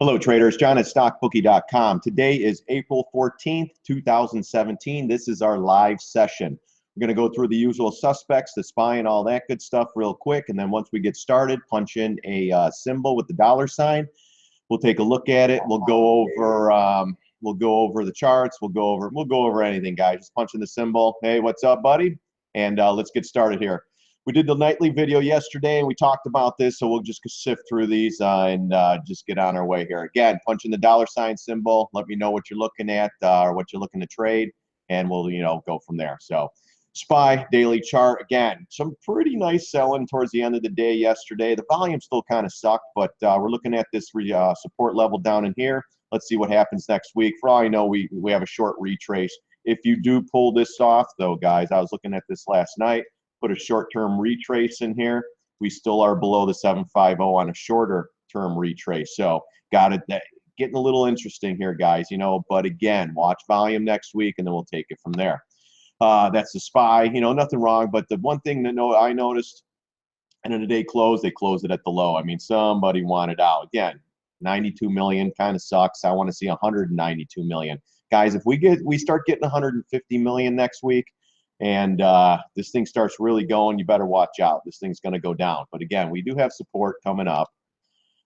Hello traders, John at StockBookie.com. Today is April 14th, 2017. This is our live session. We're going to go through the usual suspects, the SPY and all that good stuff real quick. And then once we get started, punch in a symbol with the dollar sign. We'll take a look at it. We'll go over the charts. We'll go over anything, guys. Just punch in the symbol. Hey, what's up, buddy? And let's get started here. We did the nightly video yesterday, and we talked about this, so we'll just sift through these and just get on our way here. Again, punch in the dollar sign symbol. Let me know what you're looking at or what you're looking to trade, and we'll go from there. So, SPY daily chart. Again, some pretty nice selling towards the end of the day yesterday. The volume still kind of sucked, but we're looking at this support level down in here. Let's see what happens next week. For all I know, we have a short retrace. If you do pull this off, though, guys, I was looking at this last night. Put a short-term retrace in here. We still are below the 750 on a shorter-term retrace. So got it. Getting a little interesting here, guys. But again, watch volume next week, and then we'll take it from there. That's the SPY. Nothing wrong. But the one thing that I noticed, and in the day close, they closed it at the low. I mean, somebody wanted out. Again, 92 million kind of sucks. I want to see 192 million, guys. If we start getting 150 million next week, and this thing starts really going, you better watch out. This thing's going to go down. But again, we do have support coming up.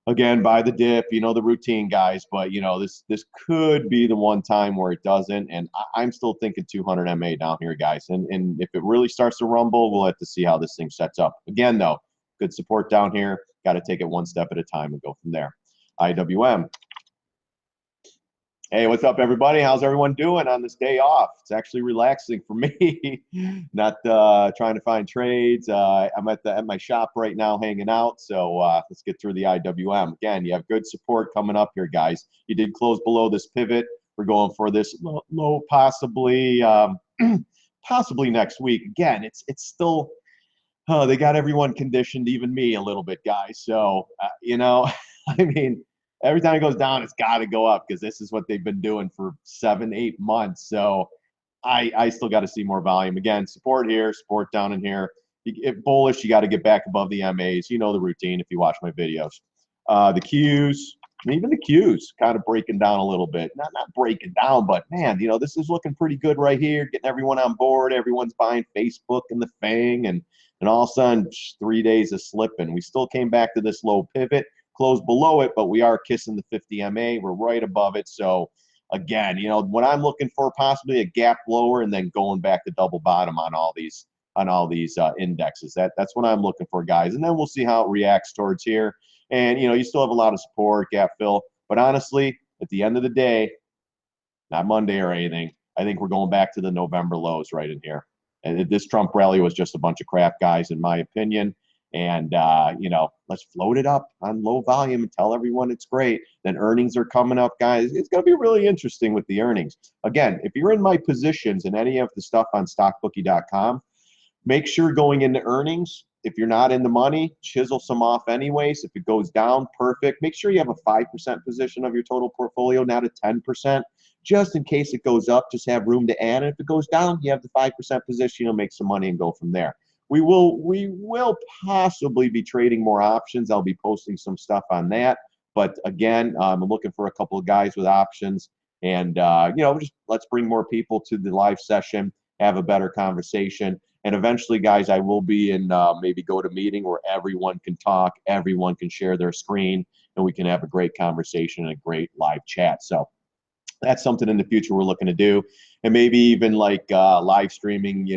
Again, buy the dip, the routine, guys. But, this could be the one time where it doesn't. And I'm still thinking 200 MA down here, guys. And if it really starts to rumble, we'll have to see how this thing sets up. Again, though, good support down here. Got to take it one step at a time and go from there. IWM. Hey, what's up, everybody? How's everyone doing on this day off? It's actually relaxing for me. Not trying to find trades. I'm at my shop right now hanging out. So let's get through the IWM. Again, you have good support coming up here, guys. You did close below this pivot. We're going for this low, possibly possibly next week. Again, it's still they got everyone conditioned, even me a little bit, guys. So I mean, every time it goes down, it's got to go up because this is what they've been doing for 7-8 months. So I still got to see more volume. Again, support here, support down in here. If bullish, you got to get back above the MAs. You know the routine if you watch my videos. The Qs, even the Qs, kind of breaking down a little bit. Not breaking down, but man, this is looking pretty good right here. Getting everyone on board. Everyone's buying Facebook and the FANG, and all of a sudden, 3 days of slipping. We still came back to this low pivot. Closed below it, but we are kissing the 50 MA. We're right above it. So again, what I'm looking for, possibly a gap lower and then going back to double bottom on all these indexes. That's what I'm looking for, guys. And then we'll see how it reacts towards here. And you still have a lot of support, gap fill. But honestly, at the end of the day, not Monday or anything, I think we're going back to the November lows right in here. And this Trump rally was just a bunch of crap, guys, in my opinion. And, let's float it up on low volume and tell everyone it's great. Then earnings are coming up, guys. It's going to be really interesting with the earnings. Again, if you're in my positions in any of the stuff on StockBookie.com, make sure going into earnings, if you're not in the money, chisel some off anyways. If it goes down, perfect. Make sure you have a 5% position of your total portfolio, not a 10%. Just in case it goes up, just have room to add. And if it goes down, you have the 5% position, make some money and go from there. We will possibly be trading more options. I'll be posting some stuff on that. But again, I'm looking for a couple of guys with options. And, just let's bring more people to the live session, have a better conversation. And eventually, guys, I will be in maybe go to meeting where everyone can talk, everyone can share their screen, and we can have a great conversation and a great live chat. So that's something in the future we're looking to do. And maybe even like live streaming,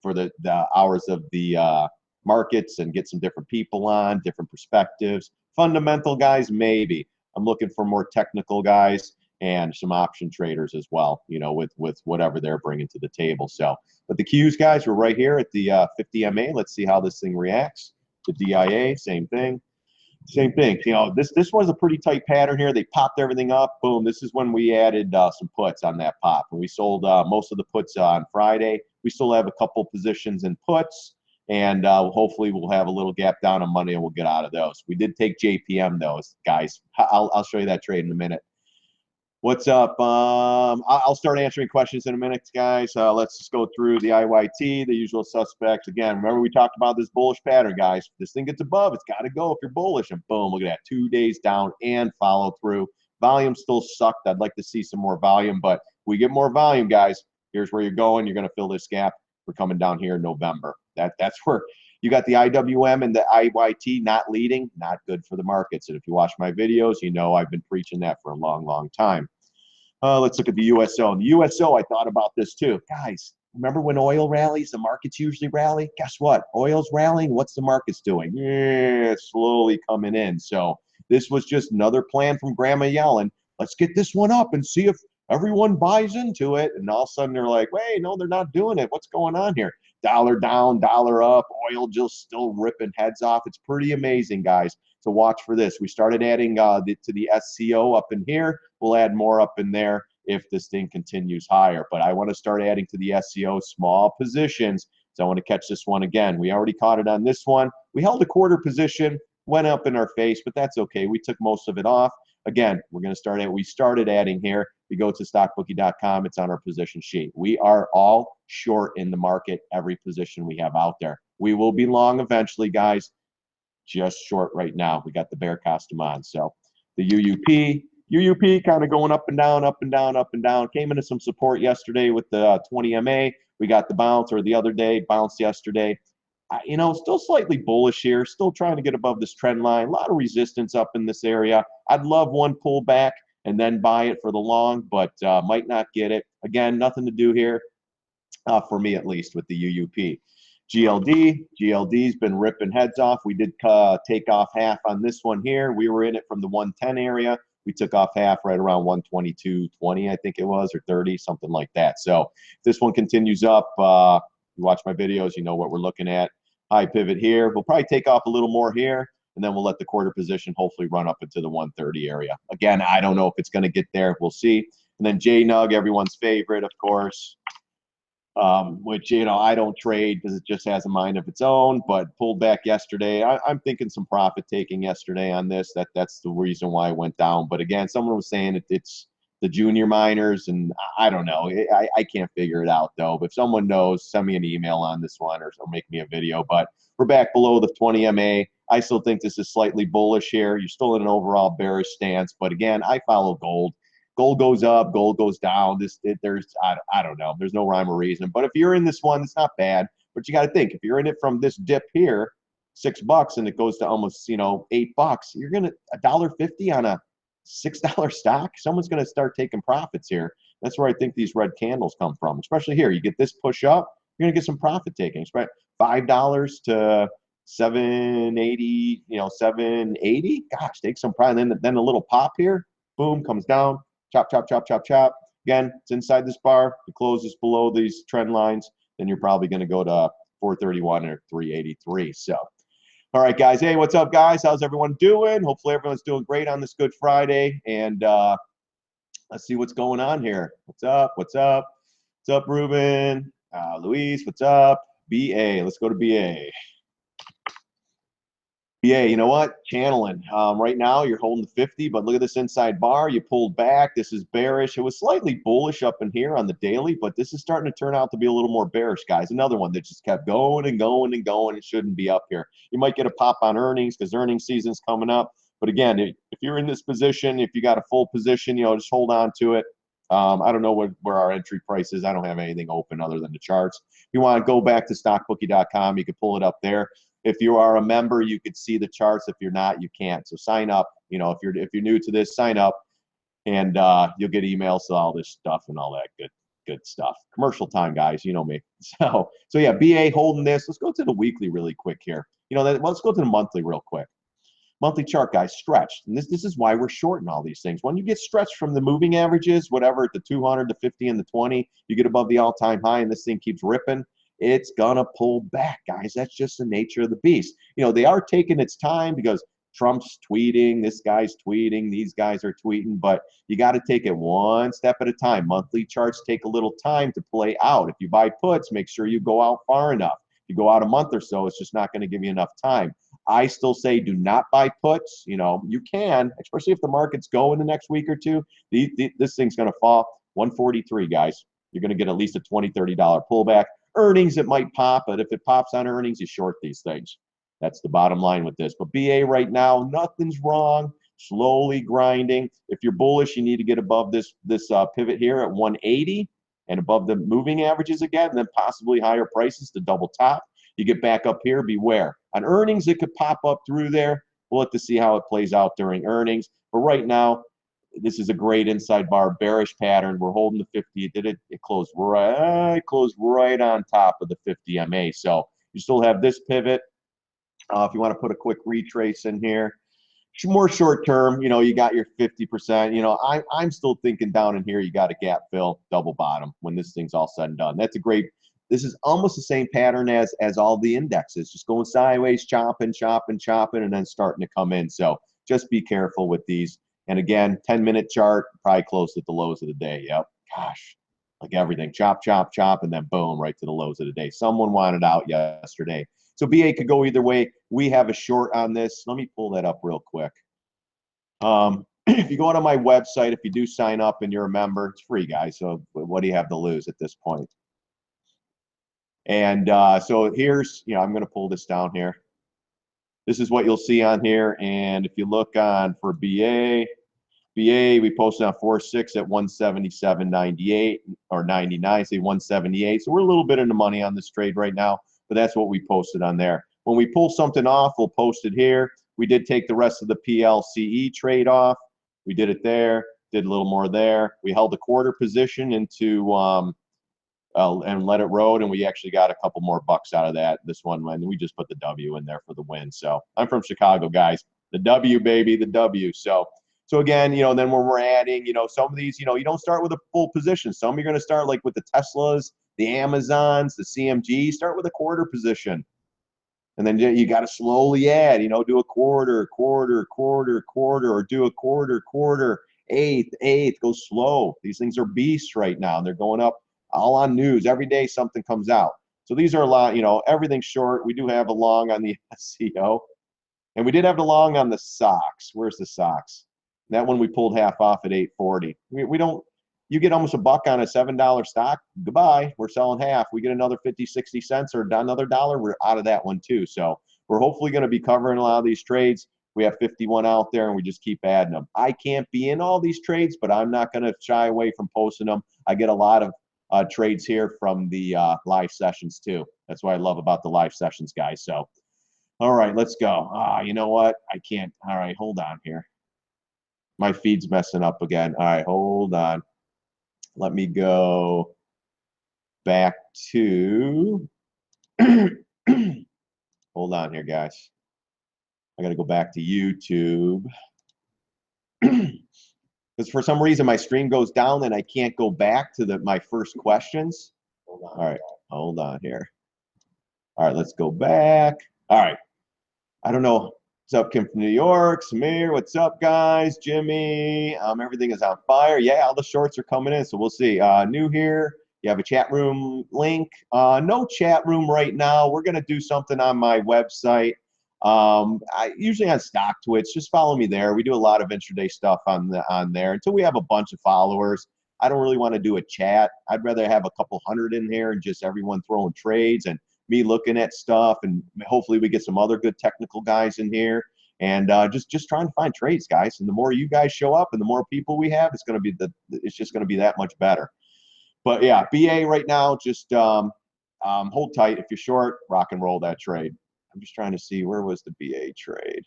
for the hours of the markets and get some different people on, different perspectives. Fundamental guys, maybe. I'm looking for more technical guys and some option traders as well, with whatever they're bringing to the table. So, but the Qs, guys, we're right here at the 50 MA. Let's see how this thing reacts. The DIA, same thing. Same thing. This was a pretty tight pattern here. They popped everything up. Boom. This is when we added some puts on that pop. And we sold most of the puts on Friday. We still have a couple positions in puts. And hopefully we'll have a little gap down on Monday and we'll get out of those. We did take JPM, though, guys. I'll show you that trade in a minute. What's up? I'll start answering questions in a minute, guys. Let's just go through the IYT, the usual suspects. Again, remember we talked about this bullish pattern, guys. If this thing gets above, it's got to go if you're bullish. And boom, look at that. 2 days down and follow through. Volume still sucked. I'd like to see some more volume, but we get more volume, guys. Here's where you're going. You're going to fill this gap. We're coming down here in November. That's where you got the IWM and the IYT not leading, not good for the markets. And if you watch my videos, you know I've been preaching that for a long, long time. Let's look at the USO. And the USO, I thought about this too. Guys, remember when oil rallies, the markets usually rally? Guess what? Oil's rallying. What's the markets doing? Yeah, it's slowly coming in. So this was just another plan from Grandma Yellen. Let's get this one up and see if everyone buys into it. And all of a sudden they're like, wait, no, they're not doing it. What's going on here? Dollar down, dollar up, oil just still ripping heads off. It's pretty amazing, guys. So watch for this. We started adding to the SCO up in here. We'll add more up in there if this thing continues higher. But I want to start adding to the SCO small positions. So I want to catch this one again. We already caught it on this one. We held a quarter position, went up in our face, but that's okay. We took most of it off. Again, we're going to start at, we started adding here. We go to StockBookie.com. It's on our position sheet. We are all short in the market, every position we have out there. We will be long eventually, guys. Just short right now. We got the bear costume on. So the UUP kind of going up and down, up and down, up and down. Came into some support yesterday with the 20 MA. We got the bounce, or the other day, bounced yesterday. You know, still slightly bullish here, still trying to get above this trend line. A lot of resistance up in this area. I'd love one pullback and then buy it for the long, but might not get it. Again, nothing to do here, for me at least, with the UUP. GLD's been ripping heads off. We did take off half on this one here. We were in it from the 110 area. We took off half right around 122.20, I think it was, or 30, something like that. So if this one continues up, you watch my videos, you know what we're looking at. High pivot here. We'll probably take off a little more here, and then we'll let the quarter position hopefully run up into the 130 area. Again, I don't know if it's going to get there. We'll see. And then JNUG, everyone's favorite, of course, which, you know, I don't trade because it just has a mind of its own, but pulled back yesterday. I'm thinking some profit taking yesterday on this. That's the reason why it went down. But again, someone was saying it's the junior miners, and I don't know. I can't figure it out, though. But if someone knows, send me an email on this one or make me a video. But we're back below the 20 MA. I still think this is slightly bullish here. You're still in an overall bearish stance. But again, I follow gold. Gold goes up, gold goes down. I don't know. There's no rhyme or reason. But if you're in this one, it's not bad. But you got to think, if you're in it from this dip here, $6, and it goes to almost, you know, $8, you're gonna $1.50 on a $6 stock. Someone's gonna start taking profits here. That's where I think these red candles come from. Especially here, you get this push up, you're gonna get some profit taking. $5 to 780, you know, 780. Gosh, take some profit. Then a little pop here, boom, comes down. Chop, chop, chop, chop, chop. Again, it's inside this bar. It closes below these trend lines. Then you're probably going to go to 431 or 383. So, all right, guys. Hey, what's up, guys? How's everyone doing? Hopefully everyone's doing great on this Good Friday. And let's see what's going on here. What's up? What's up? What's up, Ruben? Luis, what's up? BA. Let's go to BA. Yeah, you know what? Channeling. Right now, you're holding the 50, but look at this inside bar. You pulled back. This is bearish. It was slightly bullish up in here on the daily, but this is starting to turn out to be a little more bearish, guys. Another one that just kept going and going and going. It shouldn't be up here. You might get a pop on earnings because earnings season's coming up. But again, if you're in this position, if you got a full position, you know, just hold on to it. I don't know where our entry price is. I don't have anything open other than the charts. If you want to go back to StockBookie.com, you can pull it up there. If you are a member, you could see the charts. If you're not, you can't. So sign up. You know, if you're new to this, sign up, and you'll get emails to all this stuff and all that good stuff. Commercial time, guys. You know me. So yeah, BA holding this. Let's go to the weekly really quick here. You know, let's go to the monthly real quick. Monthly chart, guys, stretched. And this is why we're shorting all these things. When you get stretched from the moving averages, whatever, the 200, the 50, and the 20, you get above the all-time high, and this thing keeps ripping. It's gonna pull back, guys. That's just the nature of the beast. You know, they are taking its time because Trump's tweeting, this guy's tweeting, these guys are tweeting, but you got to take it one step at a time. Monthly charts take a little time to play out. If you buy puts, make sure you go out far enough. If you go out a month or so, it's just not going to give you enough time. I still say do not buy puts. You know, you can, especially if the markets go in the next week or two. This thing's going to fall 143, guys. You're going to get at least a $20, $30 pullback. Earnings, it might pop, but if it pops on earnings, you short these things. That's the bottom line with this. But BA right now, nothing's wrong. Slowly grinding. If you're bullish, you need to get above this pivot here at 180 and above the moving averages again, and then possibly higher prices to double top. You get back up here, beware. On earnings, it could pop up through there. We'll have to see how it plays out during earnings. But right now, this is a great inside bar bearish pattern. We're holding the 50. It closed right on top of the 50 MA. So you still have this pivot. If you want to put a quick retrace in here, more short term, you know, you got your 50%. You know, I'm still thinking down in here, you got a gap fill, double bottom when this thing's all said and done. That's a great. This is almost the same pattern as all the indexes, just going sideways, chopping, and then starting to come in. So just be careful with these. And again, 10-minute chart, probably close at the lows of the day. Yep. Gosh, like everything, chop, and then boom, right to the lows of the day. Someone wanted out yesterday. So BA could go either way. We have a short on this. Let me pull that up real quick. If you go to my website, if you do sign up and you're a member, it's free, guys. So what do you have to lose at this point? And so here's, you know, I'm going to pull this down here. This is what you'll see on here. And if you look on for BA, we posted on 4/6 at 177.98 or 99, say 178. So we're a little bit in the money on this trade right now, but that's what we posted on there. When we pull something off, we'll post it here. We did take the rest of the PLCE trade off. We did it there, did a little more there. We held a quarter position into and let it rode, and we actually got a couple more bucks out of that. This one, and we just put the W in there for the win. So I'm from Chicago, guys. The W, baby, the W. So again, you know, then when we're adding, you know, some of these, you know, you don't start with a full position. Some you're going to start like with the Teslas, the Amazons, the CMG. Start with a quarter position. And then you got to slowly add, you know, do a quarter, or do a quarter, eighth, go slow. These things are beasts right now. They're going up all on news. Every day something comes out. So these are a lot, you know, everything's short. We do have a long on the SCO. And we did have the long on the SOX. Where's the SOX? That one we pulled half off at 840. We don't, you get almost a buck on a $7 stock. Goodbye. We're selling half. We get another 50, 60 cents or another dollar. We're out of that one too. So we're hopefully going to be covering a lot of these trades. We have 51 out there and we just keep adding them. I can't be in all these trades, but I'm not going to shy away from posting them. I get a lot of trades here from the live sessions too. That's what I love about the live sessions, guys. So, all right, let's go. You know what? I can't. All right, hold on here. My feed's messing up again. All right, hold on. Let me go back to, hold on here, guys. I got to go back to YouTube. Because for some reason my stream goes down and I can't go back to my first questions. All right, hold on here. All right, let's go back. All right. I don't know. What's up, Kim from New York? Samir, what's up, guys? Jimmy, everything is on fire. Yeah, all the shorts are coming in, so we'll see. New here, you have a chat room link. No chat room right now. We're going to do something on my website. I usually on StockTwits. Just follow me there. We do a lot of intraday stuff on there until we have a bunch of followers. I don't really want to do a chat. I'd rather have a couple hundred in here and just everyone throwing trades and me looking at stuff, and hopefully we get some other good technical guys in here, and just trying to find trades, guys. And the more you guys show up and the more people we have, it's just going to be that much better. But yeah, BA right now, just hold tight. If you're short, rock and roll that trade. I'm just trying to see, where was the BA trade?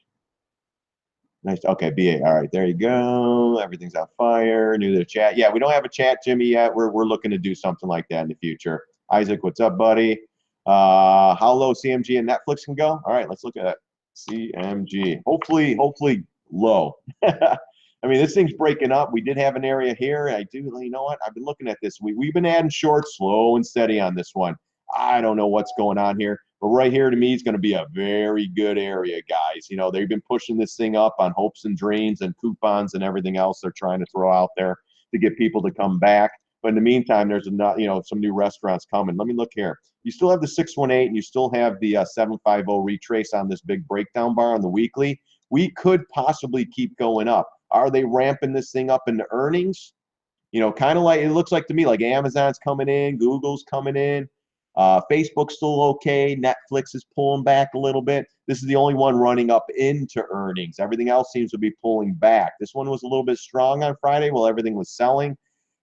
Nice. Okay, BA. All right, there you go. Everything's on fire. New to the chat. Yeah, we don't have a chat, Jimmy, yet. We're looking to do something like that in the future. Isaac, what's up, buddy? How low CMG and Netflix can go? All right, let's look at that. CMG. Hopefully low. I mean, this thing's breaking up. We did have an area here. You know what? I've been looking at this. We've been adding shorts slow and steady on this one. I don't know what's going on here. But right here, to me, is going to be a very good area, guys. You know, they've been pushing this thing up on hopes and dreams and coupons and everything else they're trying to throw out there to get people to come back. But in the meantime, there's some new restaurants coming. Let me look here. You still have the 618 and you still have the 750 retrace on this big breakdown bar on the weekly. We could possibly keep going up. Are they ramping this thing up into earnings? Kind of like it looks like to me like Amazon's coming in, Google's coming in, Facebook's still okay, Netflix is pulling back a little bit. This is the only one running up into earnings. Everything else seems to be pulling back. This one was a little bit strong on Friday while everything was selling,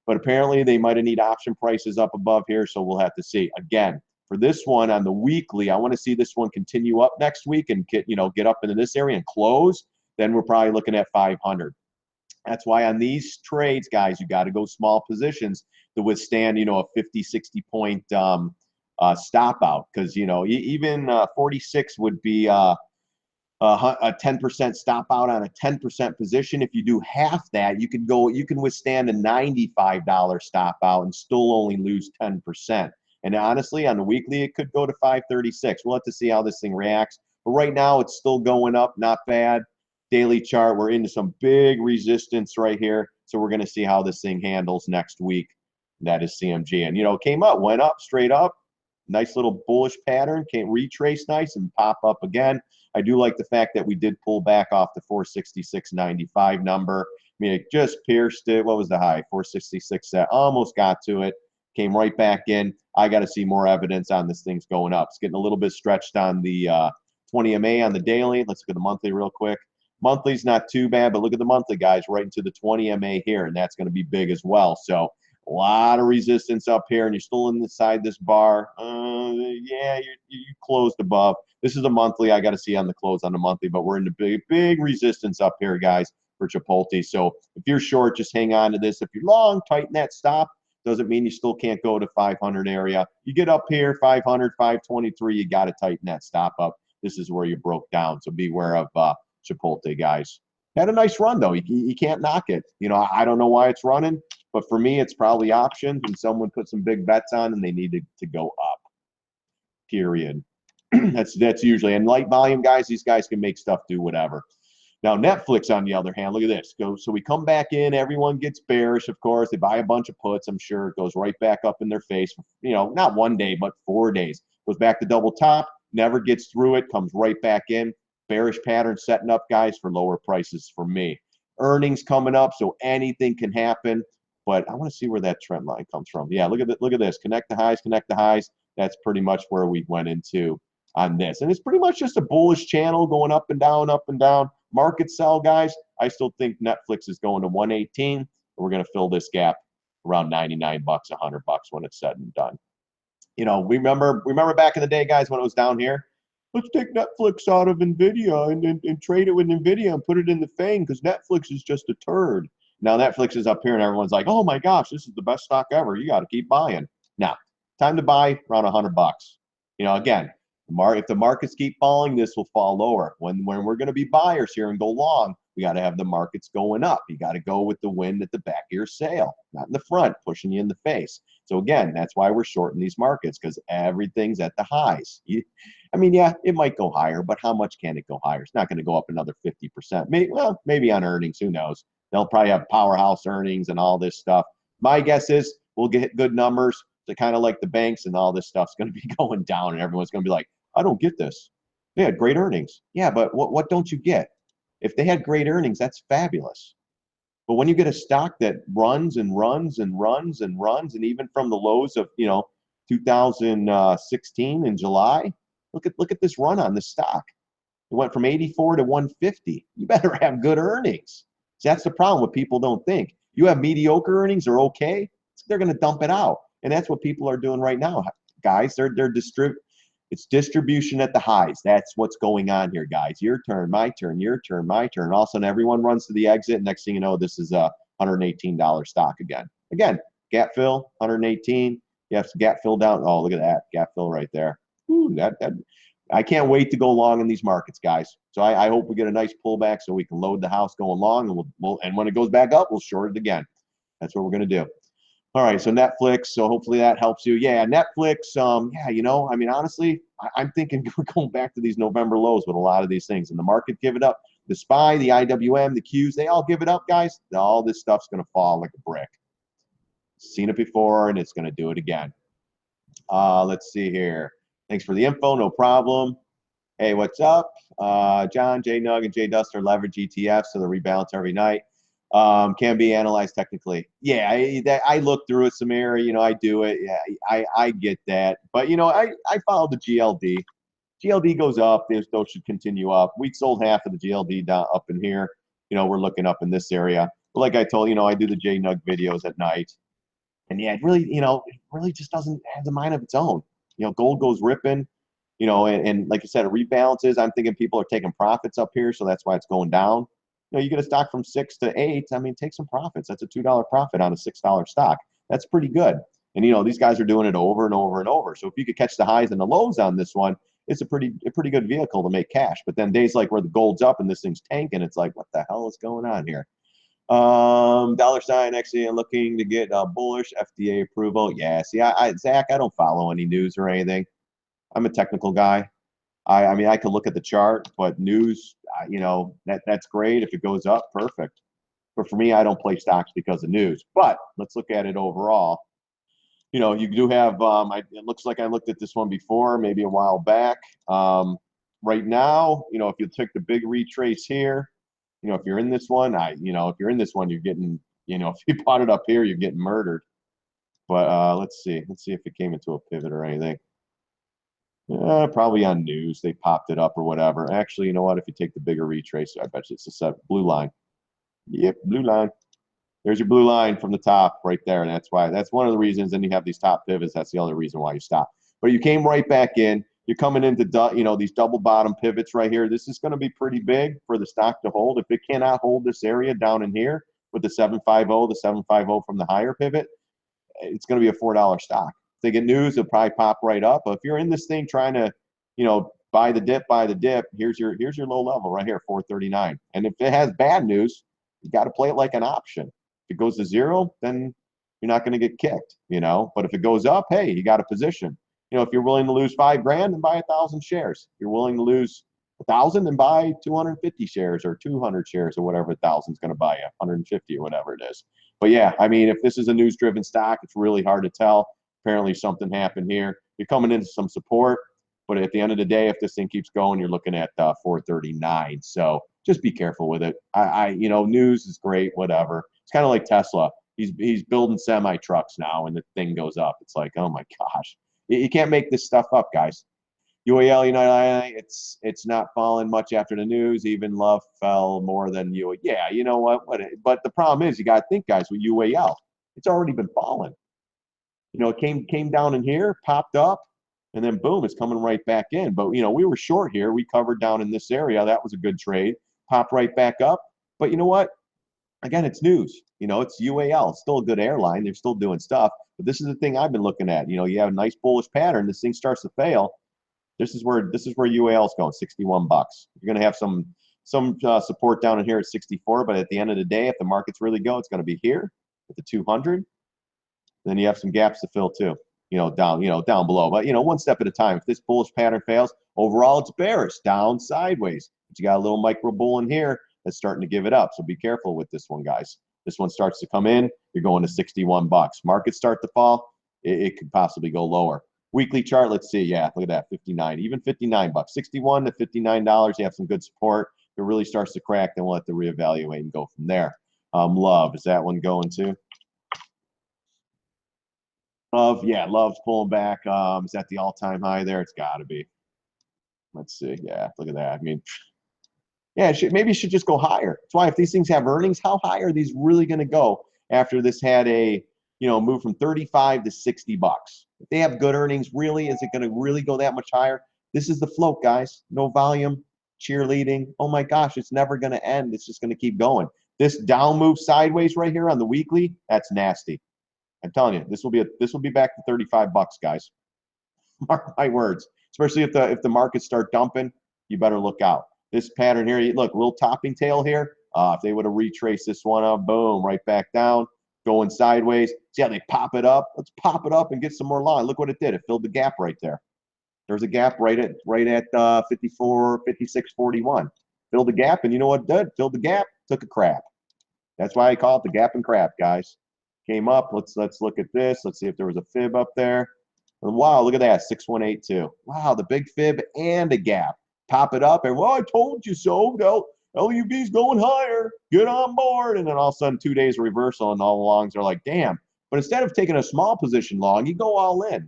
but apparently they might have need option prices up above here, so we'll have to see. Again, for this one on the weekly, I want to see this one continue up next week and get up into this area and close. Then we're probably looking at 500. That's why on these trades, guys, you got to go small positions to withstand, a 50, 60 point stop out. Because, even 46 would be a 10% stop out on a 10% position. If you do half that, you can withstand a $95 stop out and still only lose 10%. And honestly, on the weekly, it could go to 536. We'll have to see how this thing reacts. But right now, it's still going up, not bad. Daily chart, we're into some big resistance right here. So we're going to see how this thing handles next week. That is CMG. And, came up, went up, straight up. Nice little bullish pattern. Came retrace nice and pop up again. I do like the fact that we did pull back off the 466.95 number. I mean, it just pierced it. What was the high? 466. Almost got to it. Came right back in. I got to see more evidence on this thing's going up. It's getting a little bit stretched on the 20 MA on the daily. Let's look at the monthly real quick. Monthly's not too bad, but look at the monthly, guys, right into the 20 MA here, and that's going to be big as well. So a lot of resistance up here, and you're still inside this bar. Yeah, you closed above. This is a monthly. I got to see on the close on the monthly, but we're in the big resistance up here, guys, for Chipotle. So if you're short, just hang on to this. If you're long, tighten that stop. Doesn't mean you still can't go to 500 area. You get up here, 500, 523, you got to tighten that stop up. This is where you broke down, so beware of Chipotle, guys. Had a nice run, though. You can't knock it. I don't know why it's running, but for me, it's probably options, and someone put some big bets on, and they needed to go up, period. That's usually, and light volume, guys, these guys can make stuff do whatever. Now, Netflix, on the other hand, look at this. So we come back in. Everyone gets bearish, of course. They buy a bunch of puts. I'm sure it goes right back up in their face. Not one day, but 4 days. Goes back to double top. Never gets through it. Comes right back in. Bearish pattern setting up, guys, for lower prices for me. Earnings coming up, so anything can happen. But I want to see where that trend line comes from. Yeah, look at this. Connect the highs, connect the highs. That's pretty much where we went into on this. And it's pretty much just a bullish channel going up and down, up and down. Market sell, guys. I still think Netflix is going to 118. We're going to fill this gap around 99 bucks, 100 bucks when it's said and done. We remember back in the day, guys, when it was down here. Let's take Netflix out of NVIDIA and trade it with NVIDIA and put it in the FANG because Netflix is just a turd. Now Netflix is up here and everyone's like, oh my gosh, this is the best stock ever. You got to keep buying. Now, time to buy around 100 bucks. Again, if the markets keep falling, this will fall lower. When we're going to be buyers here and go long, we got to have the markets going up. You got to go with the wind at the back of your sail, not in the front, pushing you in the face. So again, that's why we're shorting these markets because everything's at the highs. Yeah, it might go higher, but how much can it go higher? It's not going to go up another 50%. Maybe on earnings, who knows? They'll probably have powerhouse earnings and all this stuff. My guess is we'll get good numbers. So kind of like the banks and all this stuff's going to be going down and everyone's going to be like, I don't get this. They had great earnings. Yeah, but what don't you get? If they had great earnings, that's fabulous. But when you get a stock that runs and runs and runs and runs, and even from the lows of 2016 in July, look at this run on this stock. It went from 84 to 150. You better have good earnings. So that's the problem. What people don't think. You have mediocre earnings or okay, they're going to dump it out, and that's what people are doing right now, guys. It's distribution at the highs. That's what's going on here, guys. Your turn, my turn, your turn, my turn. All of a sudden, everyone runs to the exit. Next thing you know, this is a $118 stock again. Again, gap fill, 118. You have some gap fill down. Oh, look at that gap fill right there. Ooh, I can't wait to go long in these markets, guys. So I hope we get a nice pullback so we can load the house going long, and when it goes back up, we'll short it again. That's what we're going to do. All right, so Netflix, so hopefully that helps you. Yeah, Netflix, honestly, I'm thinking we're going back to these November lows with a lot of these things. And the market give it up. The SPY, the IWM, the Qs, they all give it up, guys. All this stuff's going to fall like a brick. Seen it before, and it's going to do it again. Let's see here. Thanks for the info. No problem. Hey, what's up? John, J Nug, and J Duster leverage ETFs, so they rebalance every night. Can be analyzed technically. Yeah, I look through it, Samir. You know, I do it. Yeah, I get that. But, you know, I follow the GLD. GLD goes up. Those should continue up. We sold half of the GLD down up in here. You know, we're looking up in this area. But like I told you, know, I do the J Nug videos at night. And yeah, it really, you know, it really just doesn't have the mind of its own. You know, gold goes ripping, you know, and like I said, it rebalances. I'm thinking people are taking profits up here, so that's why it's going down. You know, you get a stock from 6 to 8. I mean, take some profits. That's a $2 profit on a $6 stock. That's pretty good. And you know, these guys are doing it over and over and over. So if you could catch the highs and the lows on this one, it's a pretty good vehicle to make cash. But then days like where the gold's up and this thing's tanking, it's like, what the hell is going on here? Dollar sign actually looking to get bullish FDA approval. Yeah, see, Zach, I don't follow any news or anything. I'm a technical guy. I mean, I can look at the chart, but news, you know, that's great. If it goes up, perfect. But for me, I don't play stocks because of news. But let's look at it overall. You know, you do have, it looks like I looked at this one before, maybe a while back. Right now, you know, if you took the big retrace here, you know, if you're in this one, you know, if you're in this one, you're getting, you know, if you bought it up here, you're getting murdered. But let's see if it came into a pivot or anything. Probably on news, they popped it up or whatever. Actually, you know what? If you take the bigger retrace, I bet you it's a blue line. Yep, blue line. There's your blue line from the top right there. And that's one of the reasons. Then you have these top pivots. That's the other reason why you stop. But you came right back in. You're coming into, you know, these double bottom pivots right here. This is going to be pretty big for the stock to hold. If it cannot hold this area down in here with the 750 from the higher pivot, it's going to be a $4 stock. If they get news, it'll probably pop right up. But if you're in this thing trying to, you know, buy the dip, here's your low level right here, 439. And if it has bad news, you got to play it like an option. If it goes to 0, then you're not going to get kicked, you know. But if it goes up, hey, you got a position. You know, if you're willing to lose $5 grand, then buy 1,000 shares. If you're willing to lose 1,000, then buy 250 shares or 200 shares or whatever 1,000 is going to buy you, 150 or whatever it is. But yeah, I mean, if this is a news-driven stock, it's really hard to tell. Apparently, something happened here. You're coming into some support, but at the end of the day, if this thing keeps going, you're looking at 439. So just be careful with it. You know, news is great, whatever. It's kind of like Tesla. He's building semi trucks now, and the thing goes up. It's like, oh my gosh. You can't make this stuff up, guys. UAL United, it's not falling much after the news. Even Love fell more than UAL. Yeah, you know what? But the problem is, you got to think, guys, with UAL, it's already been falling. You know, it came down in here, popped up, and then boom, it's coming right back in. But you know, we were short here. We covered down in this area. That was a good trade. Popped right back up. But you know what? Again, it's news. You know, it's UAL. It's still a good airline. They're still doing stuff. But this is the thing I've been looking at. You know, you have a nice bullish pattern. This thing starts to fail. This is where UAL is going. $61. You're going to have some support down in here at 64. But at the end of the day, if the markets really go, it's going to be here at the 200. Then you have some gaps to fill too. You know, down below. But you know, one step at a time. If this bullish pattern fails, overall it's bearish, down, sideways. But you got a little micro bull in here that's starting to give it up. So be careful with this one, guys. This one starts to come in, you're going to $61. Markets start to fall, it could possibly go lower. Weekly chart, let's see. Yeah, look at that, 59, even $59. $61 to $59, you have some good support. If it really starts to crack, then we'll have to reevaluate and go from there. Love, is that one going to? Love, yeah, Love's pulling back. Is that the all-time high there? It's got to be. Let's see. Yeah, look at that. I mean, yeah, maybe it should just go higher. That's why if these things have earnings, how high are these really going to go after this had a, you know, move from 35 to $60? If they have good earnings, really, is it going to really go that much higher? This is the float, guys. No volume, cheerleading. Oh my gosh, it's never going to end. It's just going to keep going. This down move sideways right here on the weekly, that's nasty. I'm telling you, this will be back to $35, guys. Mark my words. Especially if the markets start dumping, you better look out. This pattern here, look, little topping tail here. If they would have retraced this one up, boom, right back down, going sideways. See how they pop it up? Let's pop it up and get some more line. Look what it did. It filled the gap right there. There's a gap right at 54, 56, 41. Filled the gap, and you know what it did? Filled the gap, took a crap. That's why I call it the gap and crap, guys. came up. Let's look at this. Let's see if there was a fib up there. And wow, look at that, 6182. Wow, the big fib and a gap. Pop it up and, well, I told you so. No, LUV's going higher. Get on board. And then all of a sudden, 2 days of reversal, and all the longs are like, damn. But instead of taking a small position long, you go all in.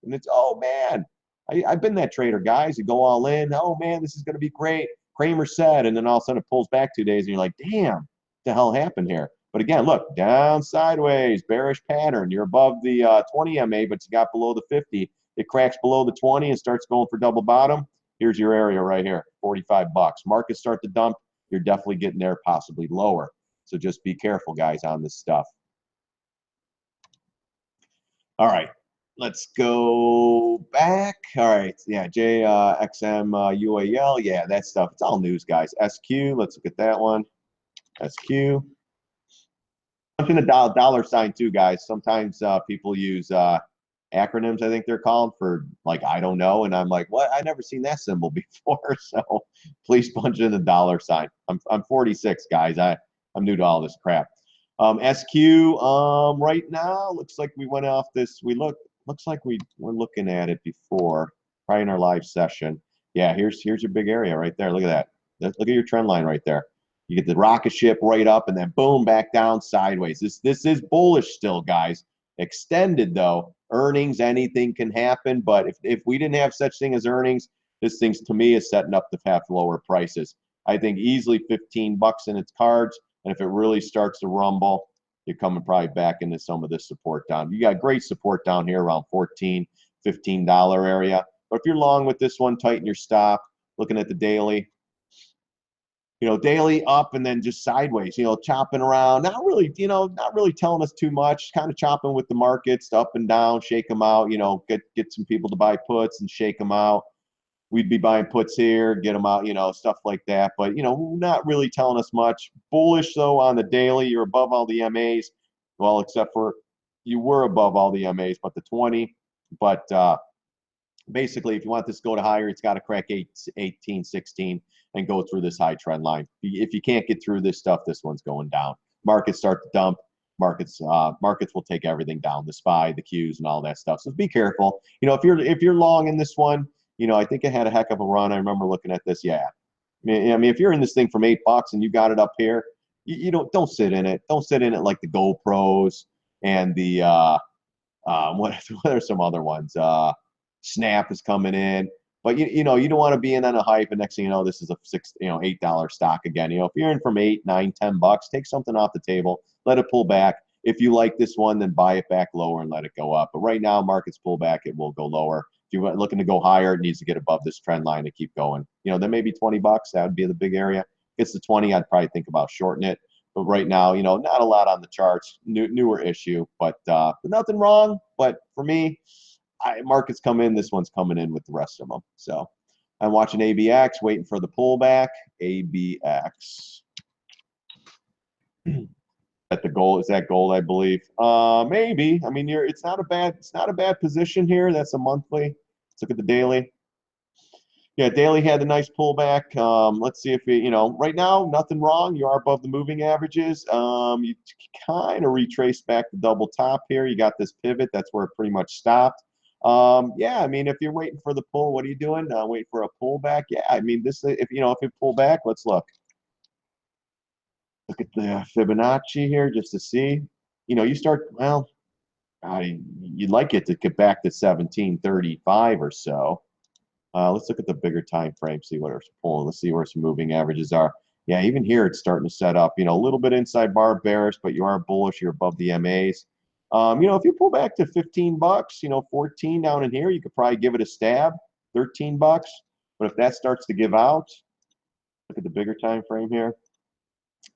And it's, oh, man, I've been that trader, guys. You go all in. Oh, man, this is going to be great. Kramer said, and then all of a sudden it pulls back 2 days, and you're like, damn, what the hell happened here? But again, look, down sideways, bearish pattern. You're above the 20 MA, but you got below the 50. It cracks below the 20 and starts going for double bottom. Here's your area right here, 45 bucks. Markets start to dump. You're definitely getting there, possibly lower. So just be careful, guys, on this stuff. All right. Let's go back. All right. Yeah, JXM UAL. Yeah, that stuff. It's all news, guys. SQ. Let's look at that one. SQ. Punching a dollar sign too, guys. Sometimes people use acronyms, I think they're called, for like, I don't know. And I'm like, what? I never seen that symbol before. So please punch in the dollar sign. I'm 46, guys. I'm new to all this crap. SQ right now looks like we went off this. Looks like we were looking at it before, probably in our live session. Yeah, here's your big area right there. Look at that. Look at your trend line right there. You get the rocket ship right up and then boom, back down sideways. This is bullish still, guys. Extended though. Earnings, anything can happen. But if we didn't have such thing as earnings, this thing to me is setting up to have lower prices. I think easily 15 bucks in its cards. And if it really starts to rumble, you're coming probably back into some of this support down. You got great support down here around $14, $15 area. But if you're long with this one, tighten your stop. Looking at the daily, daily up and then just sideways, chopping around. Not really, not really telling us too much. Kind of chopping with the markets up and down, shake them out. Get some people to buy puts and shake them out. We'd be buying puts here, get them out, stuff like that. But, not really telling us much. Bullish, though, on the daily. You're above all the MAs. Well, except for you were above all the MAs, but the 20. But basically, if you want this to go to higher, it's got to crack 18, 16 and go through this high trend line. If you can't get through this stuff, this one's going down. Markets start to dump. Markets will take everything down, the SPY, the Qs, and all that stuff. So be careful. If you're long in this one, I think it had a heck of a run. I remember looking at this. Yeah, I mean, if you're in this thing from $8 and you got it up here, you don't sit in it. Don't sit in it like the GoPros and the what are some other ones? Snap is coming in, but you don't want to be in on a hype. And next thing you know, this is a $8 stock again. If you're in from $8, $9, $10, take something off the table, let it pull back. If you like this one, then buy it back lower and let it go up. But right now, markets pull back, it will go lower. If you're looking to go higher, it needs to get above this trend line to keep going. Then maybe $20, that would be the big area. If it's the 20, I'd probably think about shorting it. But right now, not a lot on the charts, newer issue, but nothing wrong. But for me, markets come in, this one's coming in with the rest of them. So I'm watching ABX, waiting for the pullback. ABX. At the goal, is that gold, I believe? Maybe. I mean, it's not a bad position here. That's a monthly. Let's look at the daily. Yeah, daily had a nice pullback. Let's see if right now, nothing wrong. You are above the moving averages. You kind of retrace back the double top here. You got this pivot. That's where it pretty much stopped. Yeah, I mean, if you're waiting for the pull, what are you doing? Wait for a pullback. Yeah, I mean, if it pull back, let's look. Look at the Fibonacci here just to see. You start, well, you'd like it to get back to 1735 or so. Let's look at the bigger time frame, see what it's pulling. Let's see where some moving averages are. Yeah, even here it's starting to set up. A little bit inside bar bearish, but you are bullish. You're above the MAs. If you pull back to 15 bucks, 14 down in here, you could probably give it a stab. 13 bucks. But if that starts to give out, look at the bigger time frame here.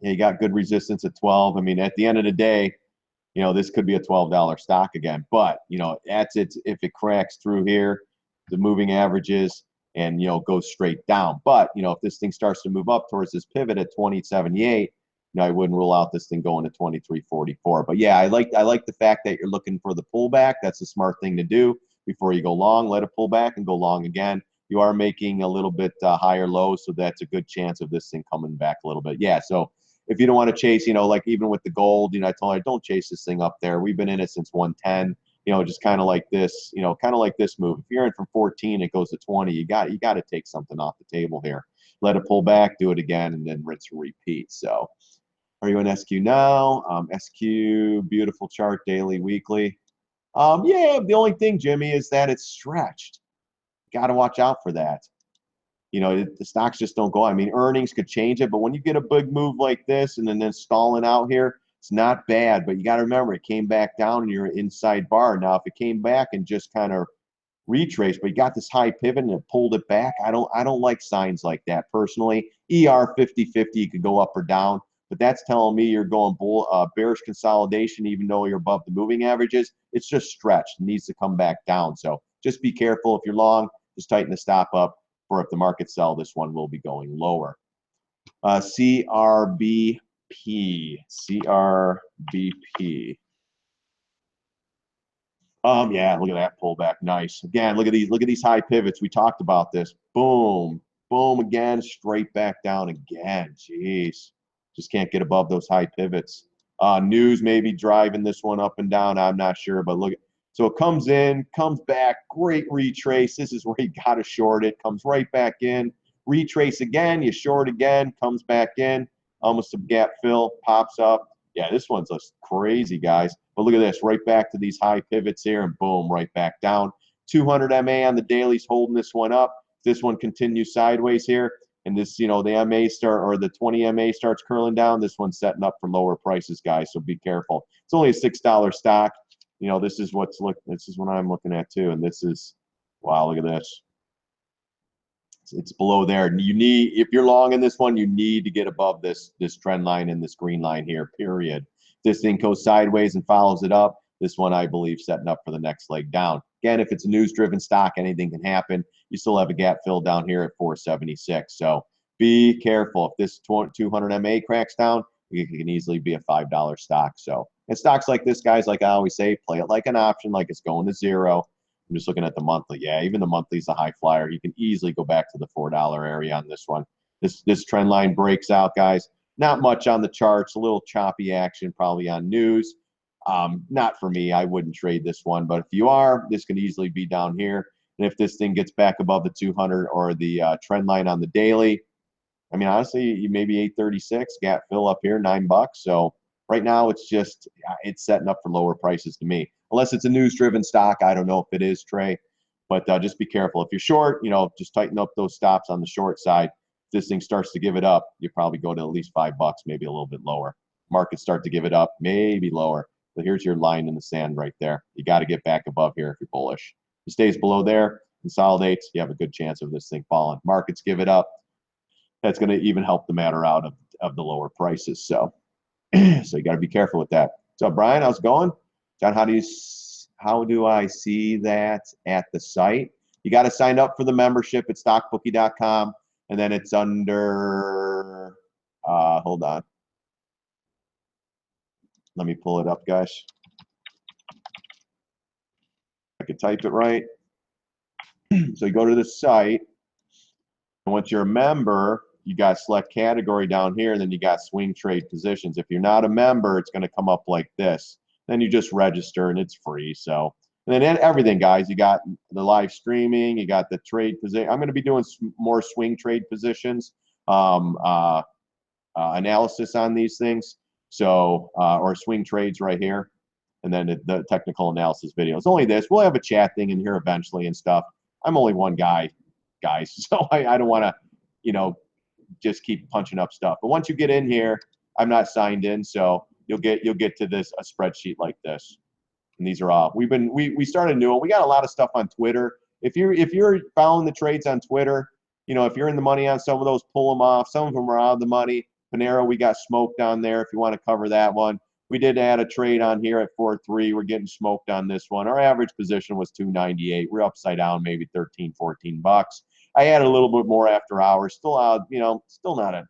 Yeah, you got good resistance at 12. I mean, at the end of the day, this could be a $12 stock again. But, that's it. If it cracks through here, the moving averages, and, goes straight down. But, if this thing starts to move up towards this pivot at 2078, I wouldn't rule out this thing going to 2344. But, yeah, I like the fact that you're looking for the pullback. That's a smart thing to do before you go long. Let it pull back and go long again. You are making a little bit higher lows, so that's a good chance of this thing coming back a little bit. Yeah, so if you don't want to chase, you know, like even with the gold, you know, I told her, don't chase this thing up there. We've been in it since 110, you know, just kind of like this, you know, kind of like this move. If you're in from 14, it goes to 20, you got to take something off the table here. Let it pull back, do it again, and then rinse and repeat. So are you in SQ now? SQ, beautiful chart, daily, weekly. Yeah, the only thing, Jimmy, is that it's stretched. Got to watch out for that. You know, the stocks just don't go. I mean, earnings could change it, but when you get a big move like this and then stalling out here, it's not bad. But you got to remember, it came back down and you're inside bar. Now, if it came back and just kind of retraced, but you got this high pivot and it pulled it back, I don't like signs like that personally. ER 50-50 could go up or down, but that's telling me you're going bearish consolidation, even though you're above the moving averages. It's just stretched. It needs to come back down. So just be careful. If you're long, just tighten the stop up. Or if the market sell, this one will be going lower. CRBP. Yeah, look at that pullback. Nice. Again, look at these high pivots. We talked about this. Boom, boom again, straight back down again. Jeez. Just can't get above those high pivots. News may be driving this one up and down. I'm not sure, but look. So it comes in, comes back, great retrace. This is where you got to short it. Comes right back in, retrace again, you short again, comes back in, almost a gap fill, pops up. Yeah, this one's just crazy, guys. But look at this, right back to these high pivots here, and boom, right back down. 200 MA on the daily's holding this one up. This one continues sideways here, and this, you know, the the 20 MA starts curling down. This one's setting up for lower prices, guys. So be careful. It's only a $6 stock. You know, this is what I'm looking at too, and this is, wow, look at this. It's below there. You need, if you're long in this one, you need to get above this trend line and this green line here, period. This thing goes sideways and follows it up. This one, I believe, setting up for the next leg down. Again, if it's a news-driven stock, anything can happen. You still have a gap fill down here at 476. So be careful. If this 200 MA cracks down, it can easily be a $5 stock. So, and stocks like this, guys, like I always say, play it like an option, like it's going to zero. I'm just looking at the monthly. Yeah, even the monthly is a high flyer. You can easily go back to the $4 area on this one. This trend line breaks out, guys. Not much on the charts, a little choppy action probably on news. Not for me. I wouldn't trade this one, but if you are, this can easily be down here. And if this thing gets back above the 200 or the trend line on the daily, I mean, honestly, maybe 836 gap fill up here, $9. So right now, it's setting up for lower prices to me. Unless it's a news-driven stock, I don't know if it is, Trey. But just be careful. If you're short, you know, just tighten up those stops on the short side. If this thing starts to give it up, you probably go to at least $5, maybe a little bit lower. Markets start to give it up, maybe lower. But here's your line in the sand right there. You got to get back above here if you're bullish. If it stays below there, consolidates, you have a good chance of this thing falling. Markets give it up. That's going to even help the matter out of the lower prices. So, so you got to be careful with that. So, Brian, how's it going? John, how do I see that at the site? You got to sign up for the membership at StockBookie.com, and then it's under. Hold on. Let me pull it up, guys. I could type it right. So you go to the site, and once you're a member, you got select category down here, and then you got swing trade positions. If you're not a member, it's going to come up like this. Then you just register, and it's free. So, and then everything, guys, you got the live streaming, you got the trade position. I'm going to be doing more swing trade positions, analysis on these things. So, or swing trades right here, and then the technical analysis video. It's only this. We'll have a chat thing in here eventually and stuff. I'm only one guy, guys, so I don't want to, you know, just keep punching up stuff. But once you get in here, I'm not signed in, so you'll get to this a spreadsheet like this. And these are all we started a new one. We got a lot of stuff on Twitter. If you're following the trades on Twitter, you know, if you're in the money on some of those, pull them off. Some of them are out of the money. Panera, we got smoked on there. If you want to cover that one, we did add a trade on here at 4.3. We're getting smoked on this one. Our average position was 298. We're upside down maybe 13, $14. I added a little bit more after hours. Still out, you know, still not a.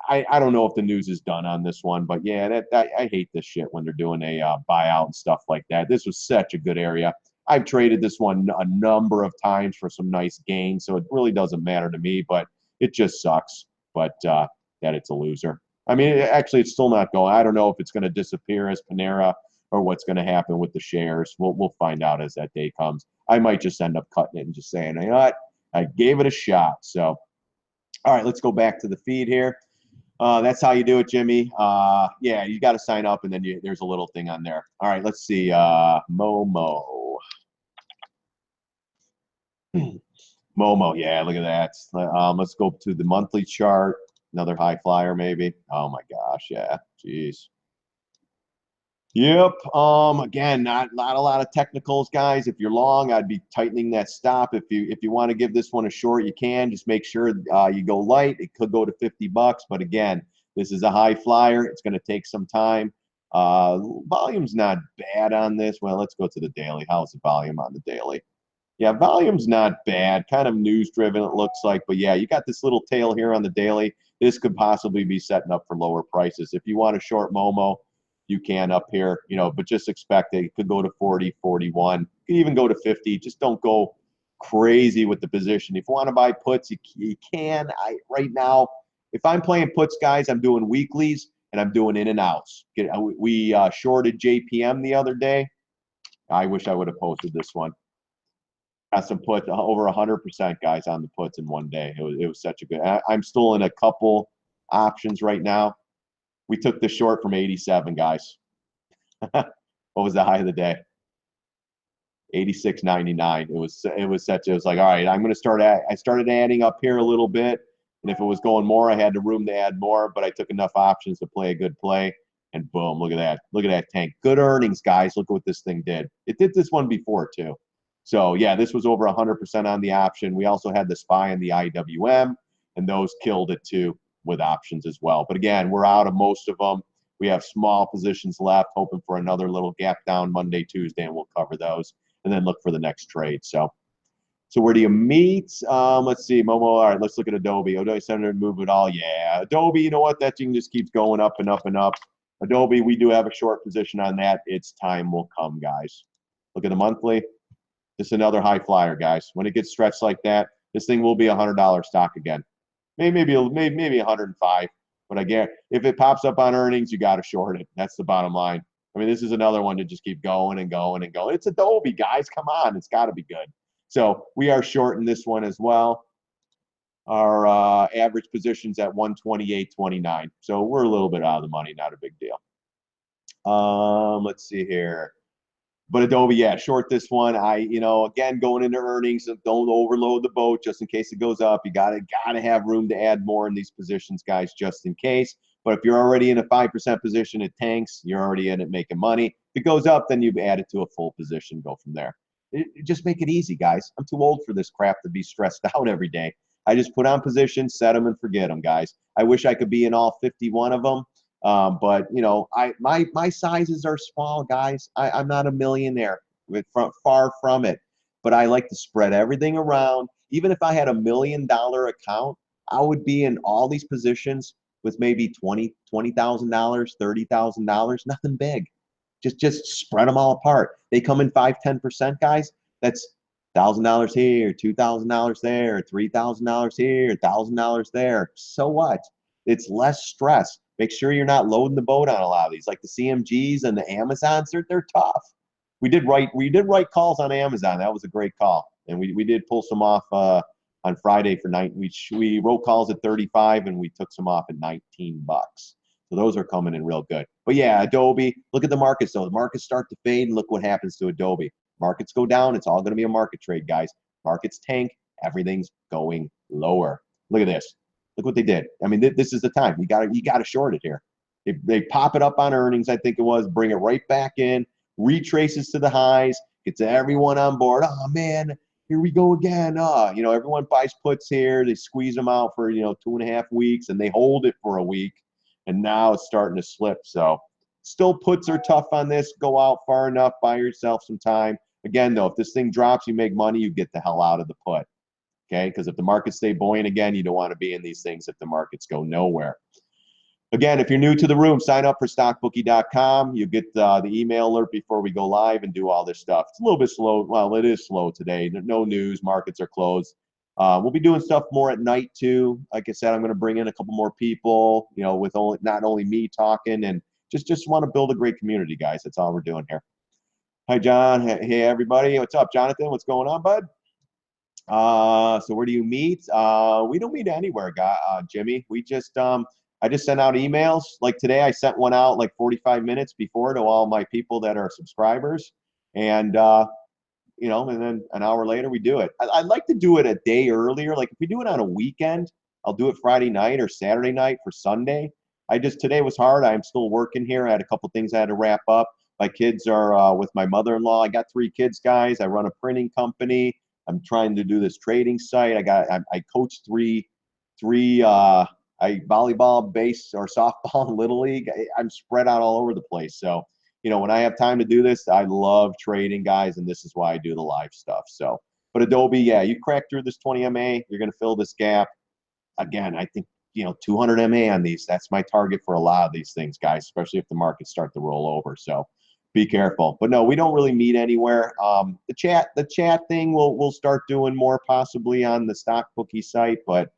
I don't know if the news is done on this one, but yeah, I hate this shit when they're doing a buyout and stuff like that. This was such a good area. I've traded this one a number of times for some nice gains, so it really doesn't matter to me, but it just sucks. But that it's a loser. I mean, actually, it's still not going. I don't know if it's going to disappear as Panera or what's going to happen with the shares. We'll find out as that day comes. I might just end up cutting it and just saying, you know what, I gave it a shot. So, all right, let's go back to the feed here. That's how you do it, Jimmy. Yeah, you got to sign up, and then there's a little thing on there. All right, let's see. Momo. Momo, yeah, look at that. Let's go to the monthly chart. Another high flyer, maybe. Oh my gosh, yeah. Jeez. Yep. Again, not a lot of technicals, guys. If you're long, I'd be tightening that stop. If you want to give this one a short, you can. Just make sure you go light. It could go to 50 bucks, but again, this is a high flyer. It's going to take some time. Volume's not bad on this. Well, let's go to the daily. How's the volume on the daily? Yeah, volume's not bad. Kind of news driven, it looks like. But yeah, you got this little tail here on the daily. This could possibly be setting up for lower prices. If you want a short Momo, you can up here, but just expect it could go to 40, 41. It could even go to 50. Just don't go crazy with the position. If you want to buy puts, you can. Right now, if I'm playing puts, guys, I'm doing weeklies and I'm doing in and outs. We shorted JPM the other day. I wish I would have posted this one. Got some puts over 100%, guys, on the puts in one day. It was such a good. I'm still in a couple options right now. We took the short from 87, guys. What was the high of the day? 86.99. It was like, all right, I'm going to I started adding up here a little bit, and if it was going more, I had the room to add more, but I took enough options to play a good play, and boom, look at that. Look at that tank. Good earnings, guys. Look what this thing did. It did this one before too. So yeah, this was over 100% on the option. We also had the SPY and the IWM, and those killed it too with options as well. But again, we're out of most of them. We have small positions left, hoping for another little gap down Monday, Tuesday, and we'll cover those and then look for the next trade. So where do you meet? Let's see, Momo. All right, let's look at Adobe. Adobe Center move it all. Yeah, Adobe. You know what? That thing just keeps going up and up and up. Adobe, we do have a short position on that. Its time will come, guys. Look at the monthly. Just another high flyer, guys. When it gets stretched like that, this thing will be $100 stock again. Maybe 105. But again, if it pops up on earnings, you got to short it. That's the bottom line. I mean, this is another one to just keep going and going and going. It's Adobe, guys. Come on. It's got to be good. So we are shorting this one as well. Our average position's at 128.29. So we're a little bit out of the money. Not a big deal. Let's see here. But Adobe, yeah, short this one. Again, going into earnings, don't overload the boat just in case it goes up. You gotta have room to add more in these positions, guys, just in case. But if you're already in a 5% position, it tanks. You're already in it making money. If it goes up, then you've added to a full position. Go from there. Just make it easy, guys. I'm too old for this crap to be stressed out every day. I just put on positions, set them, and forget them, guys. I wish I could be in all 51 of them. But my sizes are small, guys. I'm not a millionaire, far from it. But I like to spread everything around. Even if I had $1 million account, I would be in all these positions with maybe $20,000, $30,000, nothing big. Just spread them all apart. They come in 5, 10%, guys. That's $1,000 here, $2,000 there, $3,000 here, $1,000 there. So what? It's less stress. Make sure you're not loading the boat on a lot of these, like the CMGs and the Amazons. They're tough. We did write calls on Amazon. That was a great call, and we did pull some off on Friday for night. We wrote calls at 35, and we took some off at 19 bucks. So those are coming in real good. But yeah, Adobe. Look at the markets though. The markets start to fade, and look what happens to Adobe. Markets go down. It's all going to be a market trade, guys. Markets tank. Everything's going lower. Look at this. Look what they did. I mean, this is the time. You got to short it here. They pop it up on earnings, I think it was, bring it right back in, retraces to the highs, gets everyone on board. Oh man, here we go again. Everyone buys puts here. They squeeze them out for 2.5 weeks, and they hold it for a week, and now it's starting to slip. So still, puts are tough on this. Go out far enough, buy yourself some time. Again, though, if this thing drops, you make money, you get the hell out of the put. Okay, because if the markets stay buoyant again, you don't want to be in these things if the markets go nowhere. Again, if you're new to the room, sign up for StockBookie.com. You get the email alert before we go live and do all this stuff. It's a little bit slow. Well, it is slow today. No news. Markets are closed. We'll be doing stuff more at night too. Like I said, I'm going to bring in a couple more people, you know, with only not only me talking, and just want to build a great community, guys. That's all we're doing here. Hi, John. Hey, everybody. What's up, Jonathan? What's going on, bud? So where do you meet? We don't meet anywhere, guy, Jimmy. We just I just sent out emails. Like today, I sent one out like 45 minutes before to all my people that are subscribers, and you know, and then an hour later we do it. I'd like to do it a day earlier. Like if we do it on a weekend, I'll do it Friday night or Saturday night for Sunday. Today was hard. I'm still working here. I had a couple things I had to wrap up. My kids are with my mother-in-law. I got 3 kids, guys. I run a printing company. I'm trying to do this trading site. I coach three I volleyball, base, or softball and little league. I'm spread out all over the place. So, you know, when I have time to do this, I love trading, guys, and this is why I do the live stuff. So, but Adobe, yeah, you crack through this 20 MA, you're going to fill this gap. Again, I think, you know, 200 MA on these. That's my target for a lot of these things, guys, especially if the markets start to roll over. So be careful. But no, we don't really meet anywhere. The chat thing we'll start doing more possibly on the StockBookie site, but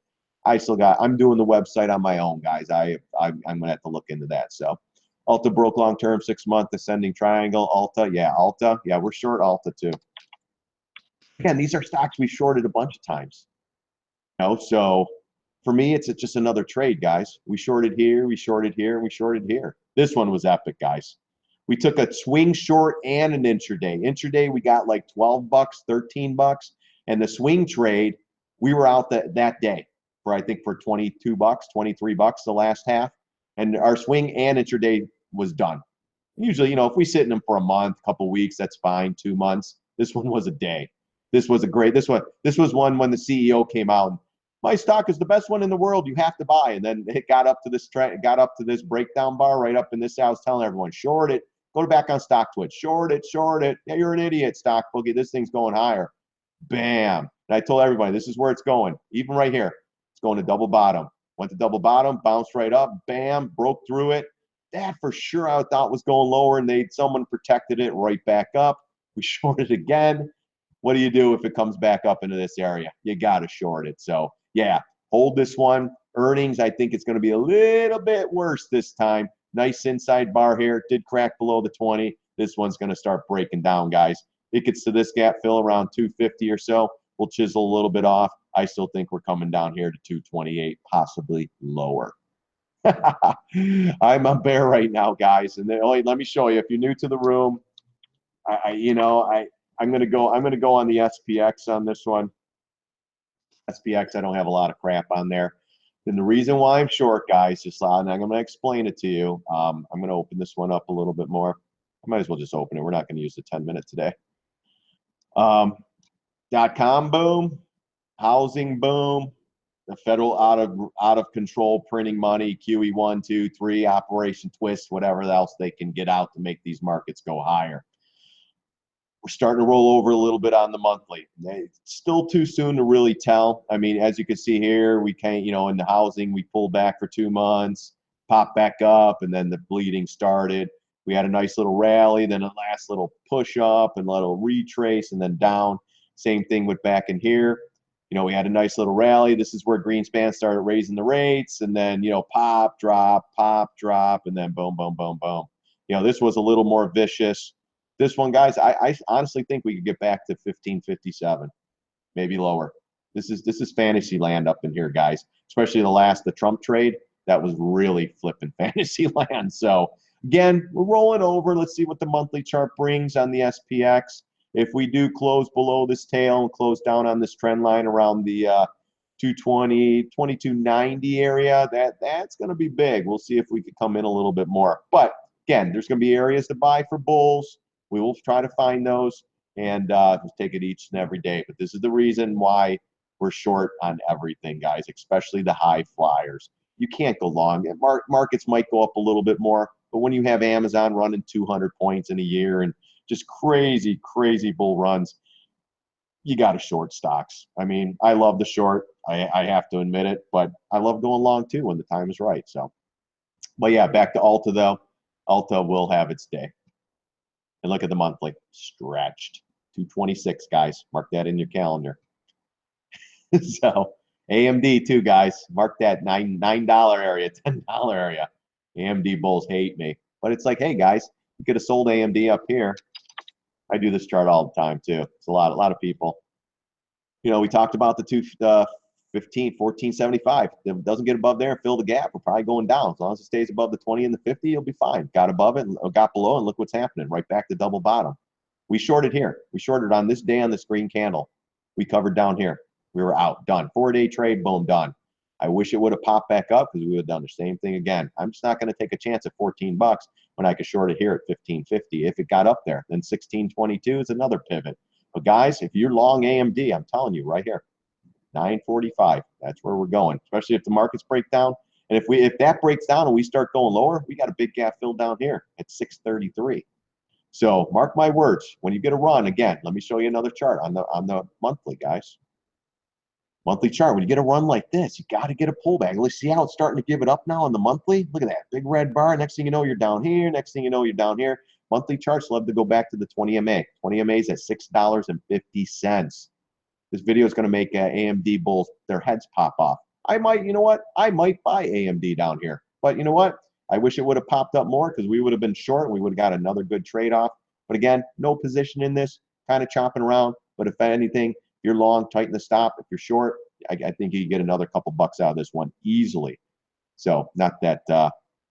I'm doing the website on my own, guys. I'm gonna have to look into that. So Alta broke long term, 6-month ascending triangle. Alta, yeah, we're short Alta too. Again, these are stocks we shorted a bunch of times. You know, so for me, it's just another trade, guys. We shorted here, we shorted here, we shorted here. This one was epic, guys. We took a swing short and an intraday. Intraday, we got like 12 bucks, 13 bucks. And the swing trade, we were out that day for, I think, for 22 bucks, 23 bucks the last half. And our swing and intraday was done. Usually, you know, if we sit in them for a month, couple weeks, that's fine, 2 months. This one was a day. This was one when the CEO came out. My stock is the best one in the world. You have to buy. And then it got up to this breakdown bar right up in this. I was telling everyone, short it. Go back on StockTwitch. Short it. Yeah, you're an idiot, StockBookie. This thing's going higher. Bam. And I told everybody, this is where it's going. Even right here, it's going to double bottom. Went to double bottom, bounced right up. Bam. Broke through it. That for sure I thought was going lower, and someone protected it right back up. We shorted again. What do you do if it comes back up into this area? You got to short it. So, yeah, hold this one. Earnings, I think it's going to be a little bit worse this time. Nice inside bar here. It did crack below the 20. This one's going to start breaking down, guys. It gets to this gap fill around 250 or so. We'll chisel a little bit off. I still think we're coming down here to 228, possibly lower. I'm a bear right now, guys. And then, let me show you. If you're new to the room, I'm gonna go on the SPX on this one. SPX, I don't have a lot of crap on there. And the reason why I'm short, guys, and I'm gonna explain it to you. I'm gonna open this one up a little bit more. I might as well just open it. We're not gonna use the 10-minute today. .com boom, housing boom, the federal out of control printing money, QE 1, 2, 3, Operation Twist, whatever else they can get out to make these markets go higher. We're starting to roll over a little bit on the monthly. It's still too soon to really tell. I mean, as you can see here, we can't, in the housing, we pulled back for 2 months, popped back up, and then the bleeding started. We had a nice little rally, then a last little push up and a little retrace, and then down. Same thing with back in here. We had a nice little rally. This is where Greenspan started raising the rates, and then, pop, drop, and then boom, boom, boom, boom. This was a little more vicious. This one, guys, I honestly think we could get back to 1557, maybe lower. This is fantasy land up in here, guys. Especially the Trump trade, that was really flipping fantasy land. So again, we're rolling over. Let's see what the monthly chart brings on the SPX. If we do close below this tail and close down on this trend line around the 220, 2290 area, that's going to be big. We'll see if we could come in a little bit more. But again, there's going to be areas to buy for bulls. We will try to find those and just take it each and every day. But this is the reason why we're short on everything, guys, especially the high flyers. You can't go long. Markets might go up a little bit more, but when you have Amazon running 200 points in a year and just crazy, crazy bull runs, you got to short stocks. I mean, I love the short. I have to admit it, but I love going long too when the time is right. So, but yeah, back to Alta though. Alta will have its day. And look at the monthly, stretched. 226, guys. Mark that in your calendar. So AMD too, guys. Mark that $9 area, $10 area. AMD bulls hate me, but it's like, hey guys, you could have sold AMD up here. I do this chart all the time too. It's a lot of people. You know, we talked about the 15, 1475. If it doesn't get above there and fill the gap, we're probably going down. As long as it stays above the 20 and the 50, you'll be fine. Got above it and got below, and look what's happening. Right back to double bottom. We shorted here. We shorted on this day on this green candle. We covered down here. We were out. Done. 4-day trade. Boom. Done. I wish it would have popped back up because we would have done the same thing again. I'm just not going to take a chance at 14 bucks when I could short it here at 15.50. If it got up there, then 16.22 is another pivot. But guys, if you're long AMD, I'm telling you right here, 945. That's where we're going, especially if the markets break down. And if that breaks down and we start going lower, we got a big gap filled down here at 633. So mark my words, when you get a run, again, let me show you another chart on the monthly, guys. Monthly chart, when you get a run like this, you got to get a pullback. Let's see how it's starting to give it up now on the monthly. Look at that big red bar. Next thing you know, you're down here. Next thing you know, you're down here. Monthly charts love to go back to the 20 MA. 20 MA is at $6.50. This video is going to make AMD bulls, their heads pop off. I might, you know what? I might buy AMD down here. But you know what? I wish it would have popped up more because we would have been short and we would have got another good trade-off. But again, no position in this, kind of chopping around. But if anything, if you're long, tighten the stop. If you're short, I think you get another couple bucks out of this one easily. So not that,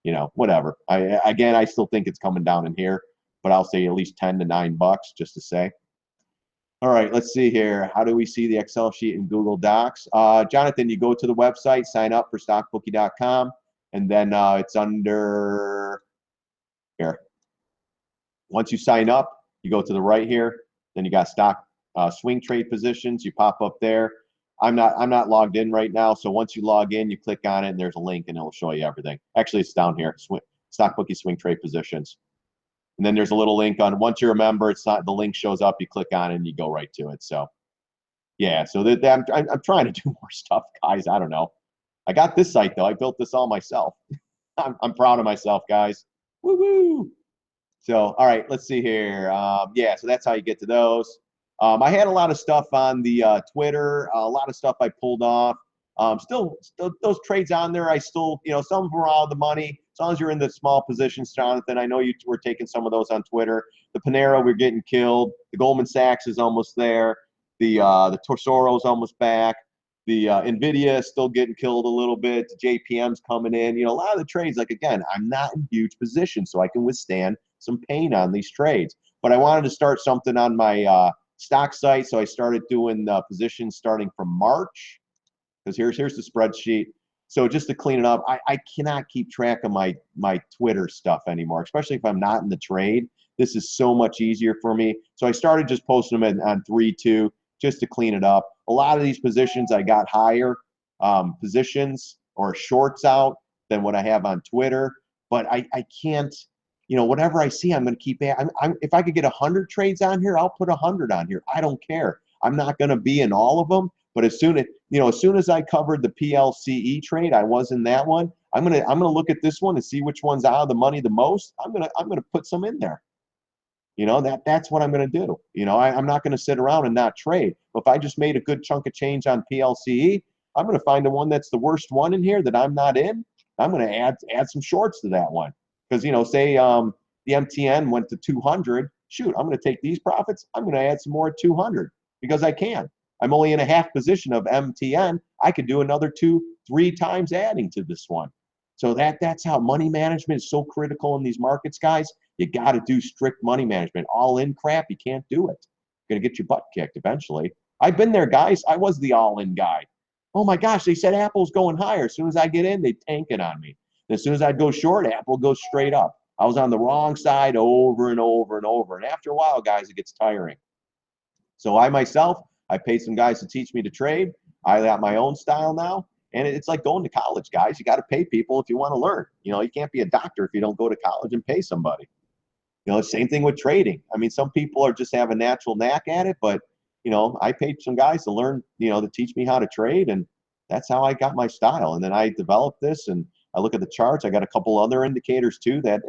you know, whatever. I still think it's coming down in here, but I'll say at least 10 to 9 bucks just to say. All right, let's see here. How do we see the Excel sheet in Google Docs? Jonathan, you go to the website, sign up for StockBookie.com, and then it's under here. Once you sign up, you go to the right here. Then you got stock swing trade positions. You pop up there. I'm not logged in right now, so once you log in, you click on it, and there's a link, and it'll show you everything. Actually, it's down here. StockBookie swing trade positions. And then there's a little link on, once you're a member, it's not, the link shows up, you click on it and you go right to it. So yeah, so I'm trying to do more stuff, guys. I don't know. I got this site though. I built this all myself. I'm proud of myself, guys. Woo-woo. So, all right, let's see here. Yeah, so that's how you get to those. I had a lot of stuff on the Twitter, a lot of stuff I pulled off. Still those trades on there, I still, you know, some of them are out of the money. As long as you're in the small positions, Jonathan, I know you were taking some of those on Twitter. The Panera, we're getting killed. The Goldman Sachs is almost there. The Tesoro's almost back. The Nvidia is still getting killed a little bit. The JPM's coming in. You know, a lot of the trades, like, again, I'm not in huge positions, so I can withstand some pain on these trades. But I wanted to start something on my stock site, so I started doing positions starting from March. Because here's the spreadsheet. So just to clean it up, I cannot keep track of my Twitter stuff anymore, especially if I'm not in the trade. This is so much easier for me. So I started just posting them on 3-2 just to clean it up. A lot of these positions I got higher positions or shorts out than what I have on Twitter. But I can't, you know, whatever I see, I'm going to keep it. If I could get 100 trades on here, I'll put 100 on here. I don't care. I'm not going to be in all of them. But as soon as I covered the PLCE trade, I was in that one. I'm gonna look at this one and see which one's out of the money the most. I'm gonna put some in there. You know, that's what I'm gonna do. You know, I'm not gonna sit around and not trade. But if I just made a good chunk of change on PLCE, I'm gonna find the one that's the worst one in here that I'm not in. I'm gonna add some shorts to that one. Because, you know, say the MTN went to 200. Shoot, I'm gonna take these profits. I'm gonna add some more at 200 because I can. I'm only in a half position of MTN. I could do another 2-3 times adding to this one. So that's how money management is so critical in these markets, guys. You got to do strict money management. All-in crap, you can't do it. You're going to get your butt kicked eventually. I've been there, guys. I was the all-in guy. Oh, my gosh, they said Apple's going higher. As soon as I get in, they tank it on me. And as soon as I'd go short, Apple goes straight up. I was on the wrong side over and over and over. And after a while, guys, it gets tiring. So I myself, I paid some guys to teach me to trade. I got my own style now. And it's like going to college, guys. You got to pay people if you want to learn. You know, you can't be a doctor if you don't go to college and pay somebody. You know, same thing with trading. I mean, some people are just have a natural knack at it, but, you know, I paid some guys to learn, you know, to teach me how to trade. And that's how I got my style. And then I developed this and I look at the charts. I got a couple other indicators too that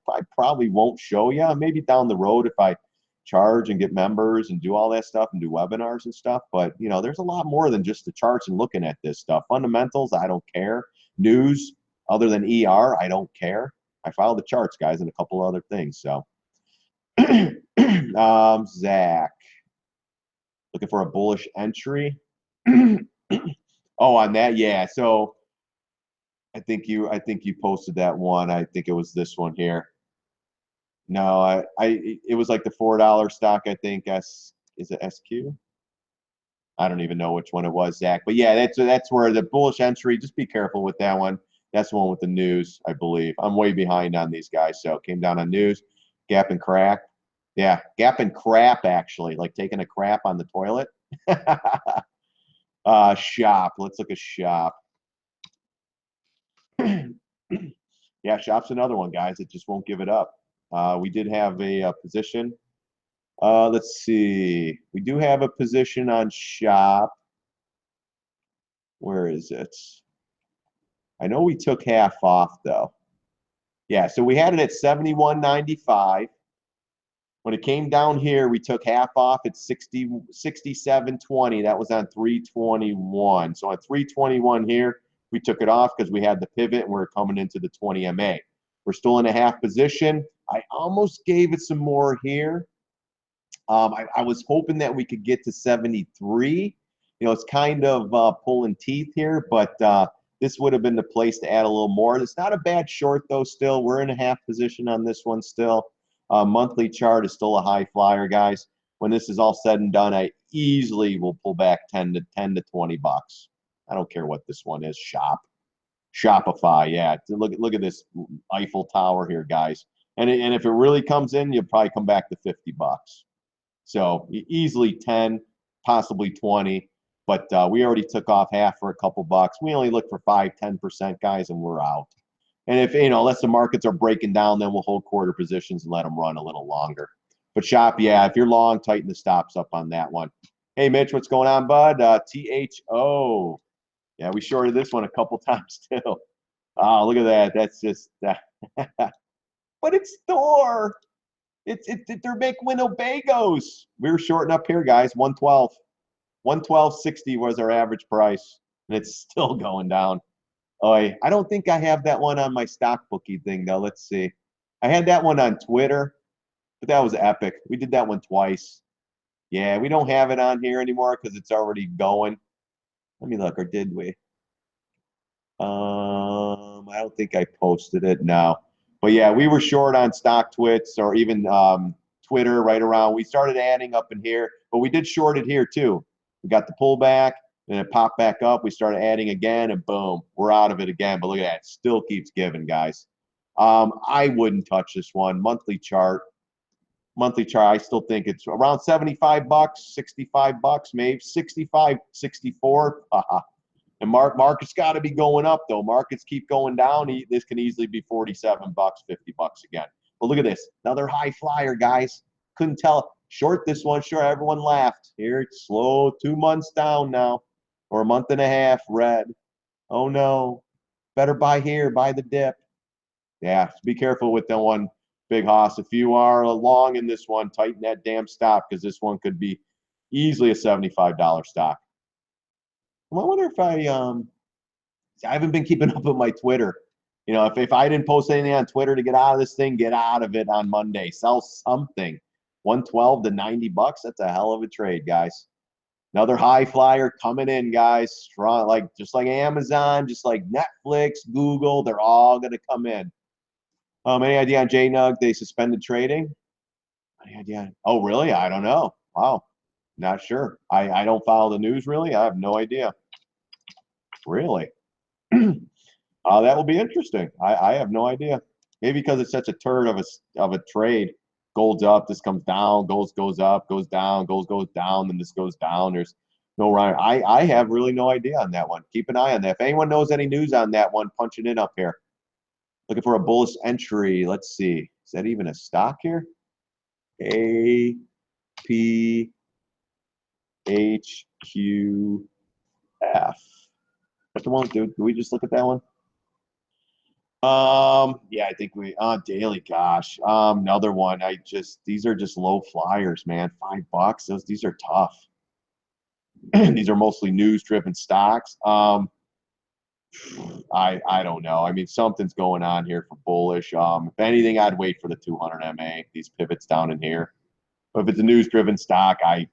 I probably won't show you. Maybe down the road if I charge and get members and do all that stuff and do webinars and stuff. But, you know, there's a lot more than just the charts and looking at this stuff. Fundamentals, I don't care. News, other than ER, I don't care. I follow the charts, guys, and a couple other things. So, Zach, looking for a bullish entry. Oh, on that, yeah. So I think you posted that one. I think it was this one here. No, it was like the $4 stock. I think is it SQ? I don't even know which one it was, Zach. But yeah, that's where the bullish entry. Just be careful with that one. That's the one with the news, I believe. I'm way behind on these guys, so it came down on news, gap and crack. Yeah, gap and crap actually, like taking a crap on the toilet. Shop. Let's look at shop. Yeah, shop's another one, guys. It just won't give it up. We did have a position. Let's see. We do have a position on shop. Where is it? I know we took half off though. Yeah, so we had it at 71.95. When it came down here, we took half off at 67.20. That was on 321. So on 321 here, we took it off because we had the pivot and we're coming into the 20 MA. We're still in a half position. I almost gave it some more here. I was hoping that we could get to 73. You know, it's kind of pulling teeth here, but this would have been the place to add a little more. It's not a bad short, though, still. We're in a half position on this one still. Monthly chart is still a high flyer, guys. When this is all said and done, I easily will pull back 10 to 20 bucks. I don't care what this one is. Shopify, yeah. Look at this Eiffel Tower here, guys. And if it really comes in, you'll probably come back to 50 bucks. So easily 10, possibly 20. But we already took off half for a couple bucks. We only look for 5-10%, guys, and we're out. And if, you know, unless the markets are breaking down, then we'll hold quarter positions and let them run a little longer. But shop, yeah, if you're long, tighten the stops up on that one. Hey, Mitch, what's going on, bud? THO. Yeah, we shorted this one a couple times too. Oh, look at that. That's just but it's Thor. They're making Winnebagos. We were shorting up here, guys. 112. 112.60 was our average price, and it's still going down. Oh, I don't think I have that one on my StockBookie thing, though. Let's see. I had that one on Twitter, but that was epic. We did that one twice. Yeah, we don't have it on here anymore because it's already going. Let me look, or did we? I don't think I posted it. No. But yeah, we were short on StockTwits or even Twitter right around. We started adding up in here, but we did short it here too. We got the pullback, and it popped back up. We started adding again, and boom, we're out of it again. But look at that, it still keeps giving, guys. I wouldn't touch this one. Monthly chart, I still think it's around 75 bucks, 65 bucks, maybe 65, 64. And market's got to be going up though. Markets keep going down. This can easily be 47 bucks, 50 bucks again. But look at this, another high flyer, guys. Couldn't tell. Short this one, sure, everyone laughed. Here it's slow, 2 months down now, or a month and a half, red. Oh no, better buy here, buy the dip. Yeah, be careful with that one, Big Hoss. If you are long in this one, tighten that damn stop because this one could be easily a $75 stock. Well, I wonder if I haven't been keeping up with my Twitter. You know, if I didn't post anything on Twitter to get out of this thing, get out of it on Monday. Sell something. 112 to 90 bucks. That's a hell of a trade, guys. Another high flyer coming in, guys. Strong, just like Amazon, just like Netflix, Google, they're all gonna come in. Any idea on JNUG? They suspended trading? Any idea? Oh, really? I don't know. Wow. Not sure. I don't follow the news really. I have no idea. Really? That will be interesting. I have no idea. Maybe because it's such a turd of a trade. Gold's up, this comes down, goes up, goes down, goes down, then this goes down. There's no rhyme. I have really no idea on that one. Keep an eye on that. If anyone knows any news on that one, punch it in up here. Looking for a bullish entry. Let's see. Is that even a stock here? APHQF. That's the one, dude. Did we just look at that one? Yeah, I think we daily, gosh. Another one. These are just low flyers, man. $5. These are tough. These are mostly news driven stocks. I don't know. I mean, something's going on here for bullish. If anything, I'd wait for the 200 MA, these pivots down in here. But if it's a news driven stock, I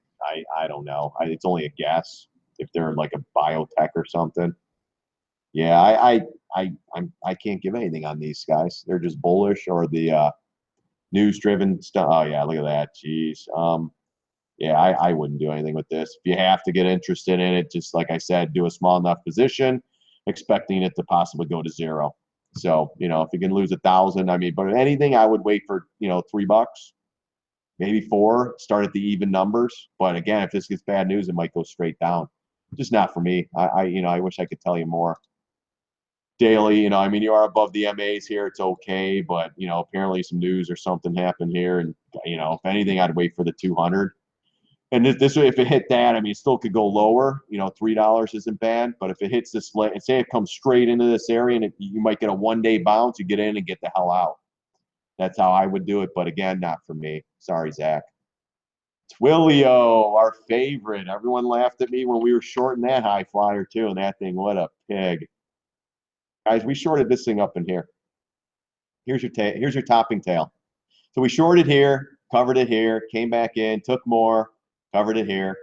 don't know. It's only a guess if they're like a biotech or something. Yeah, I can't give anything on these guys. They're just bullish or the news driven stuff. Oh yeah, look at that. Jeez. Yeah, I wouldn't do anything with this. If you have to get interested in it, just like I said, do a small enough position, expecting it to possibly go to zero. So, if you can lose 1,000, I mean, but anything, I would wait for, $3, maybe four, start at the even numbers. But again, if this gets bad news, it might go straight down. Just not for me. I wish I could tell you more. Daily, I mean, you are above the MAs here. It's okay. But, apparently some news or something happened here. And, if anything, I'd wait for the 200. And this way, if it hit that, I mean, it still could go lower. $3 isn't bad. But if it hits this, say it comes straight into this area and you might get a 1 day bounce, you get in and get the hell out. That's how I would do it. But again, not for me. Sorry, Zach. Twilio, our favorite. Everyone laughed at me when we were shorting that high flyer too. And that thing, what a pig. Guys, we shorted this thing up in here. Here's your topping tail. So we shorted here, covered it here, came back in, took more, covered it here,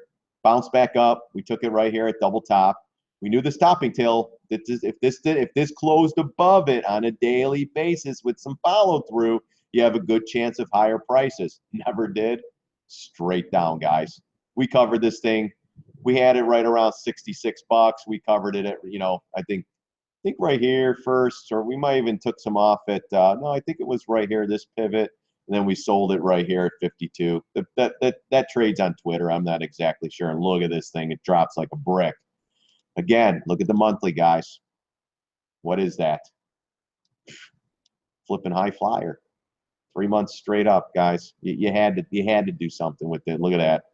bounced back up. We took it right here at double top. We knew the stopping tail. If this closed above it on a daily basis with some follow through, you have a good chance of higher prices. Never did. Straight down, guys. We covered this thing. We had it right around $66. We covered it at, I think right here first, or we might even took some off at no, I think it was right here, this pivot. And then we sold it right here at 52. That trades on Twitter. I'm not exactly sure. And look at this thing. It drops like a brick. Again, look at the monthly, guys. What is that? Flipping high flyer. 3 months straight up, guys. You had to do something with it. Look at that.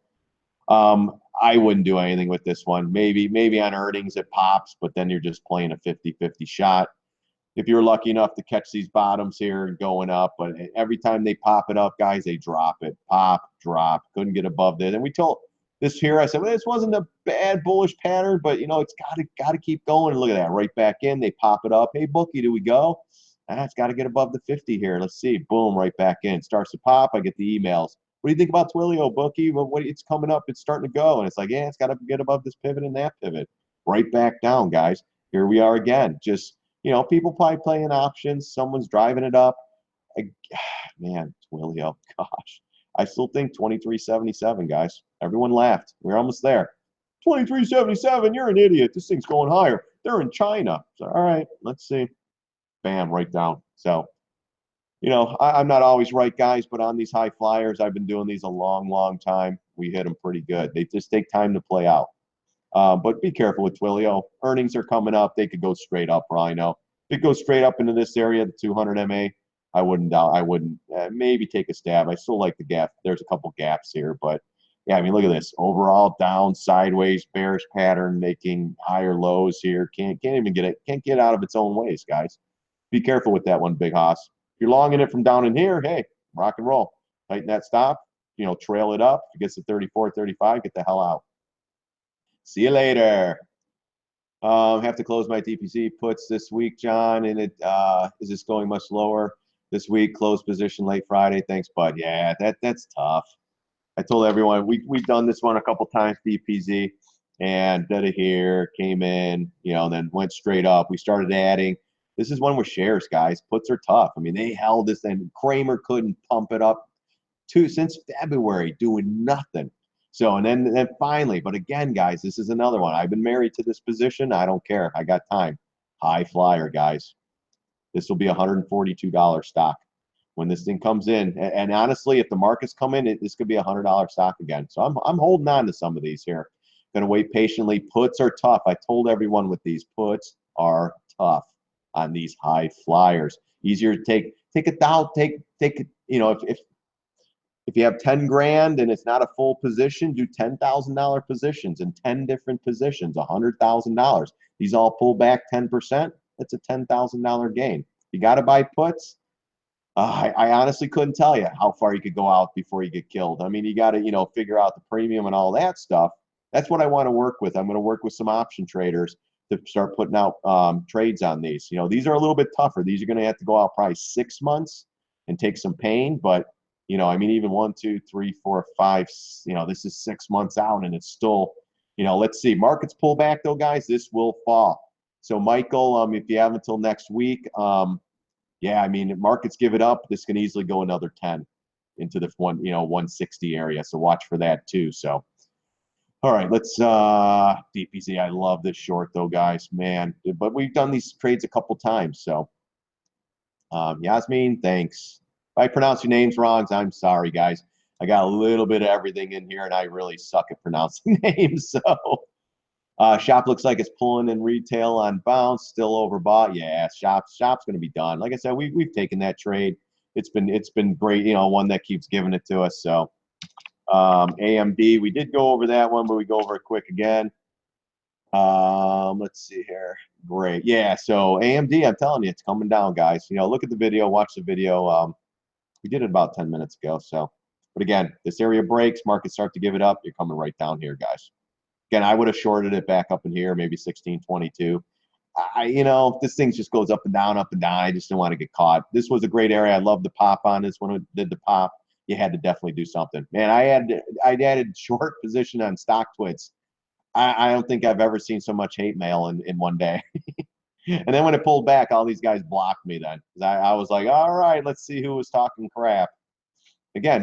I wouldn't do anything with this one. Maybe on earnings it pops, but then you're just playing a 50-50 shot. If you're lucky enough to catch these bottoms here and going up, but every time they pop it up, guys, they drop it. Pop, drop. Couldn't get above this. And we told this here, I said, well, this wasn't a bad bullish pattern, but it's gotta keep going. And look at that, right back in. They pop it up. Hey, bookie, do we go? It's got to get above the 50 here. Let's see. Boom, right back in. Starts to pop. I get the emails. What do you think about Twilio, bookie? Well, it's coming up. It's starting to go. And it's like, yeah, it's got to get above this pivot and that pivot. Right back down, guys. Here we are again. Just, people probably playing options. Someone's driving it up. Man, Twilio, gosh. I still think 23.77, guys. Everyone laughed. We're almost there. 23.77, you're an idiot. This thing's going higher. They're in China. So, all right, let's see. Bam, right down. So, I'm not always right, guys, but on these high flyers, I've been doing these a long, long time. We hit them pretty good. They just take time to play out. But be careful with Twilio. Earnings are coming up. They could go straight up, for all I know. If it goes straight up into this area, the 200 MA, I wouldn't doubt. I wouldn't maybe take a stab. I still like the gap. There's a couple gaps here, but yeah, I mean, look at this. Overall, down, sideways, bearish pattern, making higher lows here. Can't even get it. Can't get out of its own ways, guys. Be careful with that one, Big Hoss. If you're longing it from down in here, hey, rock and roll. Tighten that stop. Trail it up. If it gets to 34, 35, get the hell out. See you later. Have to close my DPC puts this week, John. And is this going much lower this week? Close position late Friday. Thanks, bud. Yeah, that's tough. I told everyone we've done this one a couple times, DPZ, and did it here, came in, then went straight up. We started adding. This is one with shares, guys. Puts are tough. I mean, they held this thing. Kramer couldn't pump it up since February, doing nothing. So, and then finally, but again, guys, this is another one. I've been married to this position. I don't care. I got time. High flyer, guys. This will be a $142 stock when this thing comes in. And honestly, if the markets come in, this could be a $100 stock again. So I'm holding on to some of these here. Going to wait patiently. Puts are tough. I told everyone with these puts are tough on these high flyers. Easier to take it down. Take if you have 10 grand and it's not a full position, do $10,000 positions in 10 different positions, $100,000. These all pull back 10%. That's a $10,000 gain. You got to buy puts. I honestly couldn't tell you how far you could go out before you get killed. I mean, you got to, figure out the premium and all that stuff. That's what I want to work with. I'm going to work with some option traders to start putting out trades on these. These are a little bit tougher. These are going to have to go out probably 6 months and take some pain. But, I mean, even 1, 2, 3, 4, 5, this is 6 months out and it's still, let's see. Markets pull back though, guys. This will fall. So, Michael, if you have until next week, yeah, I mean, if markets give it up, this can easily go another 10 into the 160 area. So watch for that too. So, all right, let's DPZ. I love this short though, guys, man. But we've done these trades a couple times. So, Yasmin, thanks. If I pronounce your names wrong, I'm sorry, guys. I got a little bit of everything in here, and I really suck at pronouncing names. So. Shop looks like it's pulling in retail on bounce, still overbought. Yeah, shop's going to be done. Like I said, we've taken that trade. It's been great. One that keeps giving it to us. So AMD, we did go over that one, but we go over it quick again. Let's see here. Great. Yeah. So AMD, I'm telling you, it's coming down, guys. Look at the video, watch the video. We did it about 10 minutes ago. So, but again, this area breaks, markets start to give it up. You're coming right down here, guys. Again, I would have shorted it back up in here, maybe 1622. This thing just goes up and down, up and down. I just didn't want to get caught. This was a great area. I love the pop on this when it did the pop. You had to definitely do something. Man, I added short position on StockTwits. I don't think I've ever seen so much hate mail in one day. And then when it pulled back, all these guys blocked me then. I was like, all right, let's see who was talking crap. Again,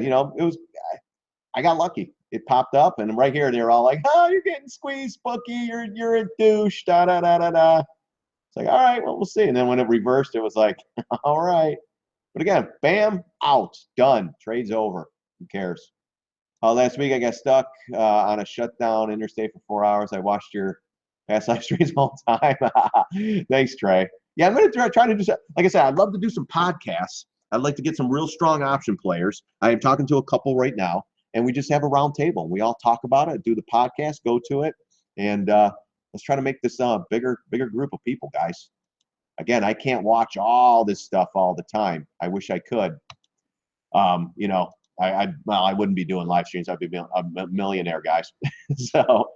I got lucky. It popped up, and right here they were all like, "Oh, you're getting squeezed, Bookie. You're a douche." Da da da da da. It's like, all right, well, we'll see. And then when it reversed, it was like, all right. But again, bam, out, done. Trade's over. Who cares? Last week I got stuck on a shutdown interstate for 4 hours. I watched your past live streams all the time. Thanks, Trey. Yeah, I'm gonna try to do some. Like I said, I'd love to do some podcasts. I'd like to get some real strong option players. I am talking to a couple right now. And we just have a round table. We all talk about it, do the podcast, go to it, and let's try to make this a bigger group of people, guys. Again, I can't watch all this stuff all the time. I wish I could. I wouldn't be doing live streams. I'd be a millionaire, guys. So,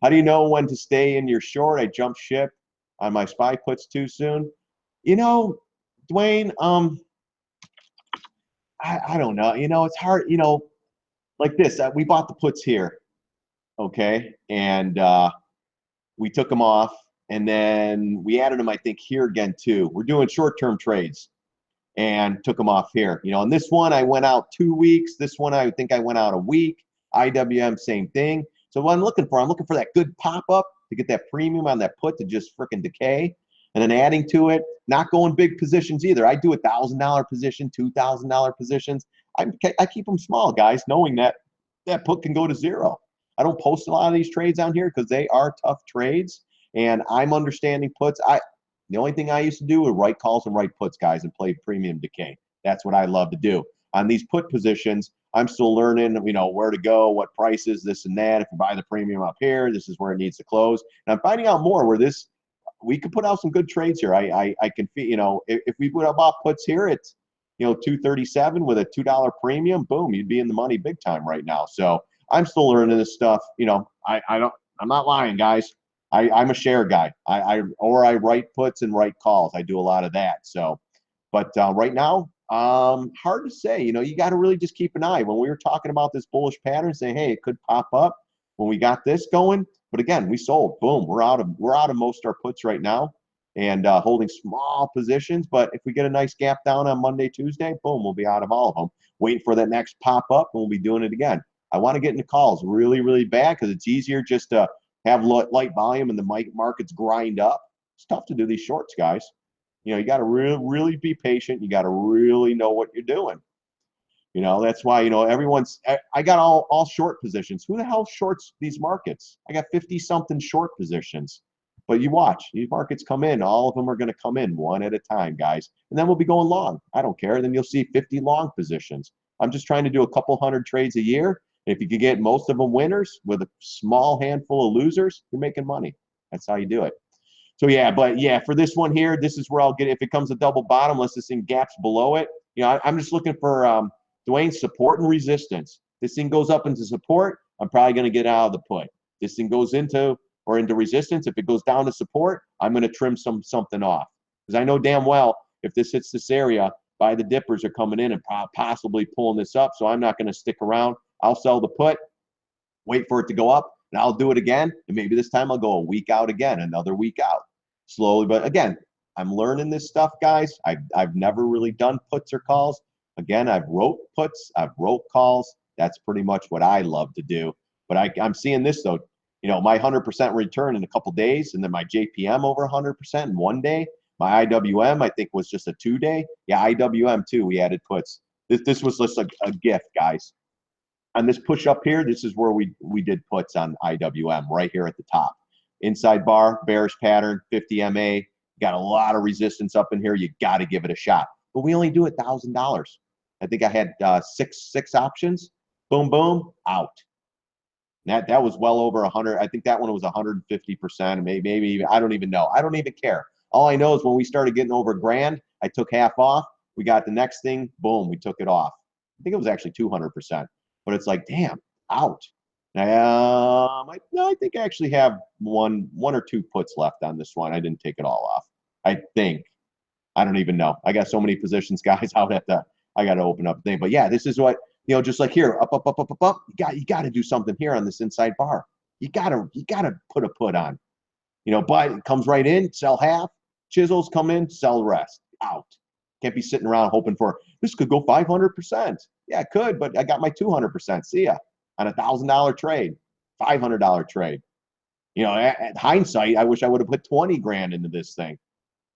how do you know when to stay in your short? I jumped ship on my SPY puts too soon. Dwayne. I don't know. It's hard. Like this, we bought the puts here, okay, and we took them off, and then we added them, I think, here again too. We're doing short-term trades, and took them off here. On this one, I went out 2 weeks. This one, I think I went out a week. IWM, same thing. So what I'm looking for that good pop-up to get that premium on that put to just freaking decay, and then adding to it, not going big positions either. I do $1,000 position, $2,000 positions. I keep them small, guys, knowing that put can go to zero. I don't post a lot of these trades on here because they are tough trades, and I'm understanding puts. The only thing I used to do was write calls and write puts, guys, and play premium decay. That's what I love to do. On these put positions, I'm still learning, where to go, what prices, this and that. If you buy the premium up here, this is where it needs to close. And I'm finding out more where we could put out some good trades here. I can feel, if we put up puts here, it's 237 with a $2 premium, boom, you'd be in the money big time right now. So I'm still learning this stuff. I'm not lying, guys. I'm a share guy. I write puts and write calls. I do a lot of that. So, but right now, hard to say. You got to really just keep an eye. When we were talking about this bullish pattern, saying, hey, it could pop up when we got this going. But again, we sold. Boom, we're out of most of our puts right now. And holding small positions. But if we get a nice gap down on Monday, Tuesday, boom, we'll be out of all of them. Waiting for that next pop up, and we'll be doing it again. I want to get into calls really, really bad because it's easier just to have light volume and the markets grind up. It's tough to do these shorts, guys. You got to really be patient. You got to really know what you're doing. That's why, I got all short positions. Who the hell shorts these markets? I got 50-something short positions. But you watch, these markets come in. All of them are going to come in one at a time, guys. And then we'll be going long. I don't care. Then you'll see 50 long positions. I'm just trying to do a couple hundred trades a year. And if you could get most of them winners with a small handful of losers, you're making money. That's how you do it. So yeah, but yeah, for this one here, this is where I'll get it. If it comes a double bottom, unless this thing gaps below it. You know, I'm just looking for Dwayne, support and resistance. This thing goes up into support, I'm probably going to get out of the put. This thing goes into resistance. If it goes down to support, I'm going to trim something off, because I know damn well if this hits this area, buy the dippers are coming in and possibly pulling this up. So I'm not going to stick around. I'll sell the put, wait for it to go up, and I'll do it again. And maybe this time I'll go a week out again, another week out, slowly. But again, I'm learning this stuff, guys. I've never really done puts or calls. Again, I've wrote puts, I've wrote calls. That's pretty much what I love to do. But I'm seeing this though. You know, my 100% return in a couple days, and then my JPM over 100% in one day. My IWM, I think, was just a 2-day. Yeah, IWM too. We added puts. This was just a gift, guys. On this push up here, this is where we did puts on IWM right here at the top. Inside bar, bearish pattern, 50 MA. Got a lot of resistance up in here. You got to give it a shot. But we only do $1,000. I think I had six options. Boom, boom, out. That was well over 100. I think that one was 150%. Maybe I don't even know. I don't even care. All I know is when we started getting over $1,000, I took half off. We got the next thing, boom, we took it off. I think it was actually 200%. But it's like, damn, out. I think I actually have one or two puts left on this one. I didn't take it all off. I think. I don't even know. I got so many positions, guys. I got to open up the thing. But yeah, this is what, you know, just like here, up, up, up, up, up, up. You got to do something here on this inside bar. You got to put a put on. You know, buy, it comes right in, sell half. Chisels come in, sell the rest. Out. Can't be sitting around hoping for, this could go 500%. Yeah, it could, but I got my 200%. See ya. On $1,000 trade, $500 trade. You know, at hindsight, I wish I would have put 20 grand into this thing.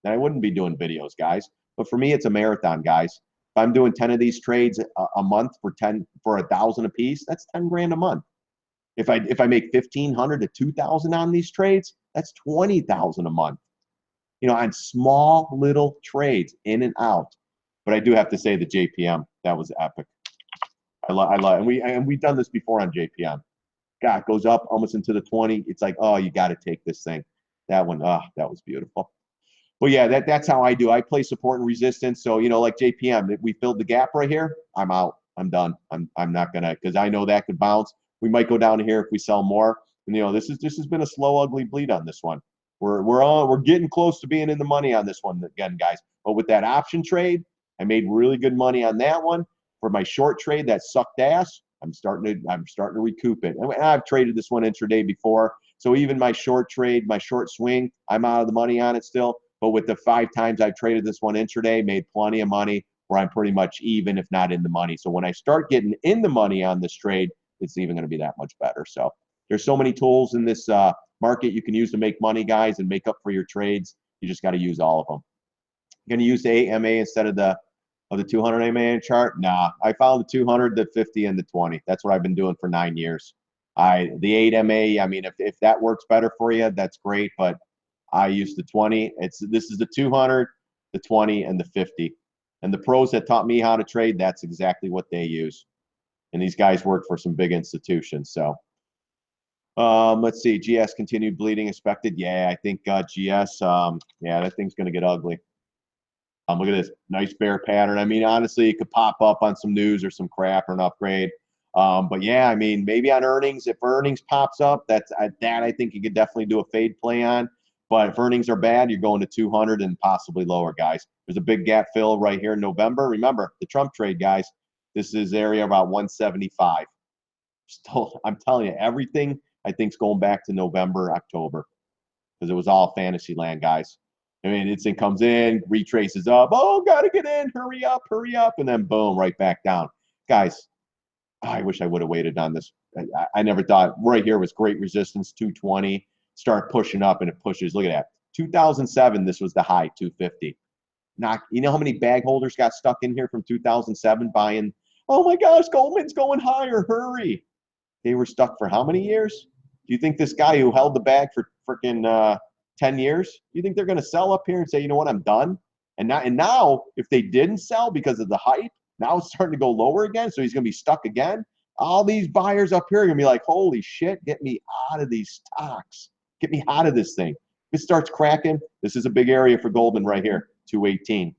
Then I wouldn't be doing videos, guys. But for me, it's a marathon, guys. If I'm doing 10 of these trades a month for 1,000 a piece, that's 10 grand a month. If I make 1,500 to 2,000 on these trades, that's 20,000 a month. You know, on small little trades, in and out. But I do have to say the JPM, that was epic. I love, and we've done this before on JPM. God, it goes up almost into the 20. It's like, oh, you got to take this thing. That one, that was beautiful. But yeah, that's how I do. I play support and resistance. So, you know, like JPM, if we filled the gap right here, I'm out. I'm done. I'm not gonna, because I know that could bounce. We might go down here if we sell more. And you know, this has been a slow, ugly bleed on this one. We're getting close to being in the money on this one again, guys. But with that option trade, I made really good money on that one. For my short trade that sucked ass, I'm starting to recoup it. And I've traded this one intraday before, so even my short trade, my short swing, I'm out of the money on it still. But with the 5 times I've traded this one intraday, made plenty of money where I'm pretty much even, if not in the money. So when I start getting in the money on this trade, it's even going to be that much better. So there's so many tools in this market you can use to make money, guys, and make up for your trades. You just got to use all of them. You're going to use the 8 MA instead of the 200 MA chart? Nah, I found the 200, the 50, and the 20. That's what I've been doing for 9 years. The 8 MA, I mean, if that works better for you, that's great. But I use the 20. This is the 200, the 20, and the 50. And the pros that taught me how to trade, that's exactly what they use. And these guys work for some big institutions. So let's see. GS continued bleeding expected. Yeah, I think GS. Yeah, that thing's going to get ugly. Look at this nice bear pattern. I mean, honestly, it could pop up on some news or some crap or an upgrade. But yeah, I mean, maybe on earnings, if earnings pops up, that I think you could definitely do a fade play on. But if earnings are bad, you're going to 200 and possibly lower, guys. There's a big gap fill right here in November. Remember, the Trump trade, guys. This is area about 175. Still, I'm telling you, everything I think is going back to November, October, because it was all fantasy land, guys. I mean, this thing comes in, retraces up. Oh, got to get in. Hurry up. And then boom, right back down. Guys, I wish I would have waited on this. I never thought right here was great resistance, 220. Start pushing up and it pushes. Look at that. 2007, this was the high, 250. You know how many bag holders got stuck in here from 2007 buying? Oh my gosh, Goldman's going higher. Hurry. They were stuck for how many years? Do you think this guy who held the bag for freaking 10 years, you think they're going to sell up here and say, you know what, I'm done? And now, if they didn't sell because of the hype, now it's starting to go lower again, so he's going to be stuck again. All these buyers up here are going to be like, holy shit, get me out of these stocks. Get me out of this thing. If it starts cracking, this is a big area for Goldman right here, 218.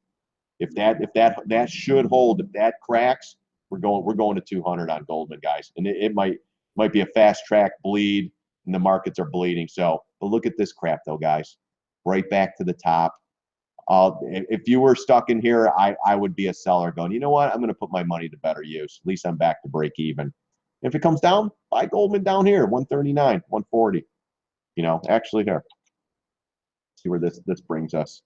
If that should hold, if that cracks, we're going to 200 on Goldman, guys, and it might be a fast track bleed, and the markets are bleeding. So, but look at this crap though, guys, right back to the top. If you were stuck in here, I would be a seller going, you know what, I'm going to put my money to better use. At least I'm back to break even. If it comes down, buy Goldman down here, 139, 140. You know, actually here. See where this brings us.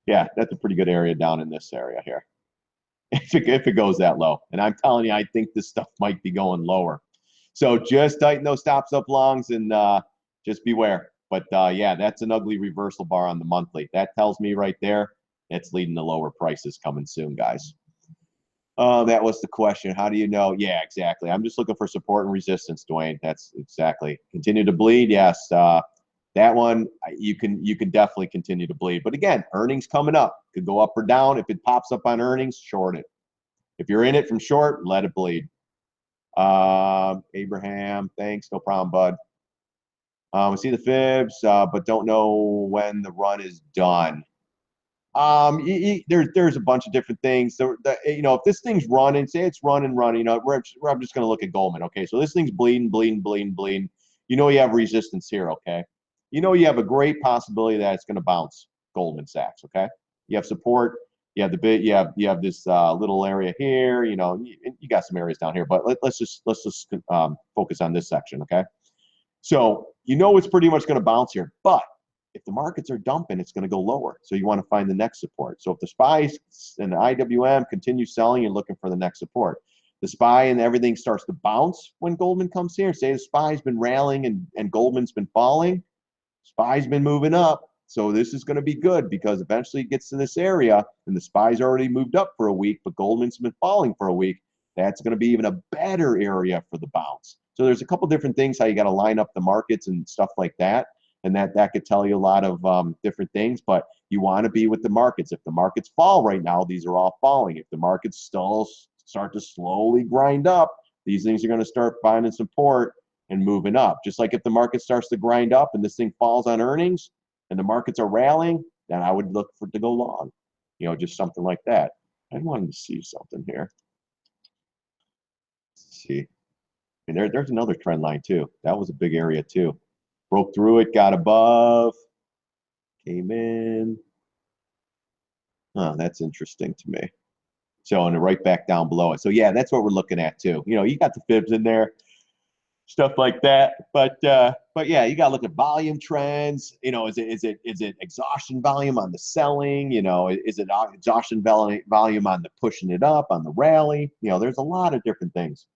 Yeah, that's a pretty good area down in this area here. If it goes that low. And I'm telling you, I think this stuff might be going lower. So just tighten those stops up longs and just beware. But yeah, that's an ugly reversal bar on the monthly. That tells me right there, it's leading to lower prices coming soon, guys. That was the question. How do you know? Yeah, exactly. I'm just looking for support and resistance, Dwayne. That's exactly. Continue to bleed. Yes. That one, you can definitely continue to bleed. But again, earnings coming up. Could go up or down. If it pops up on earnings, short it. If you're in it from short, let it bleed. Abraham, thanks. No problem, bud. We see the fibs, but don't know when the run is done. There's a bunch of different things. You know, if this thing's running, say it's running, you know, I'm just going to look at Goldman. Okay, so this thing's bleeding. You know, you have resistance here. Okay, you know, you have a great possibility that it's going to bounce. Goldman Sachs. Okay, you have support. You have the bit. You have this little area here. You know, you got some areas down here, but let's just focus on this section. Okay, so you know it's pretty much going to bounce here, but if the markets are dumping, it's going to go lower. So you want to find the next support. So if the SPY and the IWM continue selling, you're looking for the next support. The SPY and everything starts to bounce when Goldman comes here. Say the SPY's been rallying and Goldman's been falling. SPY's been moving up. So this is going to be good because eventually it gets to this area and the SPY's already moved up for a week, but Goldman's been falling for a week. That's going to be even a better area for the bounce. So there's a couple different things how you got to line up the markets and stuff like that. And that could tell you a lot of different things, but you want to be with the markets. If the markets fall right now, these are all falling. If the markets still start to slowly grind up, these things are going to start finding support and moving up. Just like if the market starts to grind up and this thing falls on earnings and the markets are rallying, then I would look for it to go long. You know, just something like that. I wanted to see something here. Let's see. And there's another trend line too. That was a big area too. Broke through it, got above, came in. Oh, that's interesting to me. So, and right back down below it. So, yeah, that's what we're looking at too. You know, you got the fibs in there, stuff like that. But yeah, you got to look at volume trends. You know, is it exhaustion volume on the selling? You know, is it exhaustion volume on the pushing it up on the rally? You know, there's a lot of different things.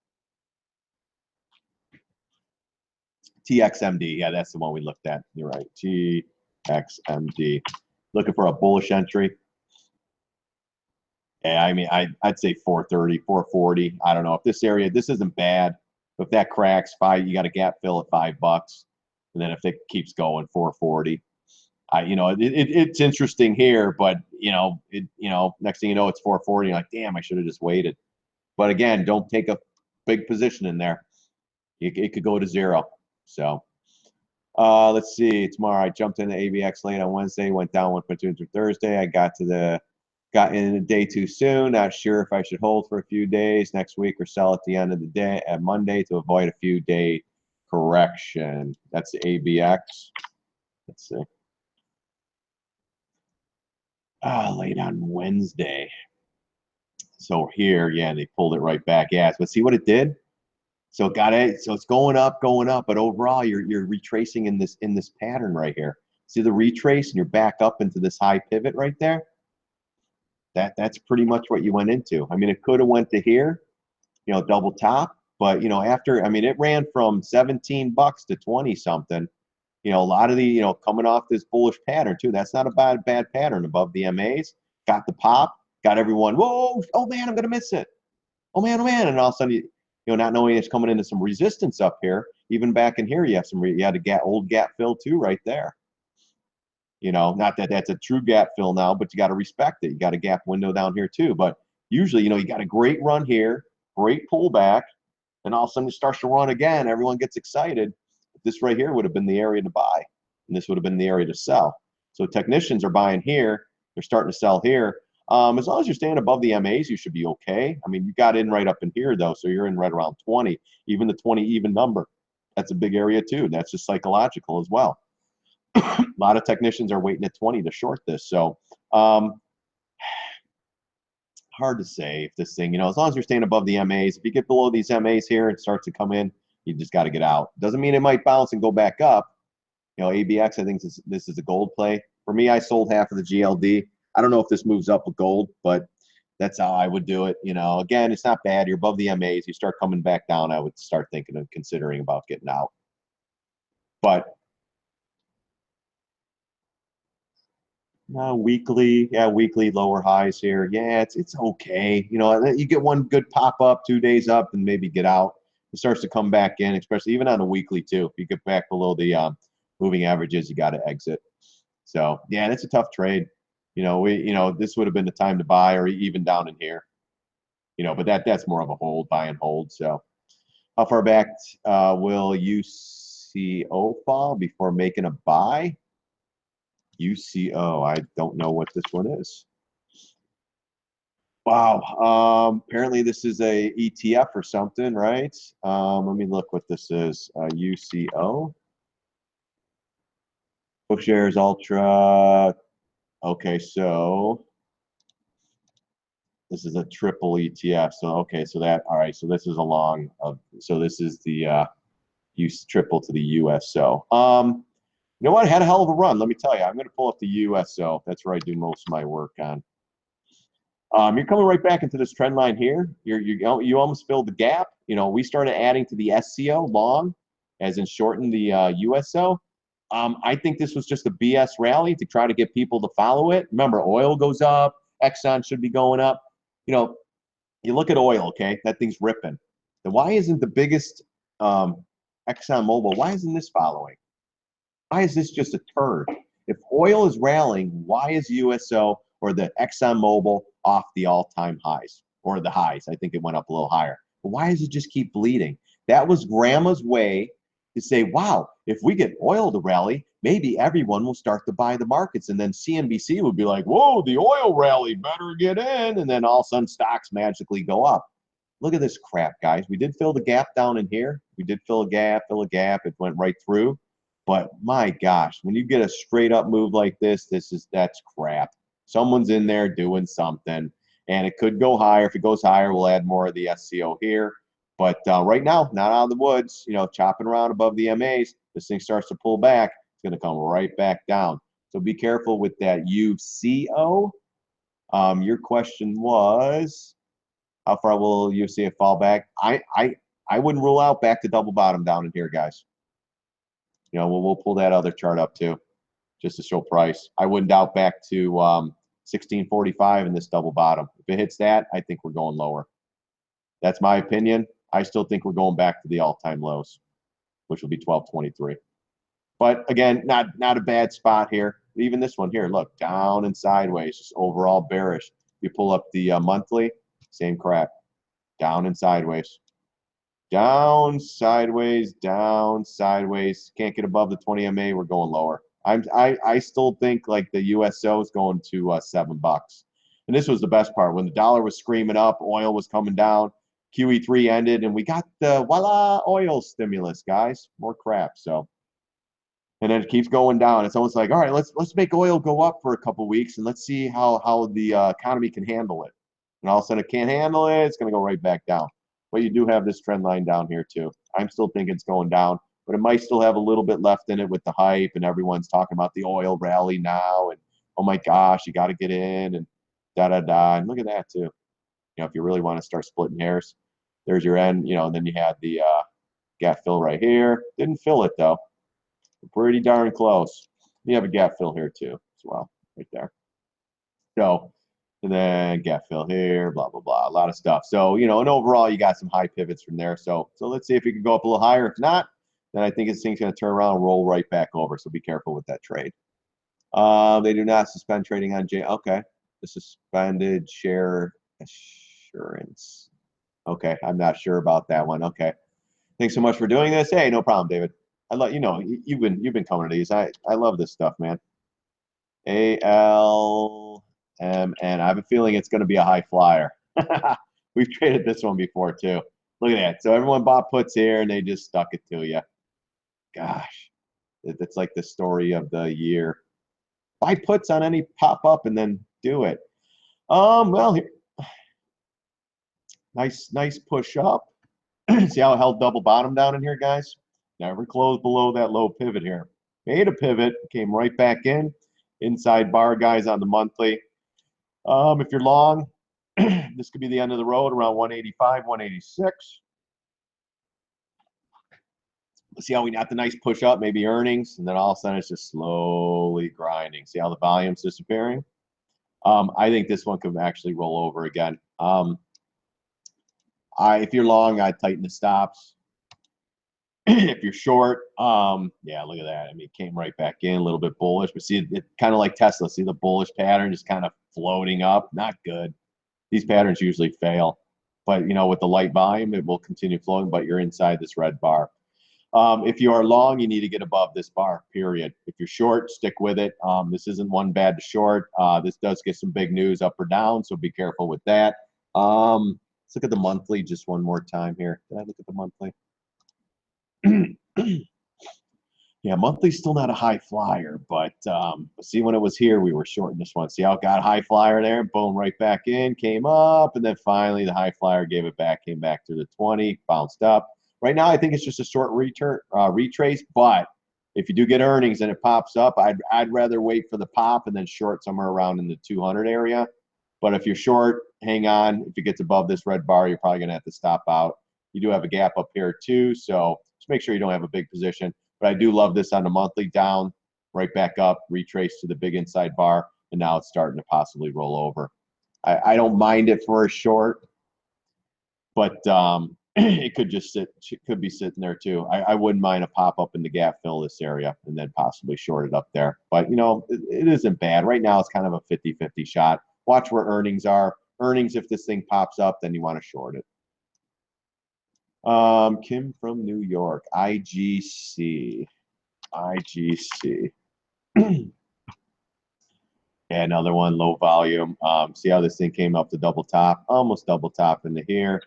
TXMD, yeah, that's the one we looked at. You're right, TXMD. Looking for a bullish entry. Yeah, I mean, I'd say 430, 440. I don't know if this area, this isn't bad. If that cracks, you got a gap fill at $5, and then if it keeps going, 440. You know, it's interesting here, but you know, next thing you know, it's 440. You're like, damn, I should have just waited. But again, don't take a big position in there. It could go to zero. So let's see. Tomorrow I jumped into AVX late on Wednesday, went down 1.2 through Thursday. I got in a day too soon. Not sure if I should hold for a few days next week or sell at the end of the day at Monday to avoid a few day correction. That's the AVX. Let's see. Late on Wednesday. So here, yeah, they pulled it right back. Yeah, but see what it did? So so it's going up, but overall you're retracing in this pattern right here. See the retrace and you're back up into this high pivot right there. That's pretty much what you went into. I mean, it could have went to here, you know, double top, but you know, I mean, it ran from 17 bucks to 20 something. You know, a lot of the, coming off this bullish pattern too. That's not a bad pattern above the MAs. Got the pop, got everyone, whoa, oh man, I'm gonna miss it. Oh man, and all of a sudden not knowing it's coming into some resistance up here. Even back in here, you had a old gap fill too right there. You know, not that that's a true gap fill now, but you got to respect it. You got a gap window down here too. But usually, you got a great run here, great pullback, and all of a sudden it starts to run again. Everyone gets excited. This right here would have been the area to buy. and this would have been the area to sell. So technicians are buying here. They're starting to sell here. As long as you're staying above the MAs, you should be okay. I mean, you got in right up in here, though, so you're in right around 20, even the 20 even number. That's a big area, too. That's just psychological as well. A lot of technicians are waiting at 20 to short this. So hard to say if this thing, you know, as long as you're staying above the MAs, if you get below these MAs here and starts to come in, you just got to get out. Doesn't mean it might bounce and go back up. You know, ABX, I think this is a gold play. For me, I sold half of the GLD. I don't know if this moves up with gold, but that's how I would do it. You know, again, it's not bad. You're above the MAs. You start coming back down, I would start thinking of considering about getting out. But weekly, yeah, weekly lower highs here. Yeah, it's okay. You know, you get one good pop up, 2 days up, and maybe get out. It starts to come back in, especially even on a weekly too. If you get back below the moving averages, you got to exit. So yeah, it's a tough trade. You know, this would have been the time to buy, or even down in here. You know, but that's more of a hold, buy and hold. So how far back will UCO fall before making a buy? UCO, I don't know what this one is. Wow. Apparently this is a ETF or something, right? Let me look what this is. UCO. Shares Ultra. Okay, so this is a triple ETF. So okay, so that all right. So this is a long. So this is the use triple to the USO. You know what? Had a hell of a run. Let me tell you. I'm going to pull up the USO. That's where I do most of my work on. You're coming right back into this trend line here. You almost filled the gap. You know, we started adding to the SCO long, as in shorten the USO. I think this was just a BS rally to try to get people to follow it. Remember, oil goes up. Exxon should be going up. You know, you look at oil, okay? That thing's ripping. Then why isn't the biggest ExxonMobil, why isn't this following? Why is this just a turd? If oil is rallying, why is USO or the ExxonMobil off the all-time highs or the highs? I think it went up a little higher. But why does it just keep bleeding? That was grandma's way to say, wow, if we get oil to rally, maybe everyone will start to buy the markets. And then CNBC would be like, whoa, the oil rally, better get in. And then all of a sudden stocks magically go up. Look at this crap, guys. We did fill the gap down in here. We did fill a gap. It went right through. But my gosh, when you get a straight up move like this, that's crap. Someone's in there doing something, and it could go higher. If it goes higher, we'll add more of the SCO here. But right now, not out of the woods, you know, chopping around above the MAs. This thing starts to pull back, it's going to come right back down. So be careful with that UCO. Your question was, how far will you see it fall back? I wouldn't rule out back to double bottom down in here, guys. You know, we'll pull that other chart up too, just to show price. I wouldn't doubt back to 1645 in this double bottom. If it hits that, I think we're going lower. That's my opinion. I still think we're going back to the all-time lows, which will be 1223. But again, not a bad spot here. Even this one here, look, down and sideways, just overall bearish. You pull up the monthly, same crap, down and sideways. Down, sideways, down, sideways. Can't get above the 20 MA. We're going lower. I still think like the USO is going to $7. And this was the best part. When the dollar was screaming up, oil was coming down. QE3 ended, and we got the voila oil stimulus, guys. More crap. So, and then it keeps going down. It's almost like, all right, let's make oil go up for a couple weeks, and let's see how the economy can handle it. And all of a sudden, it can't handle it. It's going to go right back down. But you do have this trend line down here too. I'm still thinking it's going down, but it might still have a little bit left in it with the hype, and everyone's talking about the oil rally now, and oh my gosh, you got to get in, and da. And look at that too. You know, if you really want to start splitting hairs, there's your end. You know, and then you had the gap fill right here. Didn't fill it though. Pretty darn close. You have a gap fill here too as well, right there. So. And then gap fill here, blah, blah, blah, a lot of stuff. So, you know, and overall, you got some high pivots from there. So let's see if we can go up a little higher. If not, then I think this thing's going to turn around and roll right back over. So be careful with that trade. They do not suspend trading on J. Okay. The suspended share assurance. Okay. I'm not sure about that one. Okay. Thanks so much for doing this. Hey, no problem, David. I love, you've been coming to these. I love this stuff, man. ALMN. I have a feeling it's going to be a high flyer. We've traded this one before too. Look at that. So everyone bought puts here and they just stuck it to you. Gosh, it's like the story of the year. Buy puts on any pop up and then do it. Well, here, nice push up. See how it held double bottom down in here, guys? Never closed below that low pivot here. Made a pivot, came right back in. Inside bar, guys, on the monthly. If you're long, this could be the end of the road around 185, 186. Let's see how we got the nice push up, maybe earnings, and then all of a sudden it's just slowly grinding. See how the volume's disappearing? I think this one could actually roll over again. If you're long, I'd tighten the stops. If you're short, yeah, look at that. I mean, it came right back in, a little bit bullish, but see, it kind of like Tesla. See the bullish pattern just kind of floating up? Not good. These patterns usually fail, but with the light volume, it will continue flowing, but you're inside this red bar. If you are long, you need to get above this bar, period. If you're short, stick with it. This isn't one bad to short. This does get some big news up or down, so be careful with that. Let's look at the monthly just one more time here. Did I look at the monthly? Yeah, monthly's still not a high flyer, but see, when it was here, we were shorting this one. See how it got high flyer there? Boom, right back in, came up, and then finally the high flyer gave it back, came back through the 20, bounced up. Right now, I think it's just a short retrace, but if you do get earnings and it pops up, I'd rather wait for the pop and then short somewhere around in the 200 area. But if you're short, hang on. If it gets above this red bar, you're probably going to have to stop out. You do have a gap up here too, so just make sure you don't have a big position. But I do love this on the monthly, down, right back up, retrace to the big inside bar, and now it's starting to possibly roll over. I don't mind it for a short, but it could just could be sitting there too. I wouldn't mind a pop up in the gap fill this area and then possibly short it up there. But it isn't bad. Right now it's kind of a 50-50 shot. Watch where earnings are. Earnings, if this thing pops up, then you want to short it. Kim from New York, IGC. Yeah, another one, low volume. See how this thing came up to double top, almost double top into here.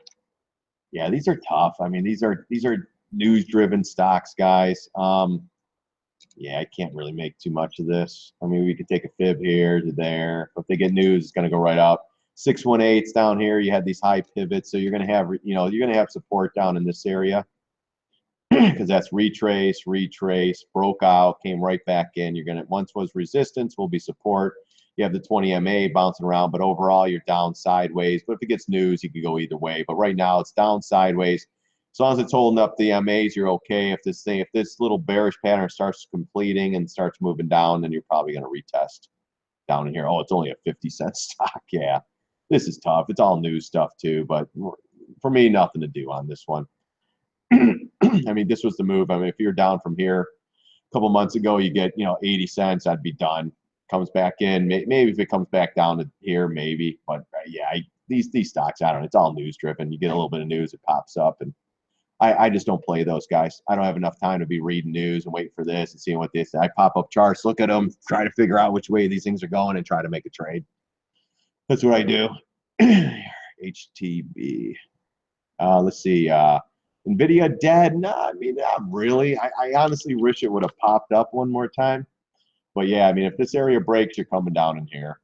Yeah, these are tough. I mean, these are news-driven stocks, guys. Yeah, I can't really make too much of this. I mean, we could take a fib here to there. If they get news, it's going to go right out. 618s down here. You had these high pivots, so you're going to have, you're going to have support down in this area because that's retrace, broke out, came right back in. You're going to, once was resistance, will be support. You have the 20 MA bouncing around, but overall you're down sideways. But if it gets news, you can go either way. But right now it's down sideways. As long as it's holding up the MAs, you're okay. If this little bearish pattern starts completing and starts moving down, then you're probably going to retest down in here. Oh, it's only a 50-cent stock. Yeah, this is tough. It's all news stuff too, but for me, nothing to do on this one. I mean, this was the move. I mean, if you're down from here a couple months ago, you get 80 cents. I'd be done. Comes back in. Maybe if it comes back down to here, maybe. But yeah, these stocks, I don't know. It's all news driven. You get a little bit of news, it pops up, and I just don't play those guys. I don't have enough time to be reading news and waiting for this and seeing what this. I pop up charts, look at them, try to figure out which way these things are going, and try to make a trade. That's what I do. HTB. Let's see. NVIDIA dead? No, I mean, not really. I honestly wish it would have popped up one more time. But yeah, I mean, if this area breaks, you're coming down in here.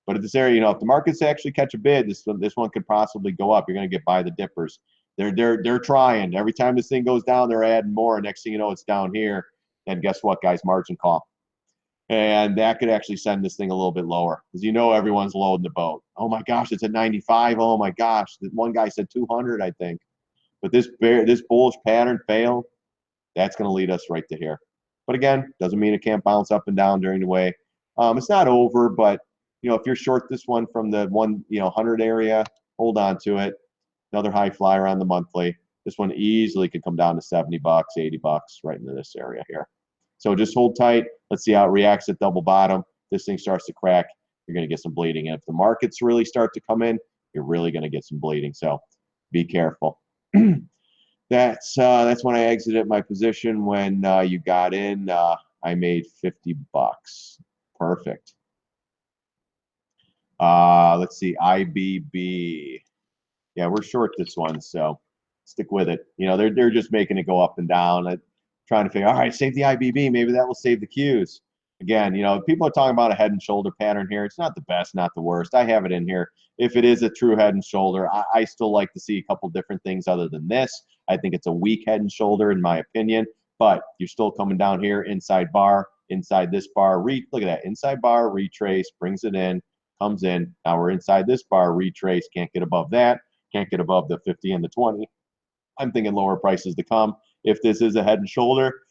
But if this area, if the markets actually catch a bid, this one could possibly go up. You're going to get by the dippers. They're trying. Every time this thing goes down, they're adding more. Next thing you know, it's down here. And guess what, guys? Margin call. And that could actually send this thing a little bit lower because everyone's loading the boat. Oh my gosh, it's at 95. Oh my gosh, one guy said 200, I think. But this bullish pattern failed. That's going to lead us right to here. But again, doesn't mean it can't bounce up and down during the way. It's not over, but if you're short this one from the 100 area, hold on to it. Another high flyer on the monthly. This one easily could come down to 70 bucks, 80 bucks right into this area here. So just hold tight. Let's see how it reacts at double bottom. This thing starts to crack, you're going to get some bleeding. And if the markets really start to come in, you're really going to get some bleeding. So be careful. That's when I exited my position when you got in. I made 50 bucks. Perfect. Let's see, IBB. Yeah, we're short this one, so stick with it. You know, they're just making it go up and down. Trying to figure, all right, save the IBB. Maybe that will save the Qs. Again, you know, people are talking about a head and shoulder pattern here. It's not the best, not the worst. I have it in here. If it is a true head and shoulder, I still like to see a couple different things other than this. I think it's a weak head and shoulder, in my opinion, but you're still coming down here, inside bar, inside this bar. Look at that, inside bar, retrace, brings it in, comes in. Now we're inside this bar, retrace, can't get above that, can't get above the 50 and the 20. I'm thinking lower prices to come. If this is a head and shoulder,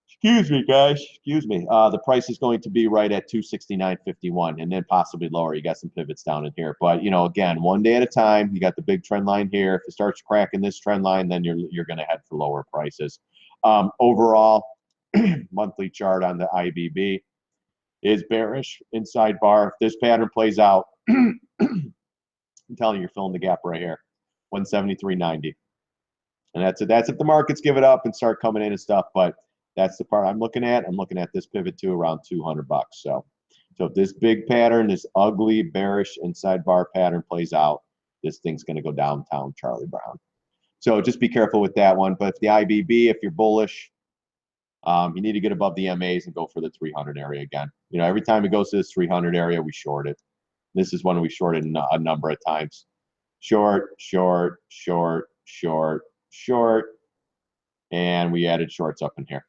excuse me, guys, excuse me, the price is going to be right at 269.51 and then possibly lower. You got some pivots down in here. But, you know, again, one day at a time. You got the big trend line here. If it starts cracking this trend line, then you're going to head for lower prices. Overall, monthly chart on the IBB is bearish, inside bar. If this pattern plays out, I'm telling you, you're filling the gap right here, 173.90. And that's it. That's if the markets give it up and start coming in and stuff. But that's the part I'm looking at. I'm looking at this pivot to around 200 bucks. So if this big pattern, this ugly bearish inside bar pattern plays out, this thing's going to go downtown Charlie Brown. So just be careful with that one. But if the IBB, if you're bullish, you need to get above the MAs and go for the 300 area again. You know, every time it goes to this 300 area, we short it. This is one we shorted a number of times. Short, short, short, short, short, and we added shorts up in here.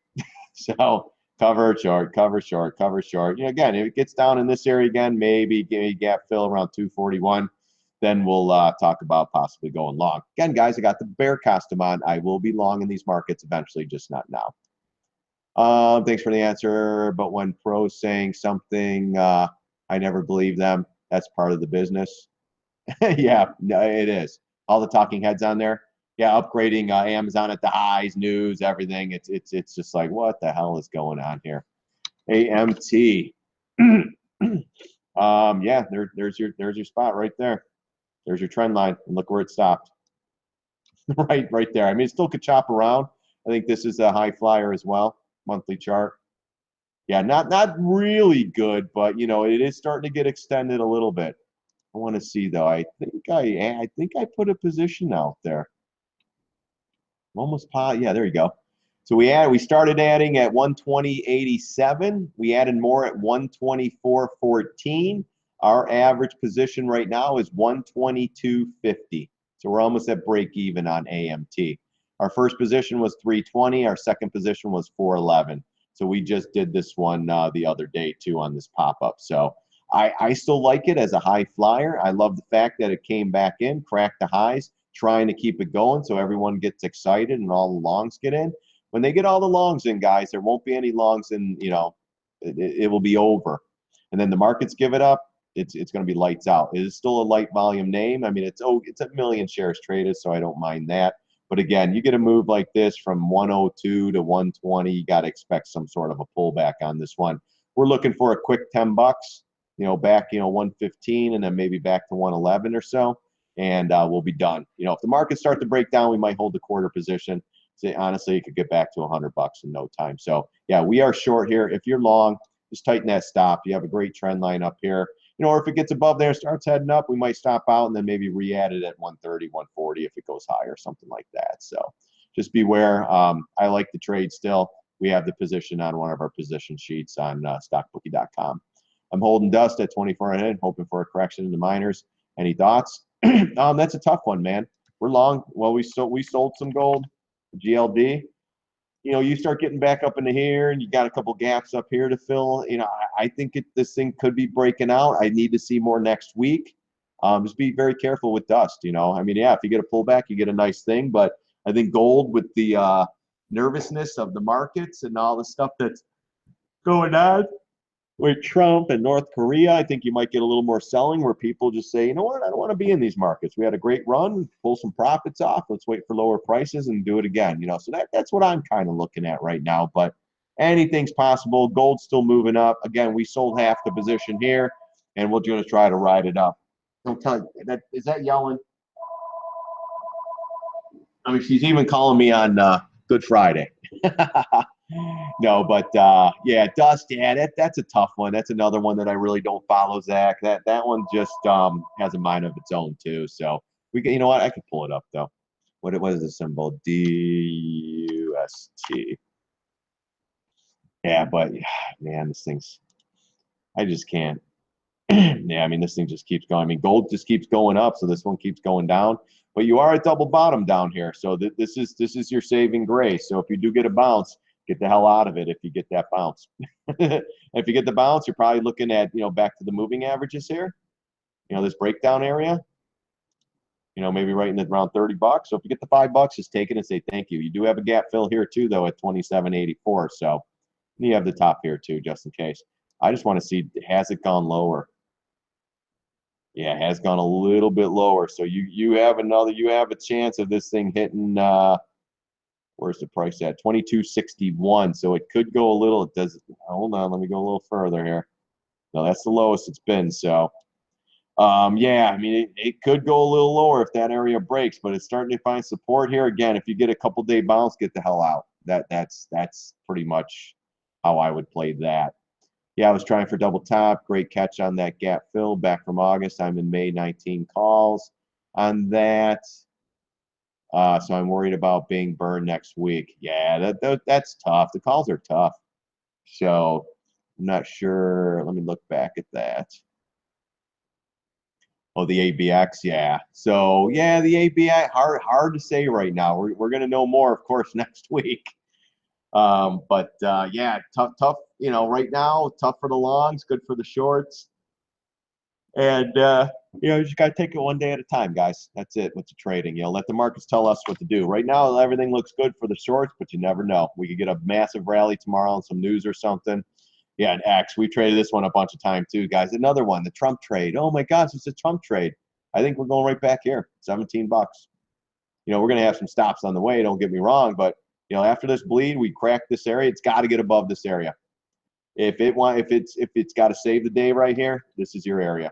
So cover, short, cover, short, cover, short. You know, again, if it gets down in this area again, maybe give me a gap fill around 241. Then we'll talk about possibly going long. Again, guys, I got the bear costume on. I will be long in these markets eventually, just not now. Thanks for the answer. But when pros saying something, I never believe them. That's part of the business. Yeah, no, it is. All the talking heads on there. Yeah, upgrading Amazon at the highs, news, everything. It's just like, what the hell is going on here? AMT. Yeah, there's your spot right there. There's your trend line, and look where it stopped. right there. I mean, it still could chop around. I think this is a high flyer as well, monthly chart. Yeah, not really good, but you know, it is starting to get extended a little bit. I want to see though. I think I put a position out there. Almost pot. Yeah, there you go. So we started adding at 120.87. We added more at 124.14. Our average position right now is 122.50. So we're almost at break even on AMT. Our first position was 320. Our second position was 411. So we just did this one the other day too on this pop-up. So I still like it as a high flyer. I love the fact that it came back in, cracked the highs, trying to keep it going so everyone gets excited and all the longs get in. When they get all the longs in, guys, there won't be any longs in, you know, it will be over. And then the markets give it up, it's going to be lights out. It is still a light volume name. I mean, it's a million shares traded, so I don't mind that. But again, you get a move like this from 102 to 120, you got to expect some sort of a pullback on this one. We're looking for a quick 10 bucks, you know, back, you know, 115 and then maybe back to 111 or so. And we'll be done. You know, if the markets start to break down, we might hold the quarter position. So honestly, you could get back to 100 bucks in no time. So yeah, we are short here. If you're long, just tighten that stop. You have a great trend line up here. You know, or if it gets above there and starts heading up, we might stop out and then maybe re-add it at 130, 140 if it goes higher, something like that. So just beware. I like the trade still. We have the position on one of our position sheets on StockBookie.com. I'm holding dust at 2400, hoping for a correction in the miners. Any thoughts? That's a tough one, man. We're long. Well, we sold some gold, GLD. You know, you start getting back up into here, and you got a couple gaps up here to fill. You know, I think this thing could be breaking out. I need to see more next week. Just be very careful with dust. You know, I mean, yeah, if you get a pullback, you get a nice thing. But I think gold, with the nervousness of the markets and all the stuff that's going on with Trump and North Korea, I think you might get a little more selling where people just say, you know what, I don't want to be in these markets. We had a great run, pull some profits off. Let's wait for lower prices and do it again. You know, so that's what I'm kind of looking at right now. But anything's possible. Gold's still moving up. Again, we sold half the position here, and we're going to try to ride it up. Don't tell you, is that yelling? I mean, she's even calling me on Good Friday. No, but yeah, Dust. Yeah, that's a tough one. That's another one that I really don't follow, Zach. That one just has a mind of its own too. So we can, you know what? I can pull it up though. What is the symbol? DUST. Yeah, but man, this thing's. I just can't. Yeah, I mean, this thing just keeps going. I mean, gold just keeps going up, so this one keeps going down. But you are at double bottom down here, so this is your saving grace. So if you do get a bounce, get the hell out of it. If you get that bounce, if you get the bounce, you're probably looking at back to the moving averages here. This breakdown area. Maybe right in the around $30. So if you get the $5, just take it and say thank you. You do have a gap fill here too, though, at 27.84. So you have the top here too, just in case. I just want to see, has it gone lower? Yeah, it has gone a little bit lower. So you have a chance of this thing hitting where's the price at? 22.61. So it could go a little, it does, hold on, let me go a little further here. No, that's the lowest it's been. So yeah, I mean it could go a little lower if that area breaks, but it's starting to find support here. Again, if you get a couple day bounce, get the hell out. That's pretty much how I would play that. Yeah, I was trying for double top. Great catch on that gap fill back from August. I'm in May 19 calls on that. So I'm worried about being burned next week. Yeah, that's tough. The calls are tough. So I'm not sure. Let me look back at that. Oh, the ABX, yeah. So yeah, the ABX, hard to say right now. We're gonna know more, of course, next week. But yeah, tough. Right now, tough for the longs, good for the shorts. And you just gotta take it one day at a time, guys. That's it with the trading. Let the markets tell us what to do. Right now, everything looks good for the shorts, but you never know. We could get a massive rally tomorrow on some news or something. Yeah, and X, we traded this one a bunch of time too, guys. Another one, the Trump trade. Oh my gosh, it's a Trump trade. I think we're going right back here, $17. We're gonna have some stops on the way. Don't get me wrong, but after this bleed, we crack this area. It's got to get above this area. If it's got to save the day right here, this is your area.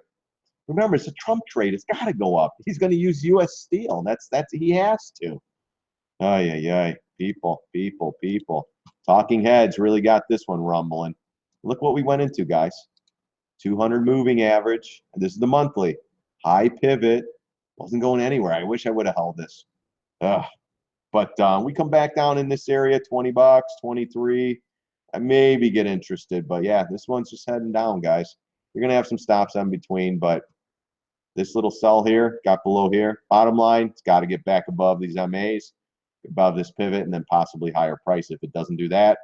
Remember, it's a Trump trade. It's got to go up. He's going to use U.S. steel. That's he has to. Ay, ay, ay. People. Talking heads really got this one rumbling. Look what we went into, guys. 200 moving average. This is the monthly. High pivot. Wasn't going anywhere. I wish I would have held this. Ugh. But we come back down in this area, $20, 23. I maybe get interested. But yeah, this one's just heading down, guys. You're going to have some stops on between, but this little sell here, got below here. Bottom line, it's got to get back above these MAs, above this pivot, and then possibly higher price. If it doesn't do that,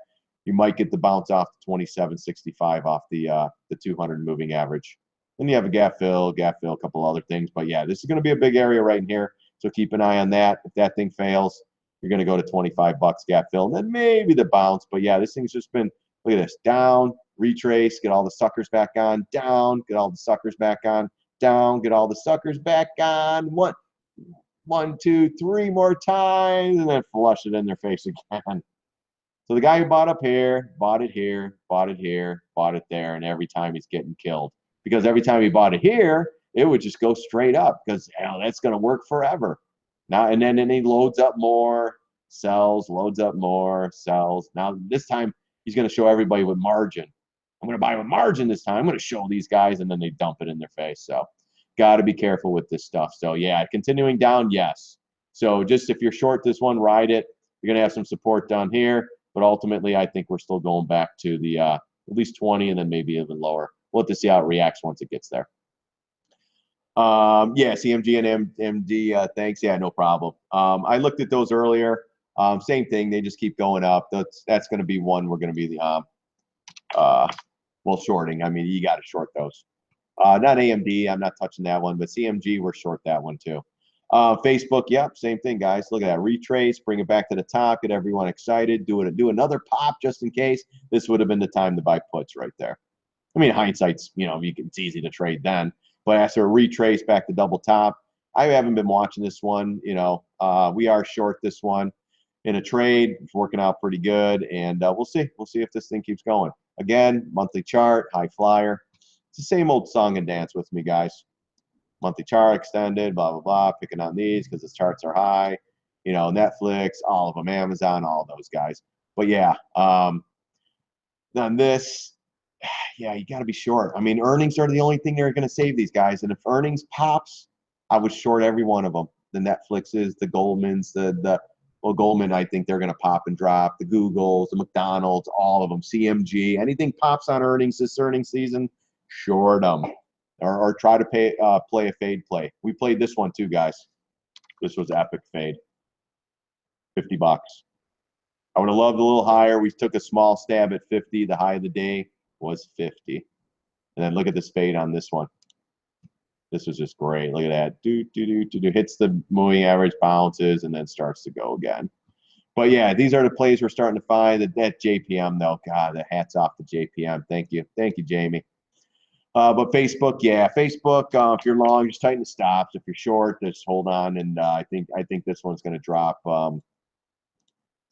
you might get the bounce off to 27.65 off the 200 moving average. Then you have a gap fill, a couple other things. But yeah, this is going to be a big area right in here. So keep an eye on that. If that thing fails, you're going to go to $25 gap fill, and then maybe the bounce. But yeah, this thing's just been, look at this, down, retrace, get all the suckers back on, down, get all the suckers back on, down, get all the suckers back on. One, two, three more times, and then flush it in their face again. So the guy who bought up here, bought it here, bought it here, bought it there, and every time he's getting killed. Because every time he bought it here, it would just go straight up because that's going to work forever. Now and then he loads up more, sells, loads up more, sells. Now this time he's going to show everybody with margin. I'm going to buy with margin this time. I'm going to show these guys, and then they dump it in their face. So got to be careful with this stuff. So yeah, continuing down, yes. So just if you're short this one, ride it. You're going to have some support down here, but ultimately I think we're still going back to the at least 20 and then maybe even lower. We'll have to see how it reacts once it gets there. Yeah, CMG and MD, thanks. Yeah, no problem. I looked at those earlier. Same thing. They just keep going up. That's going to be one we're going to be the well, shorting. I mean, you got to short those. Not AMD. I'm not touching that one, but CMG, we're short that one too. Facebook, yep, same thing, guys. Look at that. Retrace, bring it back to the top, get everyone excited, do another pop just in case. This would have been the time to buy puts right there. I mean, hindsight's, it's easy to trade then. But after a retrace back to double top, I haven't been watching this one. We are short this one in a trade. It's working out pretty good, and we'll see. We'll see if this thing keeps going. Again, monthly chart, high flyer. It's the same old song and dance with me, guys. Monthly chart extended, blah, blah, blah, picking on these because the charts are high. You know, Netflix, all of them, Amazon, all those guys. But yeah, on this, yeah, you got to be short. I mean, earnings are the only thing that are going to save these guys. And if earnings pops, I would short every one of them. The Netflixes, the Goldmans, well, Goldman, I think they're going to pop and drop. The Googles, the McDonald's, all of them. CMG, anything pops on earnings this earnings season, short them, or try to play a fade play. We played this one too, guys. This was epic fade, $50. I would have loved a little higher. We took a small stab at 50. The high of the day was 50. And then look at this fade on this one. This was just great. Look at that. Hits the moving average, bounces, and then starts to go again. But yeah, these are the plays we're starting to find. That JPM, though, God, the hat's off to JPM. Thank you. Thank you, Jamie. But Facebook, yeah, Facebook, if you're long, just tighten the stops. If you're short, just hold on. And I think this one's going to drop. Let's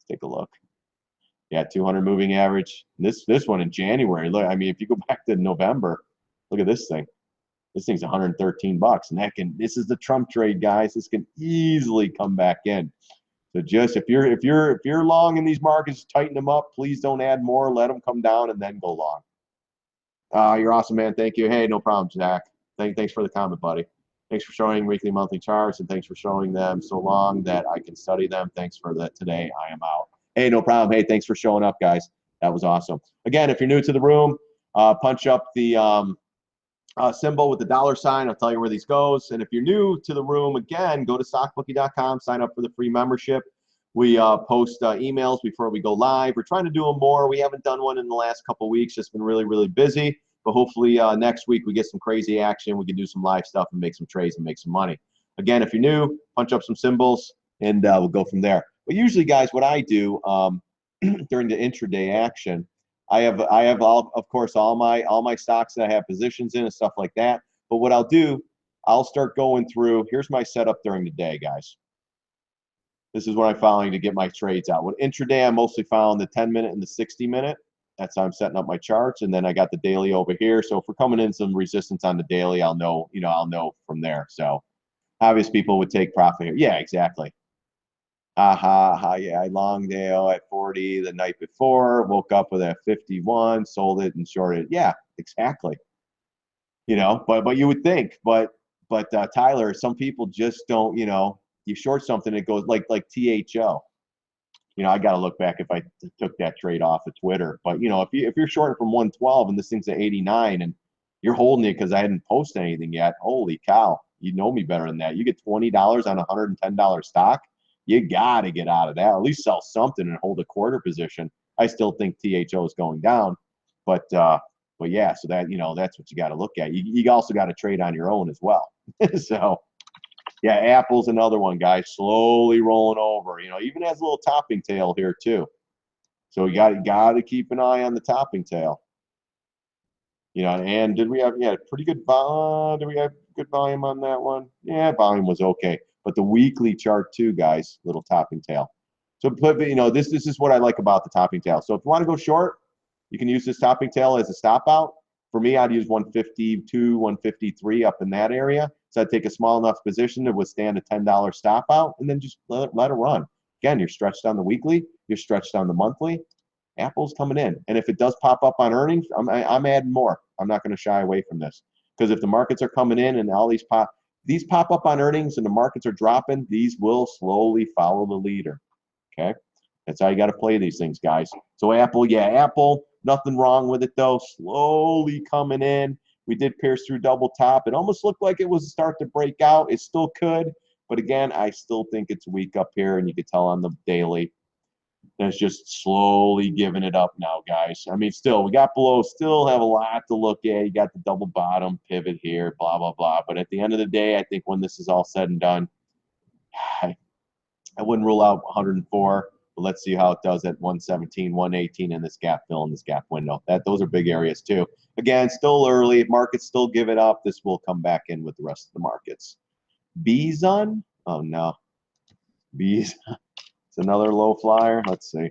take a look. Yeah, 200 moving average. This one in January. Look, I mean, if you go back to November, look at this thing. This thing's 113 bucks, and this is the Trump trade, guys. This can easily come back in. So just if you're long in these markets, tighten them up. Please don't add more. Let them come down and then go long. You're awesome, man. Thank you. Hey, no problem, Zach. Thanks for the comment, buddy. Thanks for showing weekly, monthly charts, and thanks for showing them so long that I can study them. Thanks for that today. I am out. Hey, no problem. Hey, thanks for showing up, guys. That was awesome. Again, if you're new to the room, punch up the symbol with the $sign. I'll tell you where these goes. And if you're new to the room, again, go to StockBookie.com, sign up for the free membership. We post emails before we go live. We're trying to do them more. We haven't done one in the last couple of weeks. Just been really, really busy. But hopefully next week we get some crazy action. We can do some live stuff and make some trades and make some money. Again, if you're new, punch up some symbols, and we'll go from there. But usually, guys, what I do during the intraday action, I have of course all my stocks that I have positions in and stuff like that. But what I'll do, I'll start going through. Here's my setup during the day, guys. This is what I'm following to get my trades out. With intraday, I mostly found the 10-minute and the 60-minute. That's how I'm setting up my charts, and then I got the daily over here. So if we're coming in some resistance on the daily, I'll know, I'll know from there. So obvious people would take profit here. Yeah, exactly. Yeah, I Longdale at 40 the night before, woke up with a 51, sold it and shorted. Yeah, exactly. But you would think, but Tyler, some people just don't, you short something, it goes like THO. I got to look back if I took that trade off of Twitter. But if you're shorting from 112 and this thing's at 89 and you're holding it because I hadn't posted anything yet, holy cow, you know me better than that. You get $20 on a $110 stock. You got to get out of that. At least sell something and hold a quarter position. I still think THO is going down, but yeah. So that that's what you got to look at. You also got to trade on your own as well. So yeah, Apple's another one, guys. Slowly rolling over. Even has a little topping tail here too. So you got to keep an eye on the topping tail. And did we have pretty good did we have good volume on that one? Yeah, volume was okay. But the weekly chart too, guys, little topping tail. So, but this is what I like about the topping tail. So if you want to go short, you can use this topping tail as a stop out. For me, I'd use 152, 153 up in that area. So I'd take a small enough position to withstand a $10 stop out, and then just let it run. Again, you're stretched on the weekly, you're stretched on the monthly. Apple's coming in, and if it does pop up on earnings, I'm adding more. I'm not going to shy away from this, because if the markets are coming in and all these pop up on earnings and the markets are dropping, these will slowly follow the leader. Okay, that's how you got to play these things, guys. So Apple, nothing wrong with it though. Slowly coming in. We did pierce through double top. It almost looked like it was start to break out. It still could, but again, I still think it's weak up here, and you could tell on the daily. That's just slowly giving it up now, guys. I mean, still, we got below, still have a lot to look at. You got the double bottom pivot here, blah, blah, blah. But at the end of the day, I think when this is all said and done, I wouldn't rule out 104, but let's see how it does at 117, 118 in this gap fill in this gap window. Those are big areas too. Again, still early. Markets still give it up. This will come back in with the rest of the markets. Bison? Oh, no. Bison. It's another low flyer. Let's see.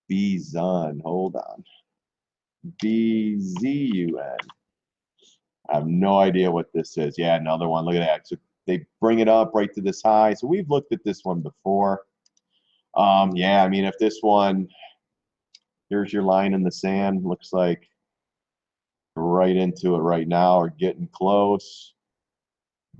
Bison. Hold on. BZUN. I have no idea what this is. Yeah, another one. Look at that. they bring it up right to this high. So we've looked at this one before. Yeah, I mean, if this one, here's your line in the sand, looks like right into it right now or getting close.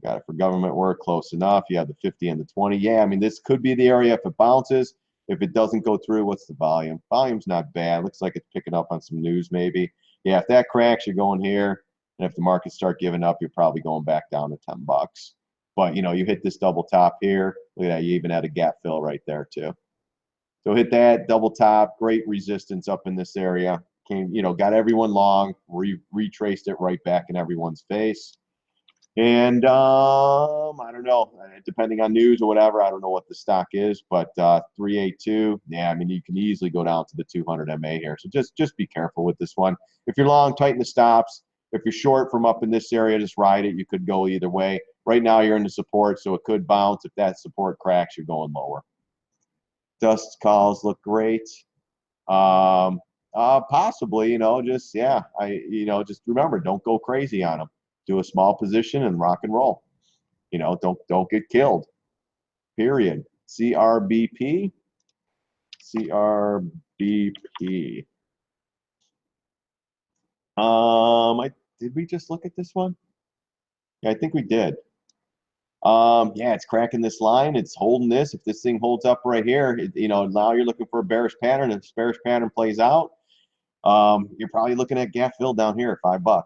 Got it for government work, close enough. You have the 50 and the 20. Yeah, I mean, this could be the area if it bounces. If it doesn't go through, what's the volume? Volume's not bad. Looks like it's picking up on some news maybe. Yeah, if that cracks, you're going here. And if the markets start giving up, you're probably going back down to 10 bucks. But, you know, you hit this double top here. Look at that. You even had a gap fill right there, too. So hit that double top, great resistance up in this area. Came, you know, got everyone long, retraced it right back in everyone's face. And I don't know, depending on news or whatever, I don't know what the stock is, but 382, yeah, I mean, you can easily go down to the 200 MA here. So just be careful with this one. If you're long, tighten the stops. If you're short from up in this area, just ride it. You could go either way. Right now, you're in the support, so it could bounce. If that support cracks, you're going lower. Dust calls look great. Possibly, you know, just, yeah, just remember, don't go crazy on them. Do a small position and rock and roll. You know, don't get killed. Period. CRBP. CRBP. Did we just look at this one? Yeah, I think we did. Yeah, it's cracking this line. It's holding this. If this thing holds up right here, you know, now you're looking for a bearish pattern. If this bearish pattern plays out, you're probably looking at gap fill down here at $5,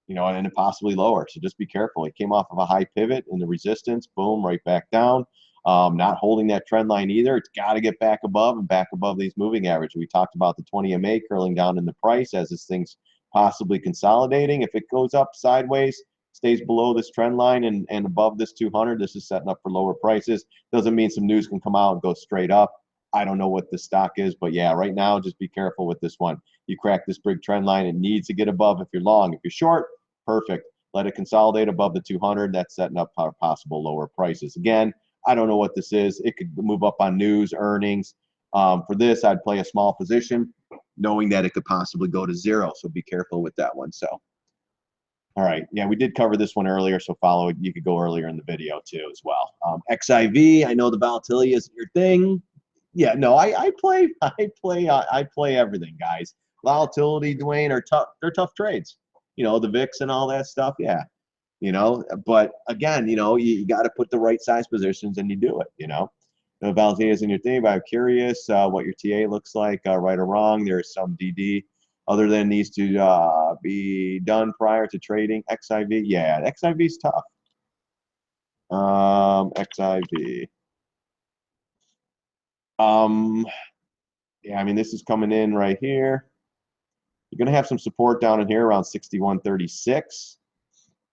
you know, and possibly lower. So just be careful. It came off of a high pivot in the resistance, boom, right back down. Not holding that trend line either. It's got to get back above and back above these moving averages. We talked about the 20 MA curling down in the price as this thing's possibly consolidating. If it goes up sideways, stays below this trend line and above this 200, this is setting up for lower prices. Doesn't mean some news can come out and go straight up. I don't know what the stock is, but yeah, right now, just be careful with this one. You crack this big trend line, it needs to get above if you're long. If you're short, perfect. Let it consolidate above the 200. That's setting up possible lower prices. Again, I don't know what this is. It could move up on news, earnings. For this, I'd play a small position, knowing that it could possibly go to zero. So be careful with that one. So, all right. Yeah, we did cover this one earlier. So follow it. You could go earlier in the video too as well. XIV, I know the volatility isn't your thing. Yeah, no, I play everything, guys. Volatility, Dwayne, are tough. They're tough trades. You know, the VIX and all that stuff. Yeah, you know. But again, you know, you got to put the right size positions, and you do it. You know, the volatility isn't your thing. But I'm curious what your TA looks like, right or wrong. There's some DD other than needs to be done prior to trading. XIV, yeah, XIV is tough. XIV. Yeah, I mean, this is coming in right here. You're going to have some support down in here around 61.36.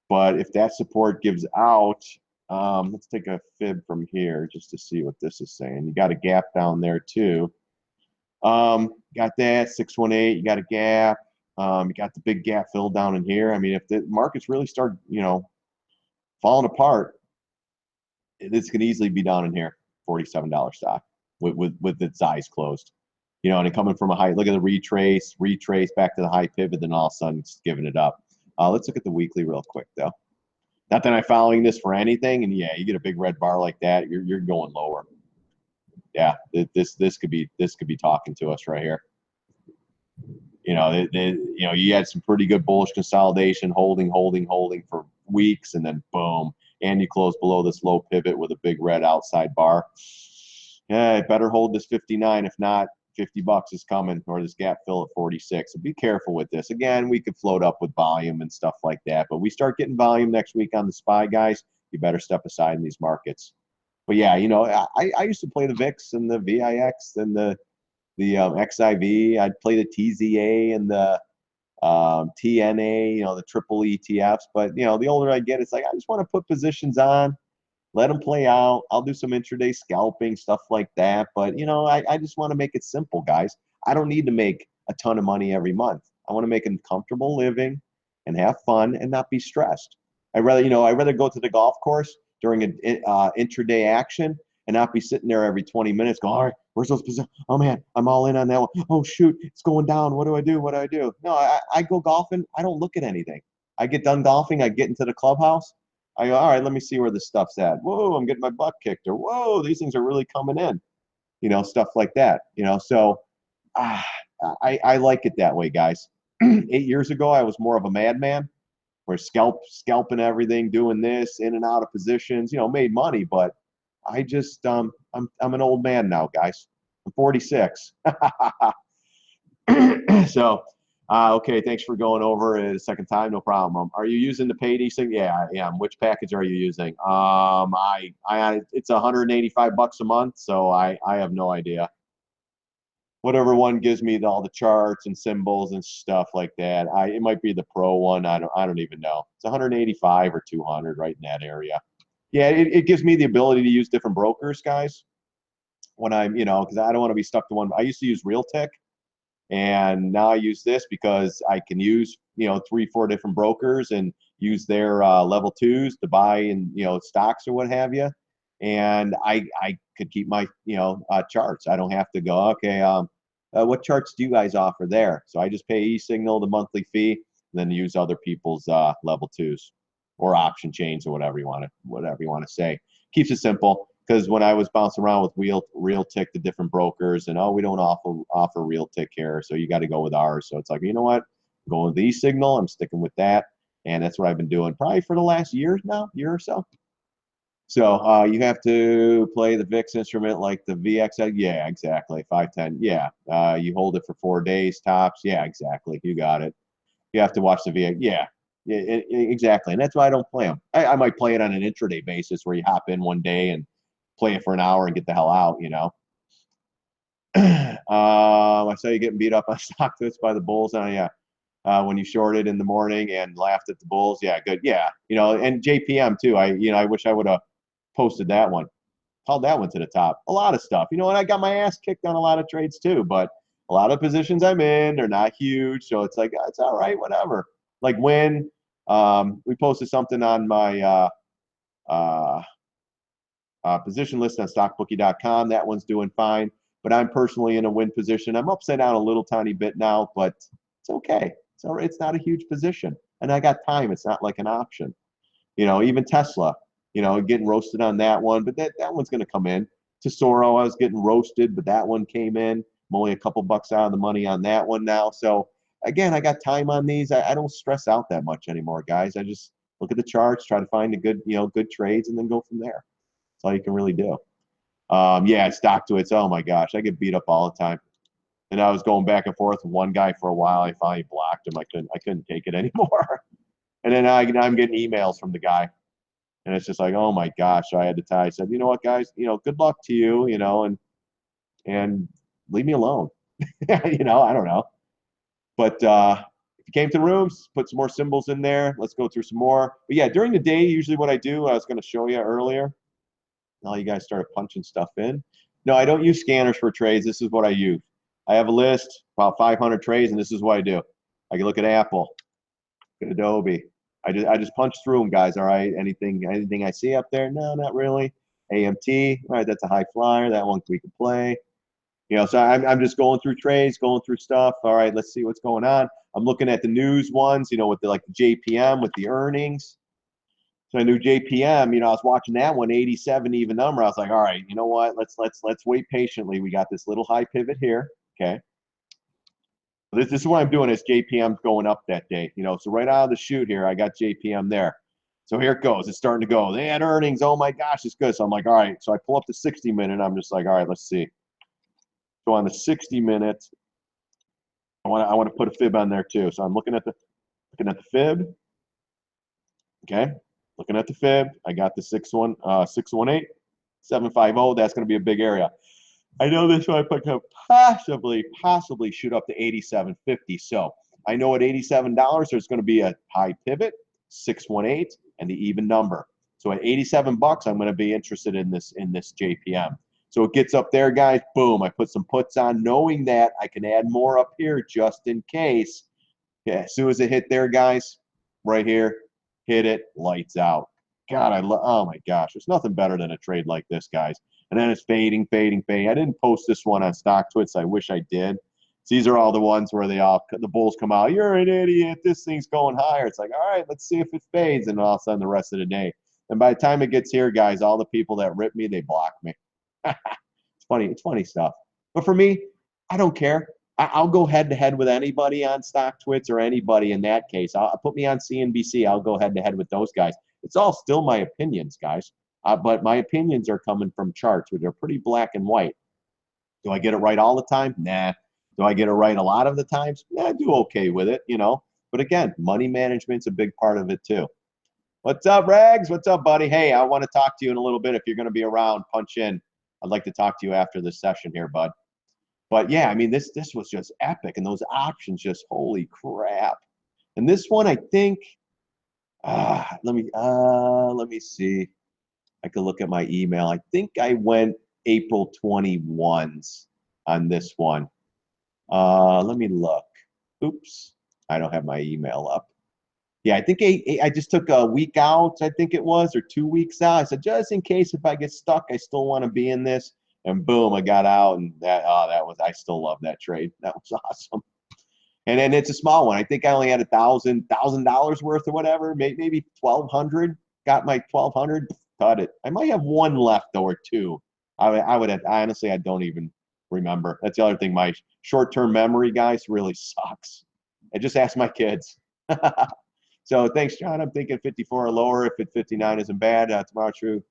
But if that support gives out, let's take a fib from here just to see what this is saying. You got a gap down there too. Got that 618. You got a gap. You got the big gap fill down in here. I mean, if the markets really start, you know, falling apart, this could easily be down in here, $47 stock with its eyes closed. You know, and it coming from a high, look at the retrace back to the high pivot, then all of a sudden it's giving it up. Let's look at the weekly real quick though. Not that I'm following this for anything, and yeah, you get a big red bar like that, you're going lower. Yeah, this could be talking to us right here. You know, you know, you had some pretty good bullish consolidation, holding for weeks, and then boom, and you close below this low pivot with a big red outside bar. Yeah, better hold this 59. If not, $50 is coming, or this gap fill at 46. So be careful with this. Again, we could float up with volume and stuff like that, but we start getting volume next week on the SPY, guys. You better step aside in these markets. But yeah, you know, I used to play the VIX and the VIX and the XIV. I'd play the TZA and the TNA, you know, the triple ETFs. But you know, the older I get, it's like I just want to put positions on. Let them play out. I'll do some intraday scalping, stuff like that. But, you know, I just want to make it simple, guys. I don't need to make a ton of money every month. I want to make a comfortable living and have fun and not be stressed. I'd rather go to the golf course during an intraday action and not be sitting there every 20 minutes going, all right, where's those positions? Oh, man, I'm all in on that one. Oh, shoot, it's going down. What do I do? What do I do? No, I go golfing. I don't look at anything. I get done golfing. I get into the clubhouse. I go, all right, let me see where this stuff's at. Whoa, I'm getting my butt kicked, or whoa, these things are really coming in, stuff like that, So ah, I like it that way, guys. 8 years ago, I was more of a madman. We're scalping everything, doing this, in and out of positions, made money, but I just I'm an old man now, guys. I'm 46. So okay, thanks for going over it a second time, no problem. Are you using the paid eSign? Yeah, I am. Which package are you using? I it's 185 bucks a month, so I have no idea. Whatever one gives me all the charts and symbols and stuff like that. It might be the pro one. I don't even know. It's 185 or 200, right in that area. Yeah, it gives me the ability to use different brokers, guys. When I'm, because I don't want to be stuck to one. I used to use Realtek, and now I use this because I can use, 3, 4 different brokers and use their level twos to buy in, stocks or what have you. And I could keep my, charts. I don't have to go, okay, what charts do you guys offer there? So I just pay eSignal the monthly fee, and then use other people's level twos or option chains or whatever you want to say. Keeps it simple. Because when I was bouncing around with Realtek, the different brokers, and we don't offer Realtek here, so you got to go with ours. So it's like, you know what, I'm going with the eSignal. I'm sticking with that, and that's what I've been doing probably for the last year or so. So you have to play the VIX instrument like the VX. Yeah, exactly. 510. Yeah. You hold it for 4 days tops. Yeah, exactly. You got it. You have to watch the VX. Yeah. Exactly. And that's why I don't play them. I might play it on an intraday basis where you hop in one day and play it for an hour and get the hell out, I saw you getting beat up on stock tips by the bulls. Yeah. When you shorted in the morning and laughed at the bulls. Yeah, good. Yeah. And JPM too. I wish I would have posted that one. Called that one to the top. A lot of stuff. And I got my ass kicked on a lot of trades too, but a lot of positions I'm in, they're not huge. So it's like, it's all right, whatever. Like when we posted something on my position list on StockBookie.com. That one's doing fine, but I'm personally in a win position. I'm upside down a little tiny bit now, but it's okay. It's all right. It's not a huge position, and I got time. It's not like an option. Even Tesla, getting roasted on that one, but that one's going to come in. Tesoro, I was getting roasted, but that one came in. I'm only a couple bucks out of the money on that one now. So again, I got time on these. I don't stress out that much anymore, guys. I just look at the charts, try to find a good, good trades, and then go from there. That's all you can really do. Yeah, stock to its. Oh my gosh, I get beat up all the time. And I was going back and forth with one guy for a while. I finally blocked him. I couldn't take it anymore. And then I'm getting emails from the guy, and it's just like, oh my gosh. So I had to tie. I said, you know what, guys, good luck to you, and leave me alone. I don't know. But if you came to the rooms, put some more symbols in there. Let's go through some more. But yeah, during the day, usually what I do, I was going to show you earlier. Now you guys started punching stuff in. No, I don't use scanners for trades. This is what I use. I have a list, about 500 trades, and this is what I do. I can look at Apple, look at Adobe. I just punch through them, guys. All right. Anything I see up there? No, not really. AMT. All right, that's a high flyer. That one we can play. So I'm just going through trades, going through stuff. All right, let's see what's going on. I'm looking at the news ones, with the JPM with the earnings. So I knew JPM, I was watching that one, 87 even number. I was like, all right, you know what? Let's wait patiently. We got this little high pivot here. Okay. This is what I'm doing is JPM's going up that day. So right out of the chute here, I got JPM there. So here it goes. It's starting to go. They had earnings. Oh my gosh, it's good. So I'm like, all right. So I pull up the 60-minute. I'm just like, all right, let's see. So on the 60-minute, I want to put a fib on there too. So I'm looking at the fib. Okay. Looking at the fib, I got the 618, 750. That's going to be a big area. I know this one could possibly shoot up to 87.50. So I know at $87 there's going to be a high pivot, 618, and the even number. So at 87 bucks, I'm going to be interested in this JPM. So it gets up there, guys. Boom! I put some puts on, knowing that I can add more up here just in case. Yeah, as soon as it hit there, guys, right here. Hit it, lights out. God, oh my gosh, there's nothing better than a trade like this, guys. And then it's fading. I didn't post this one on StockTwits. I wish I did. These are all the ones where the bulls come out. You're an idiot. This thing's going higher. It's like, all right, let's see if it fades. And all of a sudden, the rest of the day, And by the time it gets here, guys, all the people that rip me, they block me. It's funny. It's funny stuff. But for me, I don't care. I'll go head to head with anybody on StockTwits or anybody in that case. I'll put me on CNBC. I'll go head to head with those guys. It's all still my opinions, guys. But my opinions are coming from charts, which are pretty black and white. Do I get it right all the time? Nah. Do I get it right a lot of the times? Yeah, I do okay with it, you know. But again, money management's a big part of it too. What's up, Rags? What's up, buddy? Hey, I want to talk to you in a little bit. If you're going to be around, punch in. I'd like to talk to you after this session here, bud. But yeah, I mean, this was just epic, and those options just holy crap. And this one, I think, let me see. I could look at my email. I think I went April 21s on this one. Let me look. Oops, I don't have my email up. Yeah, I think I just took a week out, I think it was, or 2 weeks out. I said, just in case if I get stuck, I still want to be in this. And boom, I got out, and that was, I still love that trade. That was awesome. And then it's a small one. I think I only had $1,000 worth or whatever, maybe 1,200. Got my 1,200, cut it. I might have one left though, or two. I would have, honestly, I don't even remember. That's the other thing. My short-term memory, guys, really sucks. I just ask my kids. So thanks, John. I'm thinking 54 or lower. If it's 59 isn't bad. Tomorrow True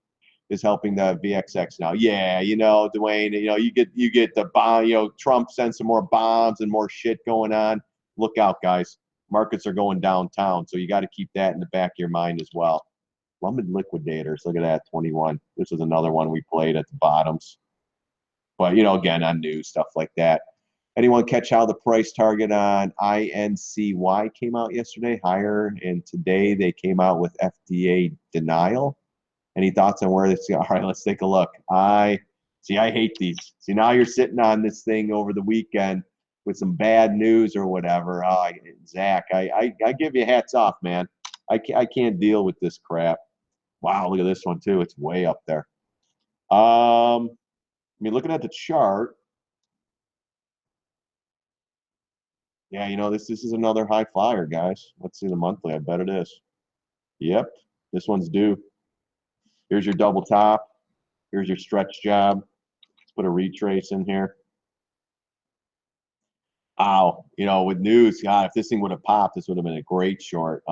is helping the VXX now. Yeah, you know, Dwayne, you know, you get the bomb, you know, Trump sends some more bombs and more shit going on. Look out, guys. Markets are going downtown, so you got to keep that in the back of your mind as well. London Liquidators, look at that, 21. This is another one we played at the bottoms. But, you know, again, on news, stuff like that. Anyone catch how the price target on INCY came out yesterday? Higher, and today they came out with FDA denial. Any thoughts on where this? All right, let's take a look. I hate these. See, now you're sitting on this thing over the weekend with some bad news or whatever. Zach, I give you hats off, man. I can't deal with this crap. Wow, look at this one too. It's way up there. I mean, looking at the chart. Yeah, you know, this is another high flyer, guys. Let's see the monthly. I bet it is. Yep, this one's due. Here's your double top. Here's your stretch job. Let's put a retrace in here. Ow, you know, with news, God, if this thing would have popped, this would have been a great short.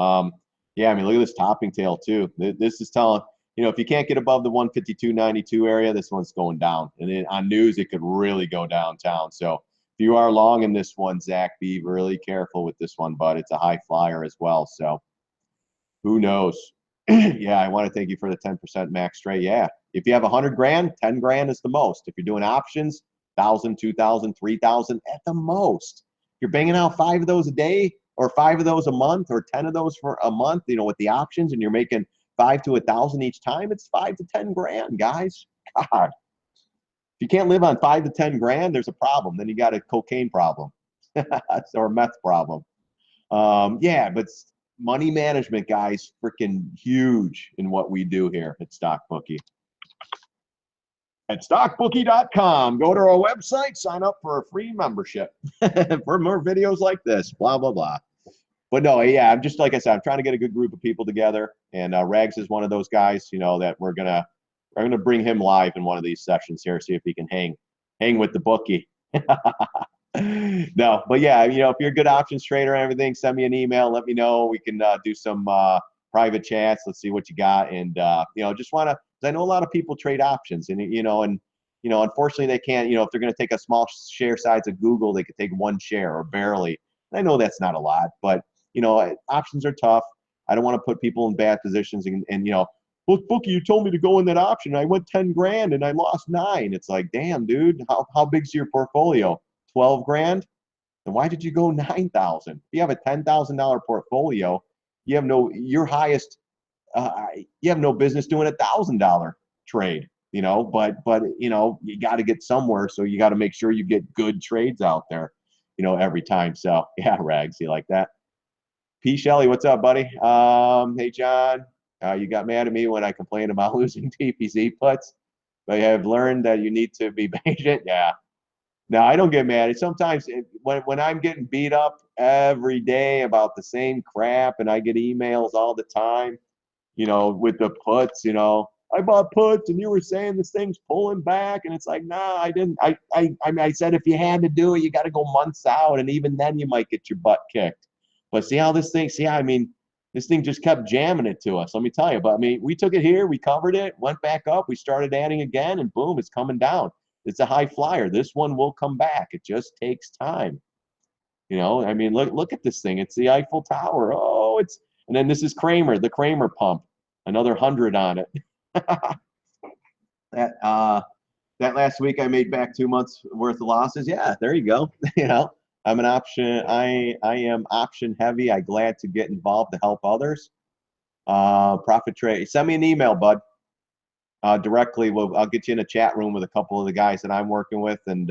Yeah, I mean, look at this topping tail too. This is telling, you know, if you can't get above the 152.92 area, this one's going down. And then on news, it could really go downtown. So if you are long in this one, Zach, be really careful with this one, bud. It's a high flyer as well. So who knows? Yeah, I want to thank you for the 10% max trade. Yeah, if you have 100 grand, 10 grand is the most. If you're doing options, 1,000, 2,000, 3,000 at the most. You're banging out 5 of those a day, or 5 of those a month, or 10 of those for a month, you know, with the options, and you're making 5 to 1,000 each time. It's 5 to 10 grand, guys. God, if you can't live on 5 to 10 grand, there's a problem. Then you got a cocaine problem or a meth problem. Yeah, but money management, guys, freaking huge in what we do here at StockBookie. At StockBookie.com, go to our website, sign up for a free membership for more videos like this, blah, blah, blah. But no, yeah, I'm just, like I said, I'm trying to get a good group of people together, and Rags is one of those guys, you know, that we're gonna bring him live in one of these sessions here, see if he can hang with the bookie. No, but yeah, you know, if you're a good options trader and everything, send me an email, let me know. We can do some private chats. Let's see what you got. And you know, just want to, I know a lot of people trade options, and you know, unfortunately they can't, you know, if they're going to take a small share size of Google, they could take 1 share or barely. And I know that's not a lot, but you know, options are tough. I don't want to put people in bad positions, and you know, look, Bookie, you told me to go in that option. I went 10 grand and I lost 9. It's like, damn, dude, how big's your portfolio? 12 grand? Then why did you go 9,000? If you have a $10,000 portfolio, you have your highest, you have no business doing $1,000 trade, you know, but you know, you got to get somewhere. So you got to make sure you get good trades out there, you know, every time. So yeah, Rags, you like that? P. Shelley, what's up, buddy? Hey, John, you got mad at me when I complained about losing TPC puts, but I have learned that you need to be patient. Yeah. No, I don't get mad. Sometimes when I'm getting beat up every day about the same crap, and I get emails all the time, with the puts, I bought puts and you were saying this thing's pulling back, and it's like, nah, I didn't. I said if you had to do it, you got to go months out, and even then you might get your butt kicked. But see how this thing, this thing just kept jamming it to us. Let me tell you. But I mean, we took it here, we covered it, went back up, we started adding again, and boom, it's coming down. It's a high flyer. This one will come back. It just takes time. I mean, look at this thing. It's the Eiffel Tower. Oh, and then this is Kramer, the Kramer pump, another 100 on it. that that last week I made back 2 months worth of losses. Yeah, there you go. I'm an option. I am option heavy. I glad to get involved to help others. Profit trade. Send me an email, bud. Directly. I'll get you in a chat room with a couple of the guys that I'm working with, and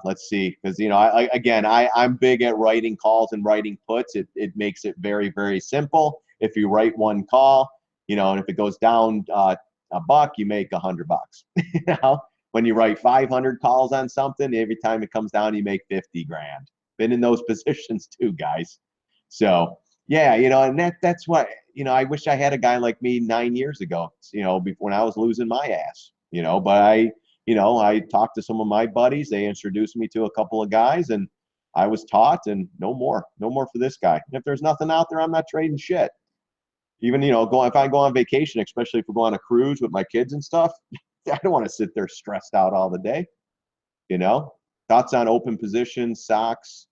let's see, because I'm big at writing calls and writing puts. It makes it very, very simple. If you write one call, and if it goes down $1, you make $100. When you write 500 calls on something, every time it comes down, you make 50 grand. Been in those positions too, guys. So yeah, and that's what I wish I had a guy like me 9 years ago. When I was losing my ass. But I talked to some of my buddies. They introduced me to a couple of guys, and I was taught, and no more for this guy. And if there's nothing out there, I'm not trading shit. Even, if I go on vacation, especially if we go on a cruise with my kids and stuff, I don't want to sit there stressed out all the day. Thoughts on open positions, stocks.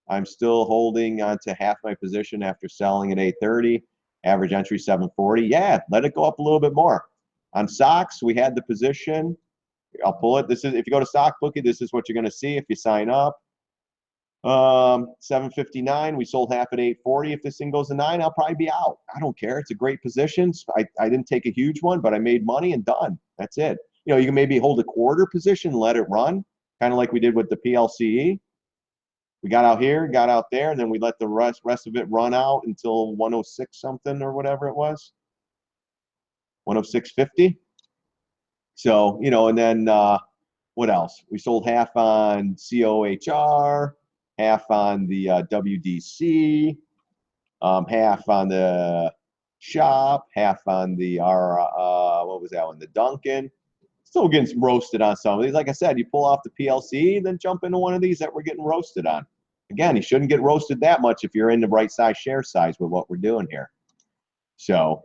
I'm still holding on to half my position after selling at 830. Average entry 740. Yeah, let it go up a little bit more. On stocks, we had the position. I'll pull it. This is, if you go to StockBookie, this is what you're going to see if you sign up. 759. We sold half at 840. If this thing goes to 9, I'll probably be out. I don't care. It's a great position. I didn't take a huge one, but I made money and done. That's it. You can maybe hold a quarter position, let it run, kind of like we did with the PLCE. We got out here, got out there, and then we let the rest of it run out until 106 something or whatever it was. 106.50. So, and then what else? We sold half on COHR, half on the WDC, half on the shop, half on the what was that one? The Duncan. Still getting roasted on some of these. Like I said, you pull off the PLC, then jump into one of these that we're getting roasted on. Again, you shouldn't get roasted that much if you're in the right size share size with what we're doing here. So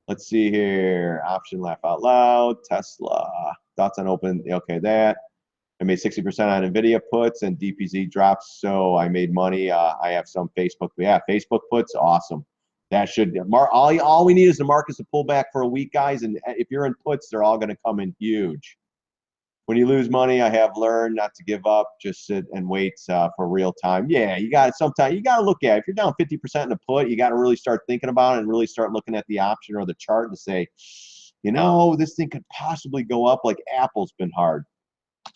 let's see here. Option laugh out loud. Tesla. Thoughts on open. Okay, that. I made 60% on NVIDIA puts and DPZ drops, so I made money. I have some Facebook. Yeah, Facebook puts, awesome. That should all we need is the markets to pull back for a week, guys. And if you're in puts, they're all going to come in huge. When you lose money, I have learned not to give up. Just sit and wait for real time. Yeah, you got it. Sometimes you got to look at it. If you're down 50% in a put, you got to really start thinking about it and really start looking at the option or the chart to say, this thing could possibly go up. Like Apple's been hard.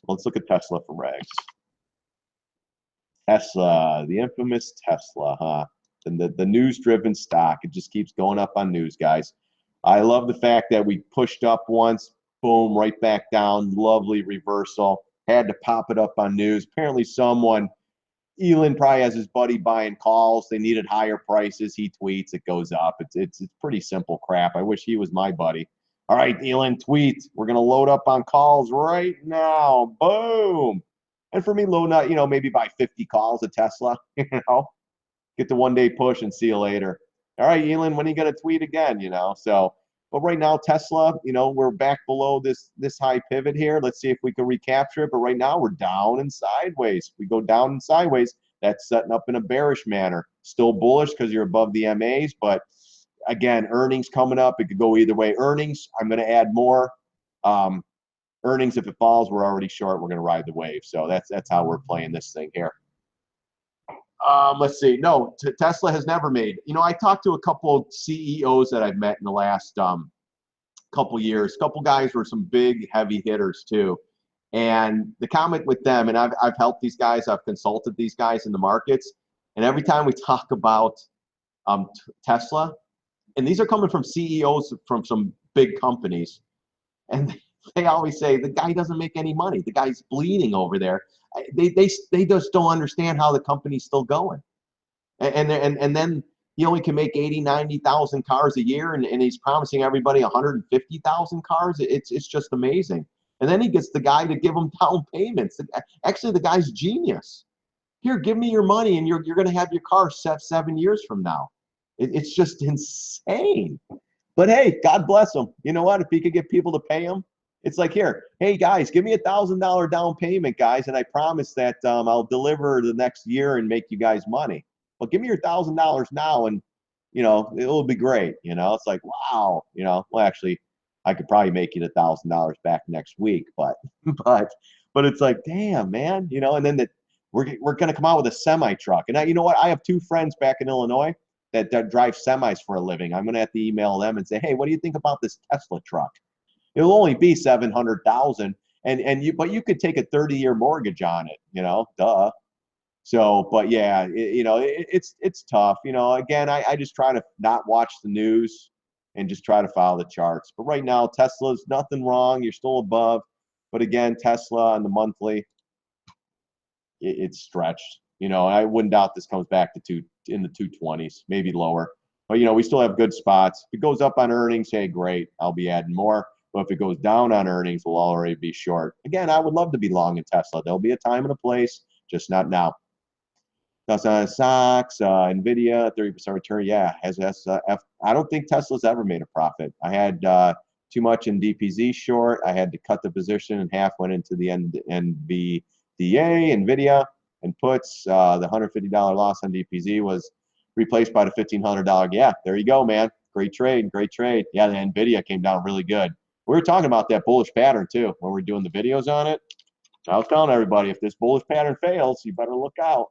Let's look at Tesla for rags. Tesla, the infamous Tesla, huh? And the news-driven stock. It just keeps going up on news, guys. I love the fact that we pushed up once, boom, right back down. Lovely reversal. Had to pop it up on news. Apparently Elon probably has his buddy buying calls. They needed higher prices. He tweets, it goes up. It's pretty simple crap. I wish he was my buddy. All right, Elon, tweet. We're going to load up on calls right now. Boom. And for me, load up, maybe buy 50 calls of Tesla, get the one-day push and see you later. All right, Elon, when are you going to tweet again, So, but right now, Tesla, we're back below this high pivot here. Let's see if we can recapture it. But right now, we're down and sideways. If we go down and sideways, that's setting up in a bearish manner. Still bullish because you're above the MAs, but again, earnings coming up. It could go either way. Earnings, I'm going to add more. Earnings, if it falls, we're already short. We're going to ride the wave. So that's how we're playing this thing here. Let's see. No, Tesla has never made. I talked to a couple of CEOs that I've met in the last couple years. A couple guys were some big, heavy hitters too. And the comment with them, and I've helped these guys. I've consulted these guys in the markets. And every time we talk about Tesla, and these are coming from CEOs from some big companies, and they always say the guy doesn't make any money. The guy's bleeding over there. They just don't understand how the company's still going. And then he only can make 80, 90,000 cars a year, and he's promising everybody 150,000 cars. It's just amazing. And then he gets the guy to give him down payments. Actually, the guy's genius. Here, give me your money, and you're going to have your car 7 years from now. It's just insane. But hey, God bless him. You know what? If he could get people to pay him, it's like, here, hey guys, give me $1,000 down payment, guys, and I promise that I'll deliver the next year and make you guys money. Well, give me your $1,000 now, and it'll be great. It's like, wow. Well, actually, I could probably make you $1,000 back next week, but but it's like, damn, man. And then we're gonna come out with a semi truck, and you know what? I have two friends back in Illinois that drive semis for a living. I'm gonna have to email them and say, hey, what do you think about this Tesla truck? It'll only be 700,000, but you could take a 30-year mortgage on it. Duh. So, but yeah, it's tough. Again, I just try to not watch the news and just try to follow the charts. But right now, Tesla's nothing wrong. You're still above. But again, Tesla on the monthly, it's stretched. I wouldn't doubt this comes back to in the 220s, maybe lower. But we still have good spots. If it goes up on earnings, hey, great, I'll be adding more. But if it goes down on earnings, we'll already be short. Again, I would love to be long in Tesla. There'll be a time and a place, just not now. That's on stocks, Nvidia, 30% return. Yeah, I don't think Tesla's ever made a profit. I had too much in DPZ short. I had to cut the position, and half went into the NVDA, Nvidia, and puts. The $150 loss on DPZ was replaced by the $1,500. Yeah, there you go, man. Great trade, great trade. Yeah, the Nvidia came down really good. We were talking about that bullish pattern too when we were doing the videos on it. I was telling everybody, if this bullish pattern fails, you better look out.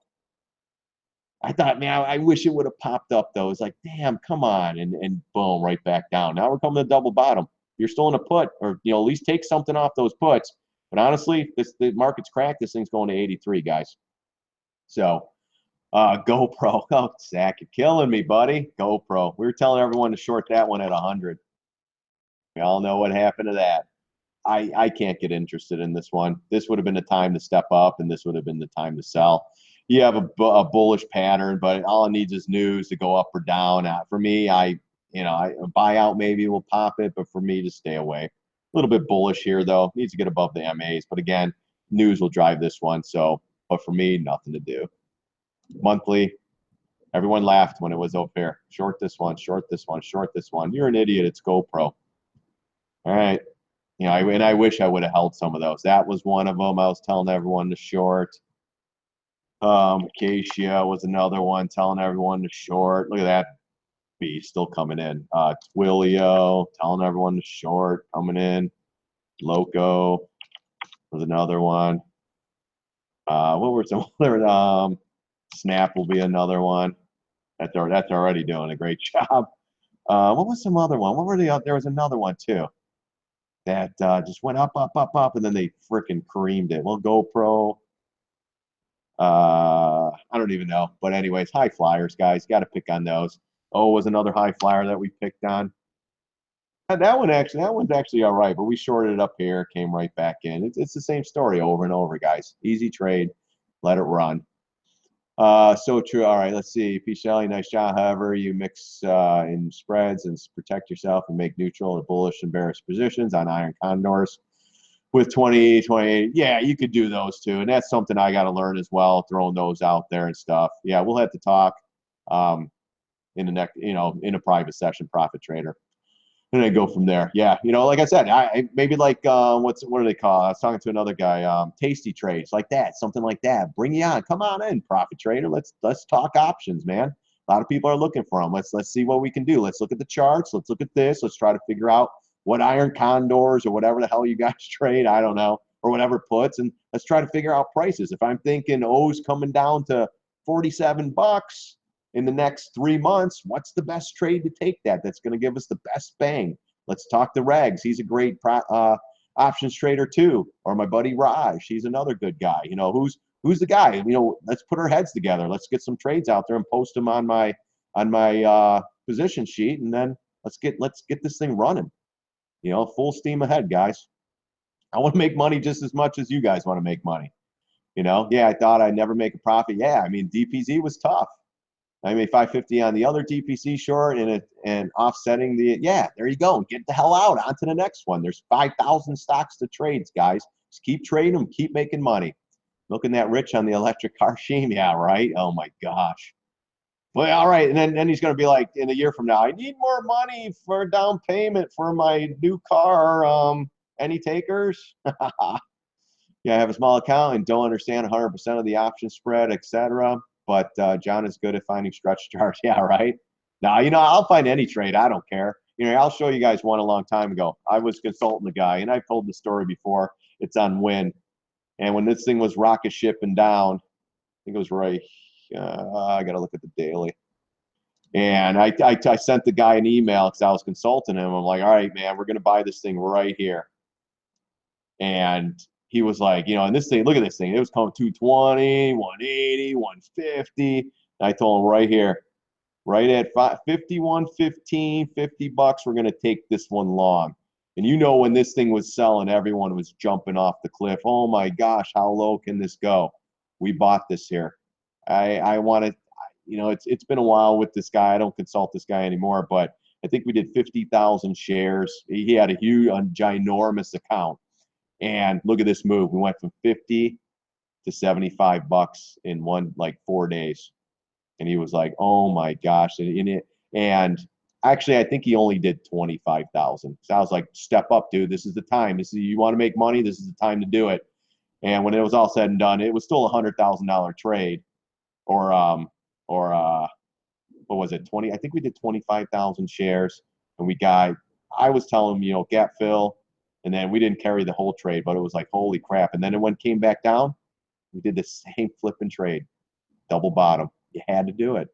I thought, man, I wish it would have popped up though. It's like, damn, come on, and boom, right back down. Now we're coming to double bottom. You're still in a put, or at least take something off those puts. But honestly, the market's cracked. This thing's going to 83, guys. So, GoPro. Oh, Zach, you're killing me, buddy. GoPro. We were telling everyone to short that one at 100. We all know what happened to that. I can't get interested in this one. This would have been the time to step up, and this would have been the time to sell. You have a bullish pattern, but all it needs is news to go up or down. For me, a buyout maybe will pop it, but for me to stay away. A little bit bullish here, though. Needs to get above the MAs, but again, news will drive this one. So, but for me, nothing to do. Monthly, everyone laughed when it was over here. Short this one, short this one, short this one. You're an idiot. It's GoPro. All right. And I wish I would have held some of those. That was one of them. I was telling everyone to short. Acacia was another one, telling everyone to short. Look at that beast still coming in. Twilio, telling everyone to short, coming in. Loco was another one. What were some other? Snap will be another one. That's already doing a great job. What was some other one? What were the? There was another one too that just went up, up, up, up, and then they freaking creamed it. Well, GoPro. I don't even know. But anyways, high flyers, guys. Got to pick on those. Oh, was another high flyer that we picked on. That one's actually all right, but we shorted it up here, came right back in. It's the same story over and over, guys. Easy trade, let it run. So true. All right, let's see. P. Shelley, nice job. However, you mix in spreads and protect yourself and make neutral or bullish and bearish positions on iron condors with 20, 28. Yeah, you could do those too. And that's something I got to learn as well, throwing those out there and stuff. Yeah, we'll have to talk in the next, in a private session, Profit Trader. And then go from there. Yeah, like I said, I maybe like what do they call? I was talking to another guy, tasty trades like that, something like that. Bring you on, come on in, Profit Trader. Let's talk options, man. A lot of people are looking for them. Let's see what we can do. Let's look at the charts. Let's look at this. Let's try to figure out what iron condors or whatever the hell you guys trade. I don't know, or whatever puts, and let's try to figure out prices. If I'm thinking O's coming down to $47 in the next 3 months, what's the best trade to take that's going to give us the best bang? Let's talk to Regs. He's a great options trader too. Or my buddy Raj. He's another good guy. Who's the guy? Let's put our heads together. Let's get some trades out there and post them on my position sheet, and then let's get this thing running. Full steam ahead, guys. I want to make money just as much as you guys want to make money. Yeah, I thought I'd never make a profit. Yeah, I mean, DPZ was tough. I made 550 on the other DPC short and offsetting the, yeah, there you go. Get the hell out. On to the next one. There's 5,000 stocks to trade, guys. Just keep trading them, keep making money. Looking that rich on the electric car sheen. Yeah, right. Oh my gosh. Well, all right. And then he's going to be like, in a year from now, I need more money for a down payment for my new car. Any takers? Yeah, I have a small account and don't understand 100% of the option spread, etc. But John is good at finding stretch charts. Yeah, right. Now, I'll find any trade. I don't care. I'll show you guys one a long time ago. I was consulting the guy, and I've told the story before. It's on Win. And when this thing was rocket shipping down, I think it was right. I got to look at the daily. And I sent the guy an email because I was consulting him. I'm like, all right, man, we're going to buy this thing right here. And he was like, and this thing, look at this thing. It was coming 220, 180, 150. And I told him right here, right at 51.15, $50, we're going to take this one long. And when this thing was selling, everyone was jumping off the cliff. Oh my gosh, how low can this go? We bought this here. I wanted, it's been a while with this guy. I don't consult this guy anymore, but I think we did 50,000 shares. He had a huge, ginormous account. And look at this move. We went from 50 to $75 in 4 days. And he was like, oh my gosh. And actually, I think he only did 25,000. So I was like, step up, dude. This is the time. You want to make money? This is the time to do it. And when it was all said and done, it was still a $100,000 trade, or what was it? 20? I think we did 25,000 shares, and I was telling him, gap fill, and then we didn't carry the whole trade, but it was like, holy crap. And then when it came back down, we did the same flipping trade, double bottom. You had to do it,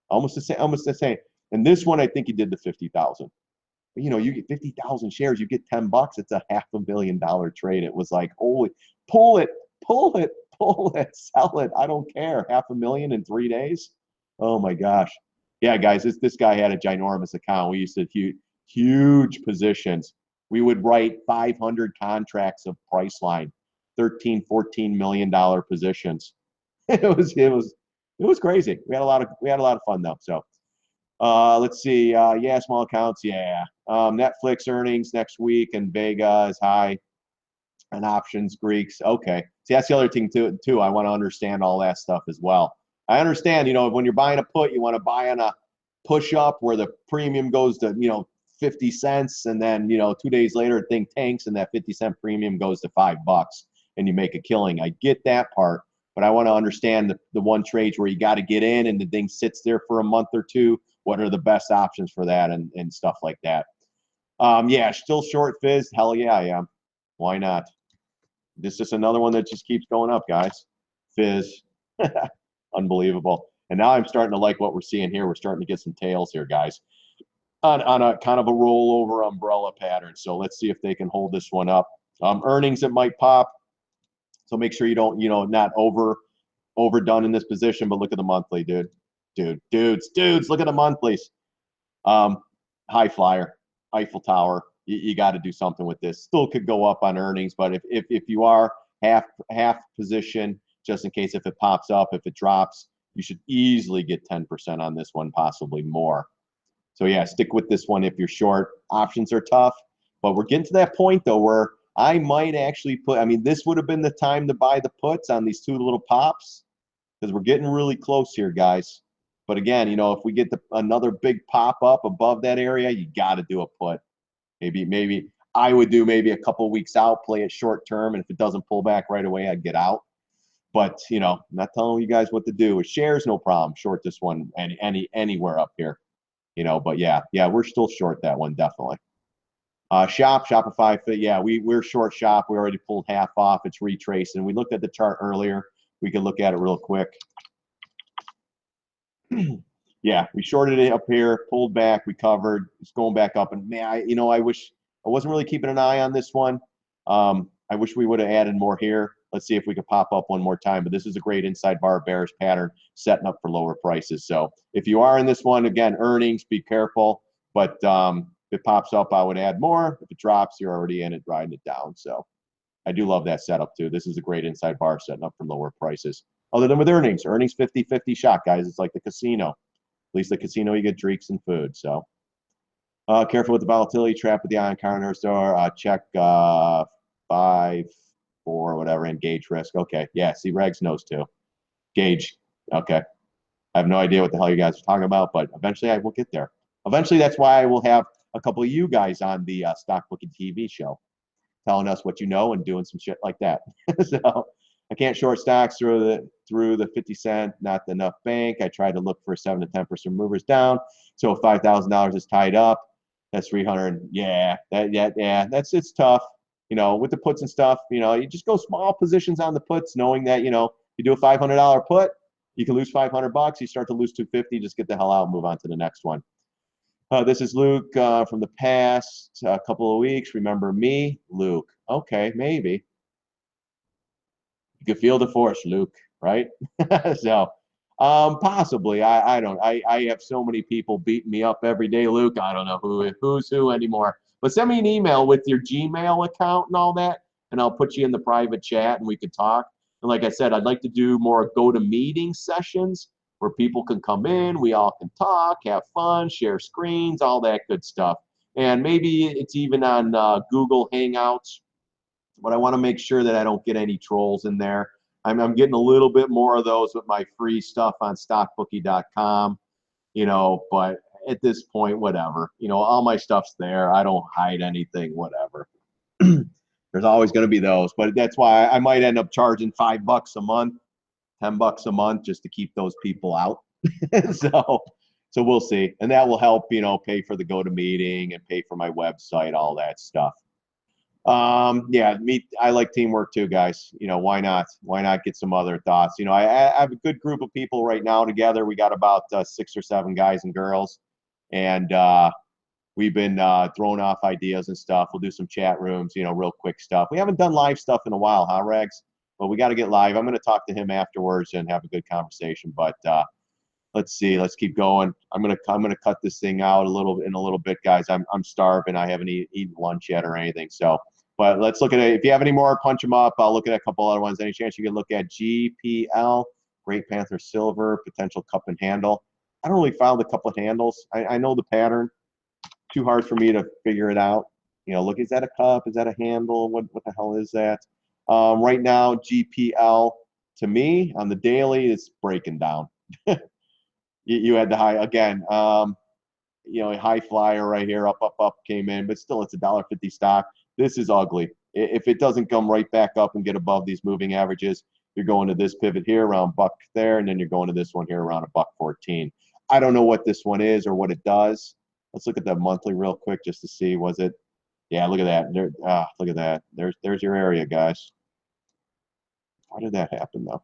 almost the same. And this one, I think he did the 50,000. You get 50,000 shares, you get $10. It's a $500,000 trade. It was like, holy, pull it, sell it. I don't care. $500,000 in 3 days. Oh my gosh. Yeah, guys, this guy had a ginormous account. We used to huge positions. We would write 500 contracts of Priceline, $13-14 million positions. It was crazy. We had a lot of fun though. So let's see. Yeah, small accounts. Yeah. Netflix earnings next week, and Vega is high. And options, Greeks. Okay. See, that's the other thing too. I want to understand all that stuff as well. I understand, when you're buying a put, you want to buy on a push up where the premium goes to, 50 cents. And then, 2 days later, the thing tanks and that 50-cent premium goes to $5 and you make a killing. I get that part, but I want to understand the one trades where you got to get in and the thing sits there for a month or two. What are the best options for that and stuff like that? Yeah, still short Fizz. Hell yeah, I am. Why not? This is just another one that just keeps going up, guys. Fizz. Unbelievable. And now I'm starting to like what we're seeing here. We're starting to get some tails here, guys, on a kind of a rollover umbrella pattern. So let's see if they can hold this one up. Earnings that might pop. So make sure you don't, not overdone in this position, but look at the monthly, dude. Dudes, look at the monthlies. High flyer, Eiffel Tower. You got to do something with this. Still could go up on earnings, but if you are half position, just in case if it pops up, if it drops, you should easily get 10% on this one, possibly more. So yeah, stick with this one if you're short. Options are tough, but we're getting to that point though where I might actually this would have been the time to buy the puts on these two little pops, because we're getting really close here, guys. But again, if we get another big pop up above that area, you got to do a put. Maybe I would do maybe a couple weeks out, play it short term, and if it doesn't pull back right away, I'd get out. But I'm not telling you guys what to do. With shares, no problem. Short this one anywhere up here. But yeah, we're still short that one, definitely. Shopify, yeah, we're short shop. We already pulled half off. It's retracing. We looked at the chart earlier. We can look at it real quick. Yeah, we shorted it up here, pulled back, recovered. It's going back up, and man, I wish I wasn't really keeping an eye on this one. I wish we would have added more here. Let's see if we could pop up one more time. But this is a great inside bar bearish pattern setting up for lower prices. So if you are in this one, again, earnings, be careful. But if it pops up, I would add more. If it drops, you're already in it, riding it down. So I do love that setup too. This is a great inside bar setting up for lower prices. Other than with earnings 50-50 shot, guys. It's like the casino. least the casino, you get drinks and food. So careful with the volatility, trap with the ion counter store, check 5, 4, whatever, and gauge risk. Okay, yeah, see, Regs knows too. Gauge, okay. I have no idea what the hell you guys are talking about, but eventually I will get there. Eventually, that's why I will have a couple of you guys on the StockBookie TV show, telling us what you know and doing some shit like that. So I can't short stocks through the 50-cent, not enough bank. I tried to look for 7 to 10% movers down. So if $5,000 is tied up, that's 300. Yeah, it's tough. You know, with the puts and stuff, you know, you just go small positions on the puts, knowing that, you know, you do a $500 put, you can lose $500. You start to lose 250, just get the hell out and move on to the next one. This is Luke from the past couple of weeks. Remember me, Luke? Okay, maybe. You can feel the force, Luke, right? So, possibly. I don't. I have so many people beating me up every day, Luke. I don't know who's who anymore. But send me an email with your Gmail account and all that, and I'll put you in the private chat and we could talk. And like I said, I'd like to do more go-to-meeting sessions where people can come in, we all can talk, have fun, share screens, all that good stuff. And maybe it's even on Google Hangouts, but I want to make sure that I don't get any trolls in there. I'm getting a little bit more of those with my free stuff on StockBookie.com, you know, but at this point, whatever. You know, all my stuff's there. I don't hide anything, whatever. There's always going to be those, but that's why I might end up charging $5 a month, $10 a month, just to keep those people out. so we'll see, and that will help, you know, pay for the go-to-meeting and pay for my website, all that stuff. Yeah, I like teamwork too, guys. You know, why not? Why not get some other thoughts? You know, I have a good group of people right now together. We got about 6 or 7 guys and girls, and we've been throwing off ideas and stuff. We'll do some chat rooms, you know, real quick stuff. We haven't done live stuff in a while, huh, Regs? But we got to get live. I'm going to talk to him afterwards and have a good conversation. But let's see. Let's keep going. I'm gonna cut this thing out in a little bit, guys. I'm starving. I haven't eaten lunch yet or anything. So, but let's look at it. If you have any more, punch them up. I'll look at a couple other ones. Any chance you can look at GPL, Great Panther Silver, potential cup and handle? I don't really follow the cup and handles. I know the pattern. Too hard for me to figure it out. You know, look, is that a cup? Is that a handle? What the hell is that? Right now, GPL, to me, on the daily, it's breaking down. You had the high, again, you know, a high flyer right here, up, came in, but still it's a $1.50 stock. This is ugly. If it doesn't come right back up and get above these moving averages, you're going to this pivot here around $1 there, and then you're going to this one here around $1.14. I don't know what this one is or what it does. Let's look at the monthly real quick just to see. Was it? Yeah, look at that. There, look at that. There's your area, guys. How did that happen, though?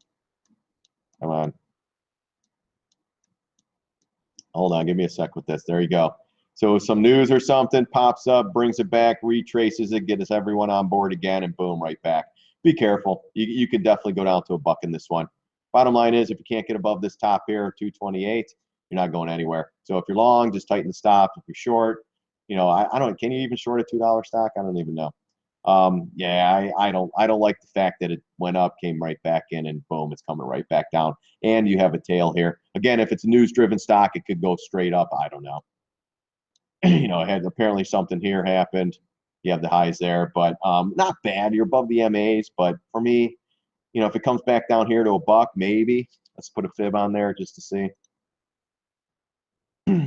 Come on. Hold on. Give me a sec with this. There you go. So some news or something pops up, brings it back, retraces it, gets everyone on board again, and boom, right back. Be careful. You could definitely go down to $1 in this one. Bottom line is, if you can't get above this top here, 228, you're not going anywhere. So if you're long, just tighten the stop. If you're short, you know, I don't. Can you even short a $2 stock? I don't even know. Yeah, I don't like the fact that it went up, came right back in, and boom, it's coming right back down. And you have a tail here. Again, if it's a news-driven stock, it could go straight up. I don't know. You know, it had apparently something here happened. You have the highs there, but not bad. You're above the MAs, but for me, you know, if it comes back down here to $1, maybe. Let's put a fib on there just to see.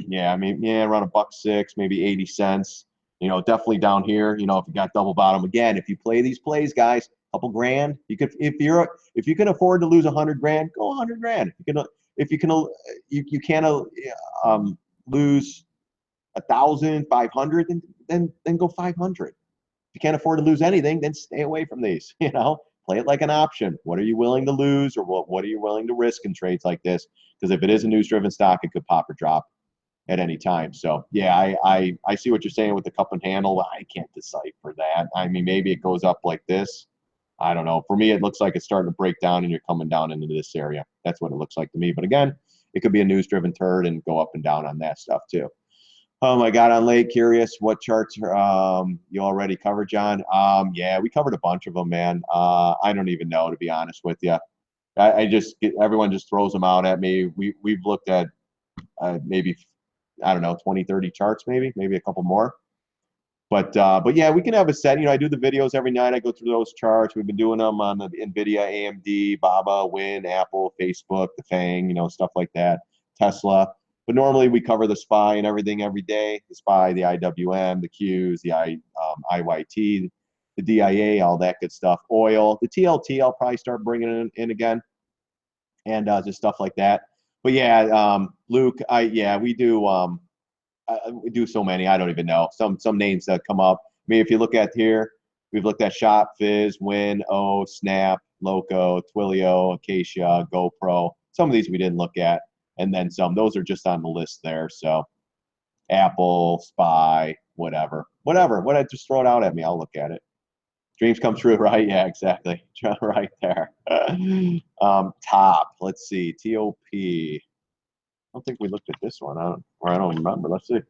Yeah, I mean, yeah, around $1.06, maybe 80 cents. You know, definitely down here. You know, if you got double bottom again, if you play these plays, guys, couple grand. You could, if you can afford to lose 100 grand, go 100 grand. You can't lose 1,500, then go 500. If you can't afford to lose anything, then stay away from these. You know, play it like an option. What are you willing to lose, or what are you willing to risk in trades like this? Because if it is a news-driven stock, it could pop or drop at any time. So yeah, I see what you're saying with the cup and handle. I can't decipher that. I mean, maybe it goes up like this. I don't know. For me, it looks like it's starting to break down and you're coming down into this area. That's what it looks like to me. But again, it could be a news-driven turd and go up and down on that stuff too. Oh my God, on late, curious what charts you already covered, John? Yeah, we covered a bunch of them, man. I don't even know, to be honest with you. I just everyone just throws them out at me. We've looked at maybe, I don't know, 20, 30 charts, maybe a couple more. But yeah, we can have a set. I do the videos every night. I go through those charts. We've been doing them on the NVIDIA, AMD, BABA, Win, Apple, Facebook, the FANG, stuff like that, Tesla. But normally we cover the SPY and everything every day. The SPY, the IWM, the Qs, the IYT, the DIA, all that good stuff. Oil, the TLT, I'll probably start bringing in again, and just stuff like that. But yeah, Luke, we do so many. I don't even know some names that come up. I mean, if you look at here, we've looked at Shop, Fizz, Win, O, Snap, Loco, Twilio, Acacia, GoPro. Some of these we didn't look at, and then some. Those are just on the list there. So Apple, SPY, whatever. What I just throw it out at me, I'll look at it. Dreams come true, right? Yeah, exactly. Right there. Top. Let's see. TOP. I don't think we looked at this one. I don't remember. Let's see.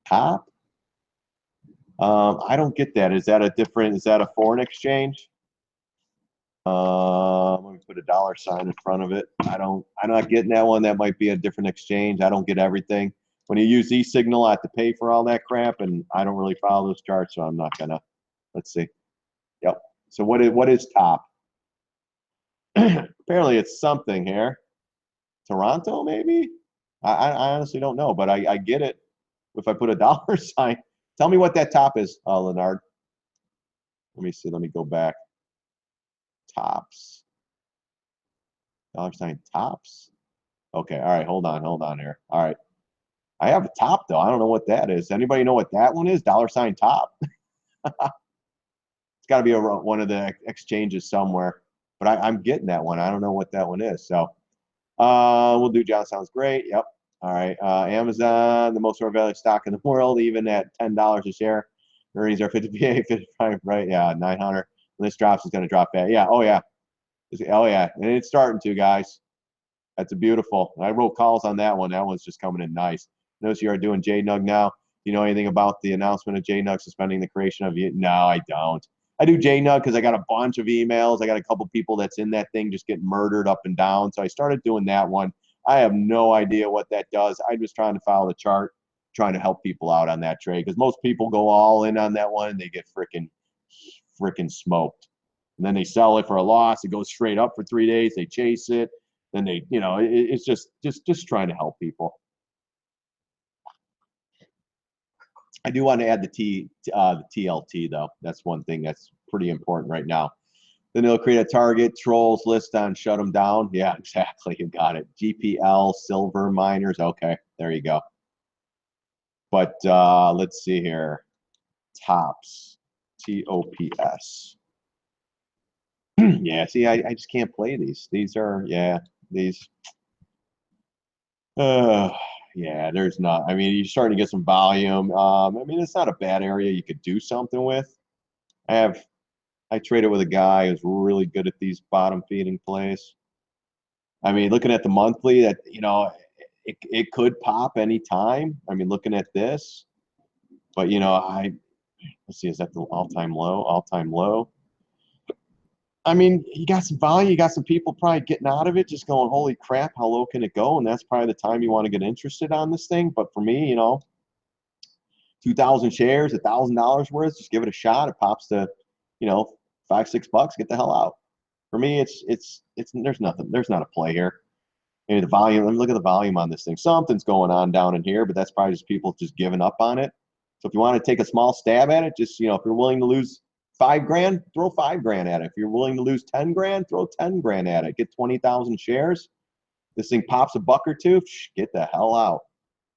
Top. I don't get that. Is that a foreign exchange? Let me put a $ in front of it. I'm not getting that one. That might be a different exchange. I don't get everything. When you use eSignal, I have to pay for all that crap, and I don't really follow those charts, so I'm not gonna. Let's see. Yep. So what is top? Apparently it's something here. Toronto, maybe? I honestly don't know, but I get it if I put a $. Tell me what that top is, Leonard. Let me see. Let me go back. Tops. $, tops. Okay. All right. Hold on here. All right. I have a top, though. I don't know what that is. Anybody know what that one is? $ top. It's got to be one of the exchanges somewhere. But I'm getting that one. I don't know what that one is. So we'll do John. Sounds great. Yep. All right. Amazon, the most overvalued stock in the world, even at $10 a share. Earnings are 58, 55, right? Yeah, 900. When this drops, it's going to drop back. Yeah. Oh, yeah. Oh, yeah. And it's starting to, guys. That's a beautiful. I wrote calls on that one. That one's just coming in nice. Notice you are doing JNUG now. Do you know anything about the announcement of JNUG suspending the creation of it? No, I don't. I do JNUG because I got a bunch of emails. I got a couple people that's in that thing just getting murdered up and down. So I started doing that one. I have no idea what that does. I'm just trying to follow the chart, trying to help people out on that trade because most people go all in on that one and they get freaking smoked. And then they sell it for a loss. It goes straight up for 3 days. They chase it. Then they, it's just trying to help people. I do want to add the TLT though. That's one thing that's pretty important right now. Then they'll create a target trolls list on shut them down. Yeah, exactly. You got it. GPL silver miners. Okay, there you go. But let's see here. Tops. TOPS. Yeah, see, I just can't play these. These are, yeah, these. Yeah, there's not. I mean, you're starting to get some volume. I mean, it's not a bad area you could do something with. I traded with a guy who's really good at these bottom feeding plays. I mean, looking at the monthly, that it could pop anytime. I mean, looking at this, but let's see, is that the all-time low? All-time low. I mean, you got some volume, you got some people probably getting out of it, just going, holy crap, how low can it go? And that's probably the time you want to get interested on this thing. But for me, 2,000 shares, $1,000 worth, just give it a shot. It pops to, $5, $6, get the hell out. For me, it's there's nothing. There's not a play here. Maybe the volume. Let me look at the volume on this thing. Something's going on down in here, but that's probably just people just giving up on it. So if you want to take a small stab at it, just if you're willing to lose $5,000, throw $5,000 at it. If you're willing to lose $10,000, throw $10,000 at it. Get 20,000 shares. This thing pops a buck or two, get the hell out.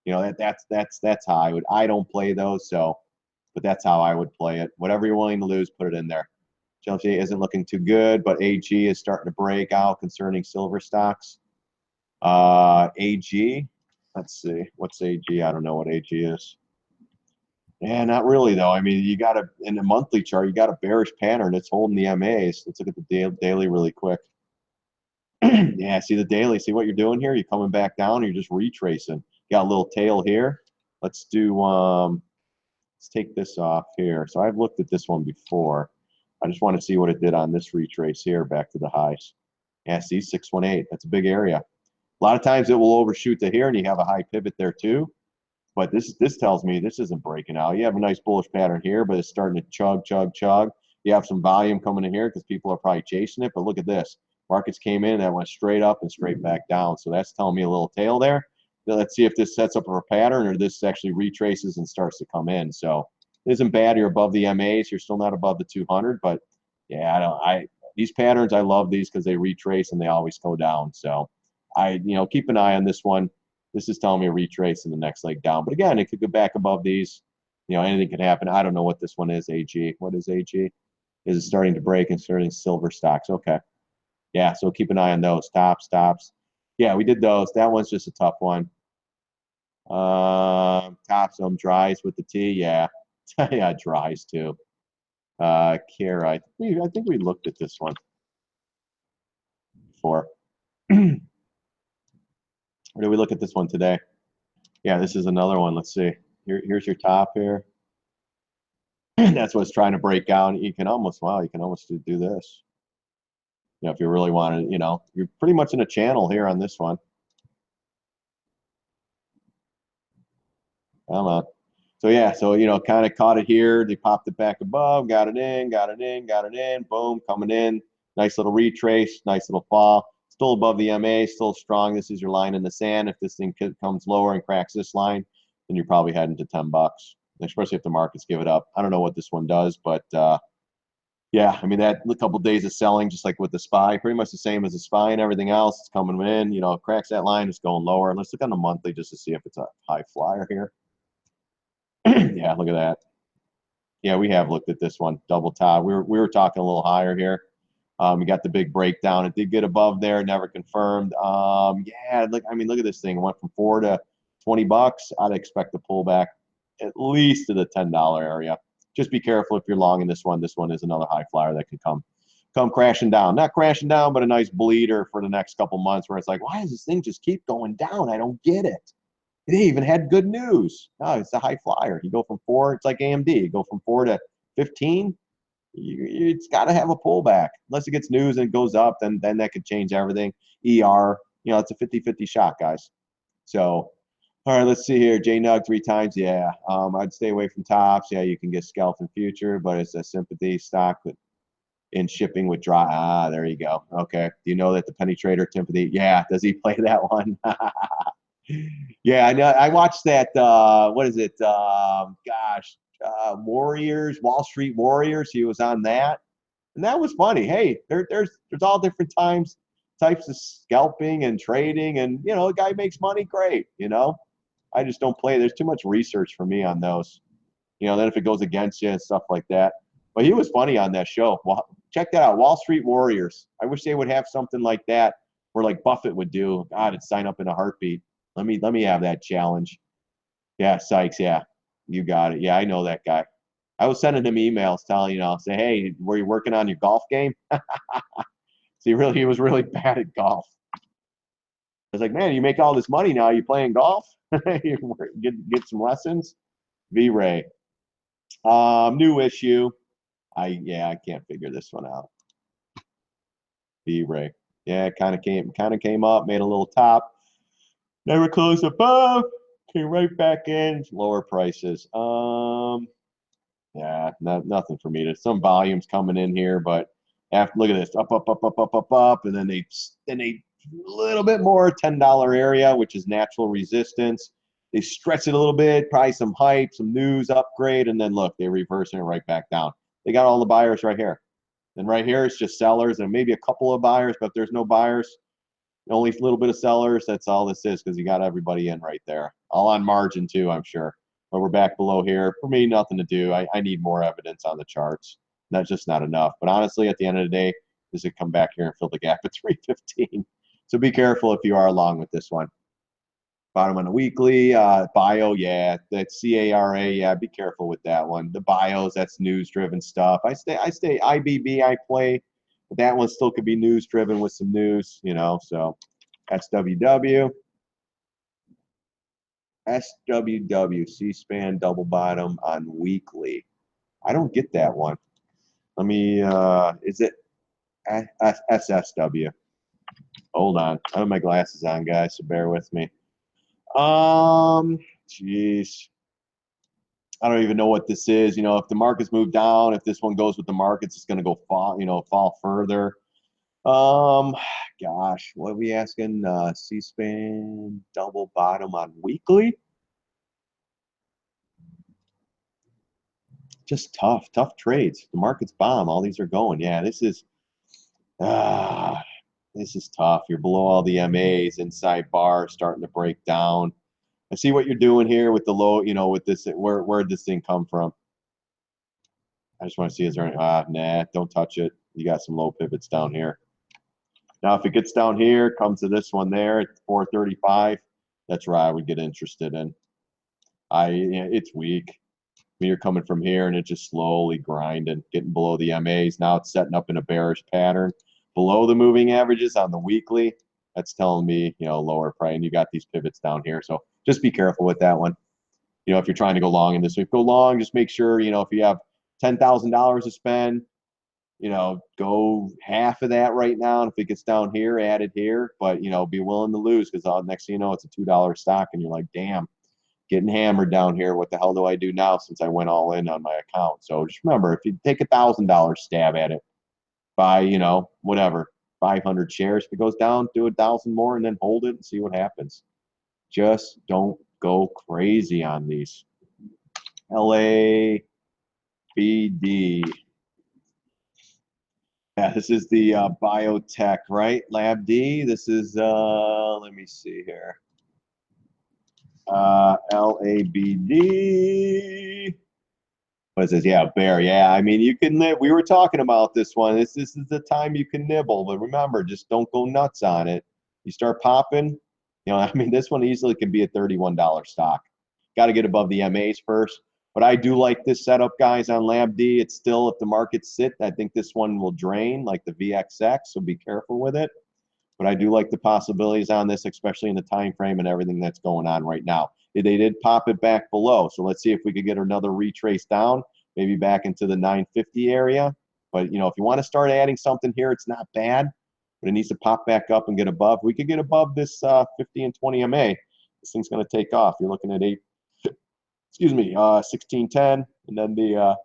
That's how I would. I don't play those, but that's how I would play it. Whatever you're willing to lose, put it in there. Chelsea isn't looking too good, but AG is starting to break out concerning silver stocks. AG, let's see, what's AG? I don't know what AG is. Yeah, not really though. I mean, you got in the monthly chart, you got a bearish pattern. It's holding the MAs. Let's look at the daily really quick. Yeah, see the daily. See what you're doing here? You're coming back down. You're just retracing. You got a little tail here. Let's do. Let's take this off here. So I've looked at this one before. I just want to see what it did on this retrace here back to the highs. Yeah, see 618. That's a big area. A lot of times it will overshoot to here and you have a high pivot there too. But this tells me this isn't breaking out. You have a nice bullish pattern here, but it's starting to chug, chug, chug. You have some volume coming in here because people are probably chasing it. But look at this. Markets came in, that went straight up and straight back down. So that's telling me a little tail there. Now let's see if this sets up a pattern or this actually retraces and starts to come in. So it isn't bad. You're above the MAs. You're still not above the 200. But yeah, these patterns, I love these because they retrace and they always go down. So keep an eye on this one. This is telling me a retrace in the next leg down. But again, it could go back above these. Anything could happen. I don't know what this one is, AG. What is AG? Is it starting to break and starting silver stocks? Okay. Yeah, so keep an eye on those. Tops. Yeah, we did those. That one's just a tough one. Tops, dries with the T. Yeah. Yeah, dries too. Kara, I think we looked at this one before. Or did we look at this one today? Yeah, this is another one. Let's see. Here's your top here. That's what's trying to break down. You can almost do this. If you really want to, you're pretty much in a channel here on this one. Come on. So yeah, kind of caught it here. They popped it back above, got it in, boom, coming in. Nice little retrace, nice little fall. Still above the MA, still strong. This is your line in the sand. If this thing comes lower and cracks this line, then you're probably heading to 10 bucks, especially if the markets give it up. I don't know what this one does, but yeah, I mean, that a couple of days of selling, just like with the SPY, pretty much the same as the SPY and everything else. It's coming in, cracks that line, it's going lower. Let's look on the monthly just to see if it's a high flyer here. Yeah, look at that. Yeah, we have looked at this one, double top. We were talking a little higher here. We got the big breakdown. It did get above there, never confirmed. Yeah, look at this thing. It went from 4 to 20 bucks. I'd expect to pull back at least to the $10 area. Just be careful if you're long in this one. This one is another high flyer that can come crashing down. Not crashing down, but a nice bleeder for the next couple months where it's like, why does this thing just keep going down? I don't get it. They even had good news. No, it's a high flyer. You go from 4, it's like AMD. You go from 4 to 15. It's got to have a pullback. Unless it gets news and it goes up, then that could change everything. ER, it's a 50-50 shot, guys. So, all right, let's see here. JNUG 3 times. Yeah, I'd stay away from tops. Yeah, you can get scalped in future, but it's a sympathy stock in shipping with dry. Ah, there you go. Okay. Do you know that the penny trader Timothy? Yeah. Does he play that one? Yeah, I know. I watched that. What is it? Warriors, Wall Street Warriors. He was on that, and that was funny. Hey, there's all different types of scalping and trading, and the guy makes money. Great. I just don't play. There's too much research for me on those. Then if it goes against you and stuff like that. But he was funny on that show. Well, check that out, Wall Street Warriors. I wish they would have something like that, where like Buffett would do. God, it'd sign up in a heartbeat. Let me have that challenge. Yeah, Sykes. Yeah, you got it. Yeah, I know that guy. I was sending him emails telling say, hey, were you working on your golf game? See, he was really bad at golf. I was like, man, you make all this money now. You playing golf? You get some lessons. V-Ray. New issue. I can't figure this one out. V-Ray. Yeah, kind of came up, made a little top. Never closed above. Came right back in. Lower prices. Yeah, nothing for me. There's some volumes coming in here, but look at this. Up, and then they a little bit more $10 area, which is natural resistance. They stretch it a little bit, probably some hype, some news upgrade, and then look, they're reversing it right back down. They got all the buyers right here. And right here, it's just sellers and maybe a couple of buyers, but if there's no buyers, only a little bit of sellers, that's all this is because you got everybody in right there. All on margin too, I'm sure. But we're back below here. For me, nothing to do. I need more evidence on the charts. That's just not enough. But honestly, at the end of the day, this would come back here and fill the gap at 315. So be careful if you are along with this one. Bottom on the weekly, bio, yeah, that's CARA, yeah, be careful with that one. The bios, that's news-driven stuff. I stay IBB, I play, but that one still could be news-driven with some news, so SWW. SWW, C-SPAN, double bottom on weekly. I don't get that one. Let me, is it SSW? Hold on. I have my glasses on, guys, so bear with me. Jeez. I don't even know what this is. You know, if the markets move down, if this one goes with the markets, it's going to go fall, you know, fall further. Gosh, what are we asking? C-SPAN double bottom on weekly? Just tough trades. The market's bomb. All these are going. Yeah, ah, this is tough. You're below all the MAs, inside bar starting to break down. I see what you're doing here with the low, you know, with this. Where'd this thing come from? I just want to see, is there any, nah, don't touch it. You got some low pivots down here. Now, if it gets down here, comes to this one there at 435, that's where I would get interested in. It's weak. I mean, you're coming from here and it's just slowly grinding, getting below the MAs. Now it's setting up in a bearish pattern. Below the moving averages on the weekly, that's telling me, you know, lower price. And you got these pivots down here. So just be careful with that one. You know, if you're trying to go long in this week, go long, just make sure, you know, if you have $10,000 to spend, you know, go half of that right now. And if it gets down here, add it here. But, you know, be willing to lose because next thing you know, it's a $2 stock. And you're like, damn, getting hammered down here. What the hell do I do now since I went all in on my account? So just remember, if you take $1,000 stab at it, buy, you know, whatever, 500 shares. If it goes down, do 1,000 more and then hold it and see what happens. Just don't go crazy on these. LABD. Yeah, this is the Biotech, right? Lab D. This is, let me see here. LABD. What is this? Yeah, bear. Yeah, I mean, you can live. We were talking about this one. This is the time you can nibble, but remember, just don't go nuts on it. You start popping, you know, I mean, this one easily can be a $31 stock. Got to get above the MAs first. But I do like this setup, guys, on Lab D. It's still, if the markets sit, I think this one will drain like the VXX, so be careful with it. But I do like the possibilities on this, especially in the time frame and everything that's going on right now. They did pop it back below, so let's see if we could get another retrace down, maybe back into the 950 area. But, you know, if you want to start adding something here, it's not bad, but it needs to pop back up and get above. We could get above this 50 and 20 MA. This thing's going to take off. You're looking at 1610, and then the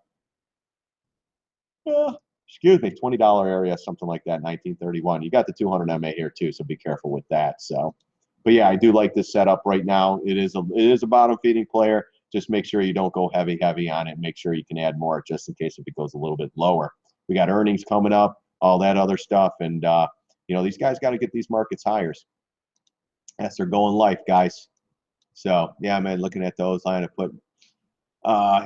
$20 area, something like that, 1931. You got the 200 MA here too, so be careful with that. So, but yeah, I do like this setup right now. It is a bottom feeding player. Just make sure you don't go heavy on it. Make sure you can add more just in case if it goes a little bit lower. We got earnings coming up, all that other stuff, and you know, these guys got to get these markets higher. That's their going life, guys. So yeah, man, looking at those, I'm gonna put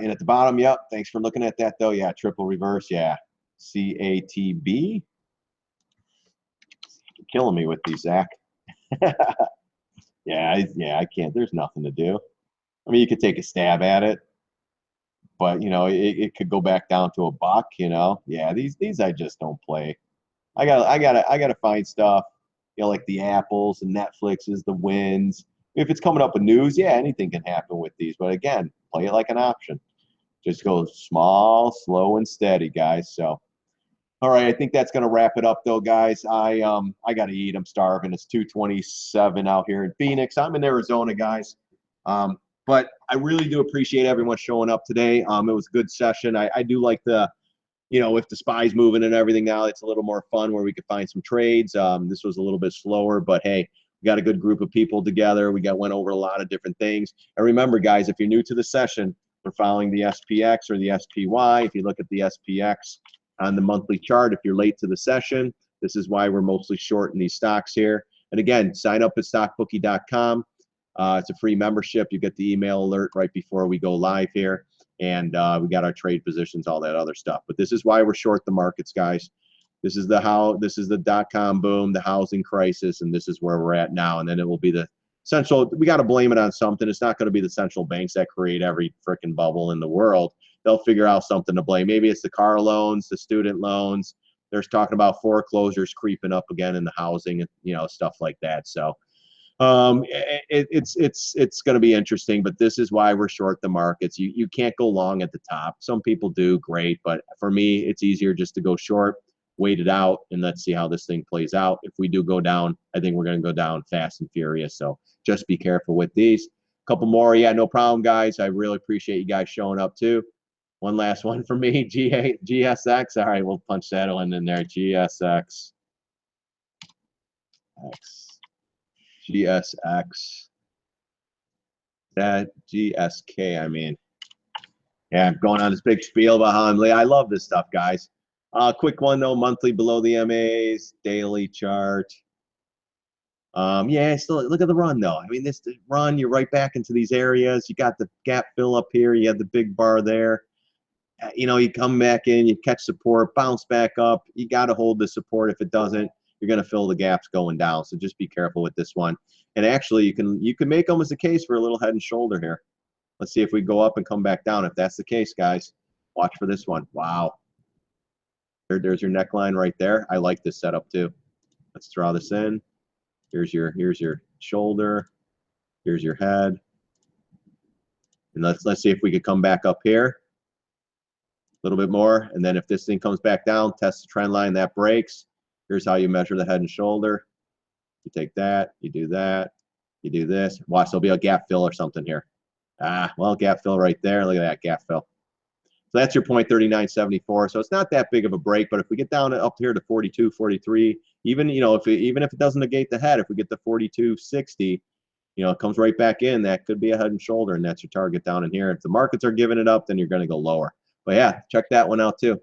in at the bottom. Yep, thanks for looking at that though. Yeah, triple reverse. Yeah, CATB. You're killing me with these, Zach. Yeah, I can't. There's nothing to do. I mean, you could take a stab at it, but you know, it could go back down to $1. You know, yeah, these I just don't play. I gotta find stuff. You know, like the Apples and Netflixes, the Wins. If it's coming up with news, yeah, anything can happen with these. But again, play it like an option. Just go small, slow, and steady, guys. So, all right, I think that's gonna wrap it up, though, guys. I gotta eat. I'm starving. It's 2:27 out here in Phoenix. I'm in Arizona, guys. But I really do appreciate everyone showing up today. It was a good session. I do like the, you know, if the SPY's moving and everything now, it's a little more fun where we could find some trades. This was a little bit slower, but hey, we got a good group of people together. Went over a lot of different things. And remember, guys, if you're new to the session, we're following the SPX or the SPY. If you look at the SPX on the monthly chart, if you're late to the session, this is why we're mostly short in these stocks here. And again, sign up at StockBookie.com. It's a free membership. You get the email alert right before we go live here. And we got our trade positions, all that other stuff. But this is why we're short the markets, guys. This is the dot-com boom, the housing crisis, and this is where we're at now. And then it will be the central. We got to blame it on something. It's not going to be the central banks that create every freaking bubble in the world. They'll figure out something to blame. Maybe it's the car loans, the student loans. There's talking about foreclosures creeping up again in the housing, you know, stuff like that. So it's going to be interesting, but this is why we're short the markets. You can't go long at the top. Some people do, great, but for me, it's easier just to go short. wait it out, and let's see how this thing plays out. If we do go down, I think we're going to go down fast and furious. So just be careful with these. A couple more. Yeah, no problem, guys. I really appreciate you guys showing up too. One last one for me. GSX. All right, we'll punch that one in there. GSX. GSX. That GSK, I mean. Yeah, I'm going on this big spiel about how I love this stuff, guys. Quick one though, monthly below the MAs, daily chart. Yeah, still look at the run though. I mean, this run, you're right back into these areas. You got the gap fill up here. You have the big bar there. You know, you come back in, you catch support, bounce back up. You got to hold the support. If it doesn't, you're going to fill the gaps going down. So just be careful with this one. And actually, you can make almost a case for a little head and shoulder here. Let's see if we go up and come back down. If that's the case, guys, watch for this one. Wow. There's your neckline right there. I like this setup too. Let's draw this in. Here's your shoulder. Here's your head. And let's see if we could come back up here a little bit more. And then if this thing comes back down, test the trend line, that breaks. Here's how you measure the head and shoulder. You take that, you do that, you do this. Watch, there'll be a gap fill or something here. Well, gap fill right there. Look at that gap fill. So that's your 0.3974. So it's not that big of a break, but if we get down up here to 42, 43, even, you know, even if it doesn't negate the head, if we get to 42.60, you know, it comes right back in, that could be a head and shoulder, and that's your target down in here. If the markets are giving it up, then you're going to go lower. But yeah, check that one out too.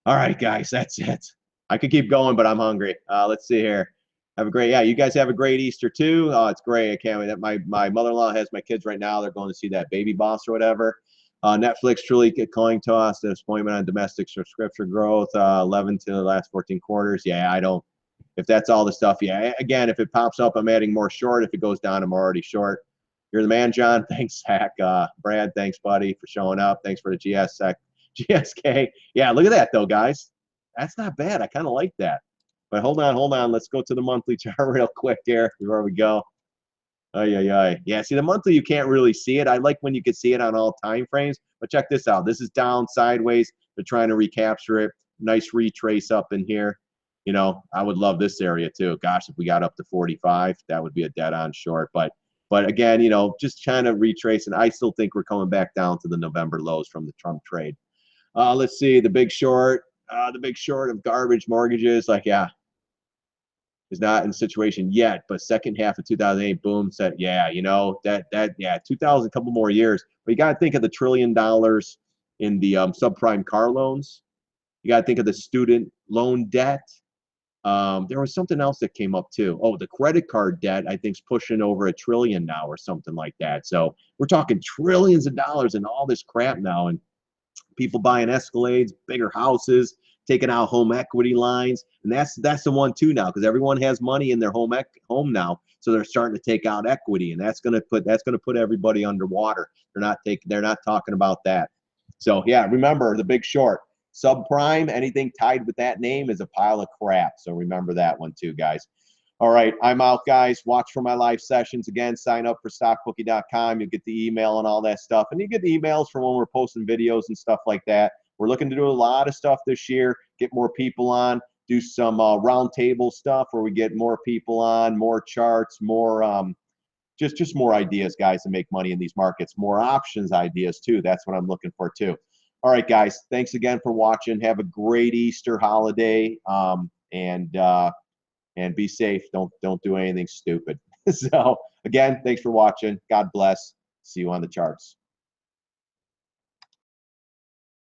All right, guys, that's it. I could keep going, but I'm hungry. Let's see here. Have a great, yeah, you guys have a great Easter too. Oh, it's great. I can't wait. My mother-in-law has my kids right now. They're going to see that Baby Boss or whatever. Netflix truly calling to us. Disappointment on domestic subscription growth, 11 to the last 14 quarters. Yeah, I don't. If that's all the stuff, yeah. Again, if it pops up, I'm adding more short. If it goes down, I'm already short. You're the man, John. Thanks, Zach. Brad, thanks, buddy, for showing up. Thanks for the GSK. Yeah, look at that though, guys. That's not bad. I kind of like that. But hold on. Let's go to the monthly chart real quick here before we go. Yeah, see, the monthly, you can't really see it. I like when you can see it on all time frames. But check this out. This is down sideways. They're trying to recapture it. Nice retrace up in here. You know, I would love this area too. Gosh, if we got up to 45, that would be a dead-on short. But again, you know, just trying to retrace. And I still think we're coming back down to the November lows from the Trump trade. Let's see, the big short. The big short of garbage mortgages. Like, yeah. Is not in the situation yet, but second half of 2008, boom, said, yeah, you know, yeah, 2000, couple more years. But you got to think of the $1 trillion in the subprime car loans. You got to think of the student loan debt. There was something else that came up too. Oh, the credit card debt, I think, is pushing over $1 trillion now or something like that. So we're talking trillions of dollars in all this crap now. And people buying Escalades, bigger houses, taking out home equity lines, and that's the one too now, because everyone has money in their home now, so they're starting to take out equity, and that's gonna put everybody underwater. They're not talking about that. So yeah, remember the Big Short, subprime, anything tied with that name is a pile of crap. So remember that one too, guys. All right, I'm out, guys. Watch for my live sessions. Again, sign up for StockBookie.com. You'll get the email and all that stuff. And you get the emails from when we're posting videos and stuff like that. We're looking to do a lot of stuff this year, get more people on, do some roundtable stuff where we get more people on, more charts, more just more ideas, guys, to make money in these markets. More options ideas, too. That's what I'm looking for, too. All right, guys. Thanks again for watching. Have a great Easter holiday. And be safe. Don't do anything stupid. So again, thanks for watching. God bless. See you on the charts.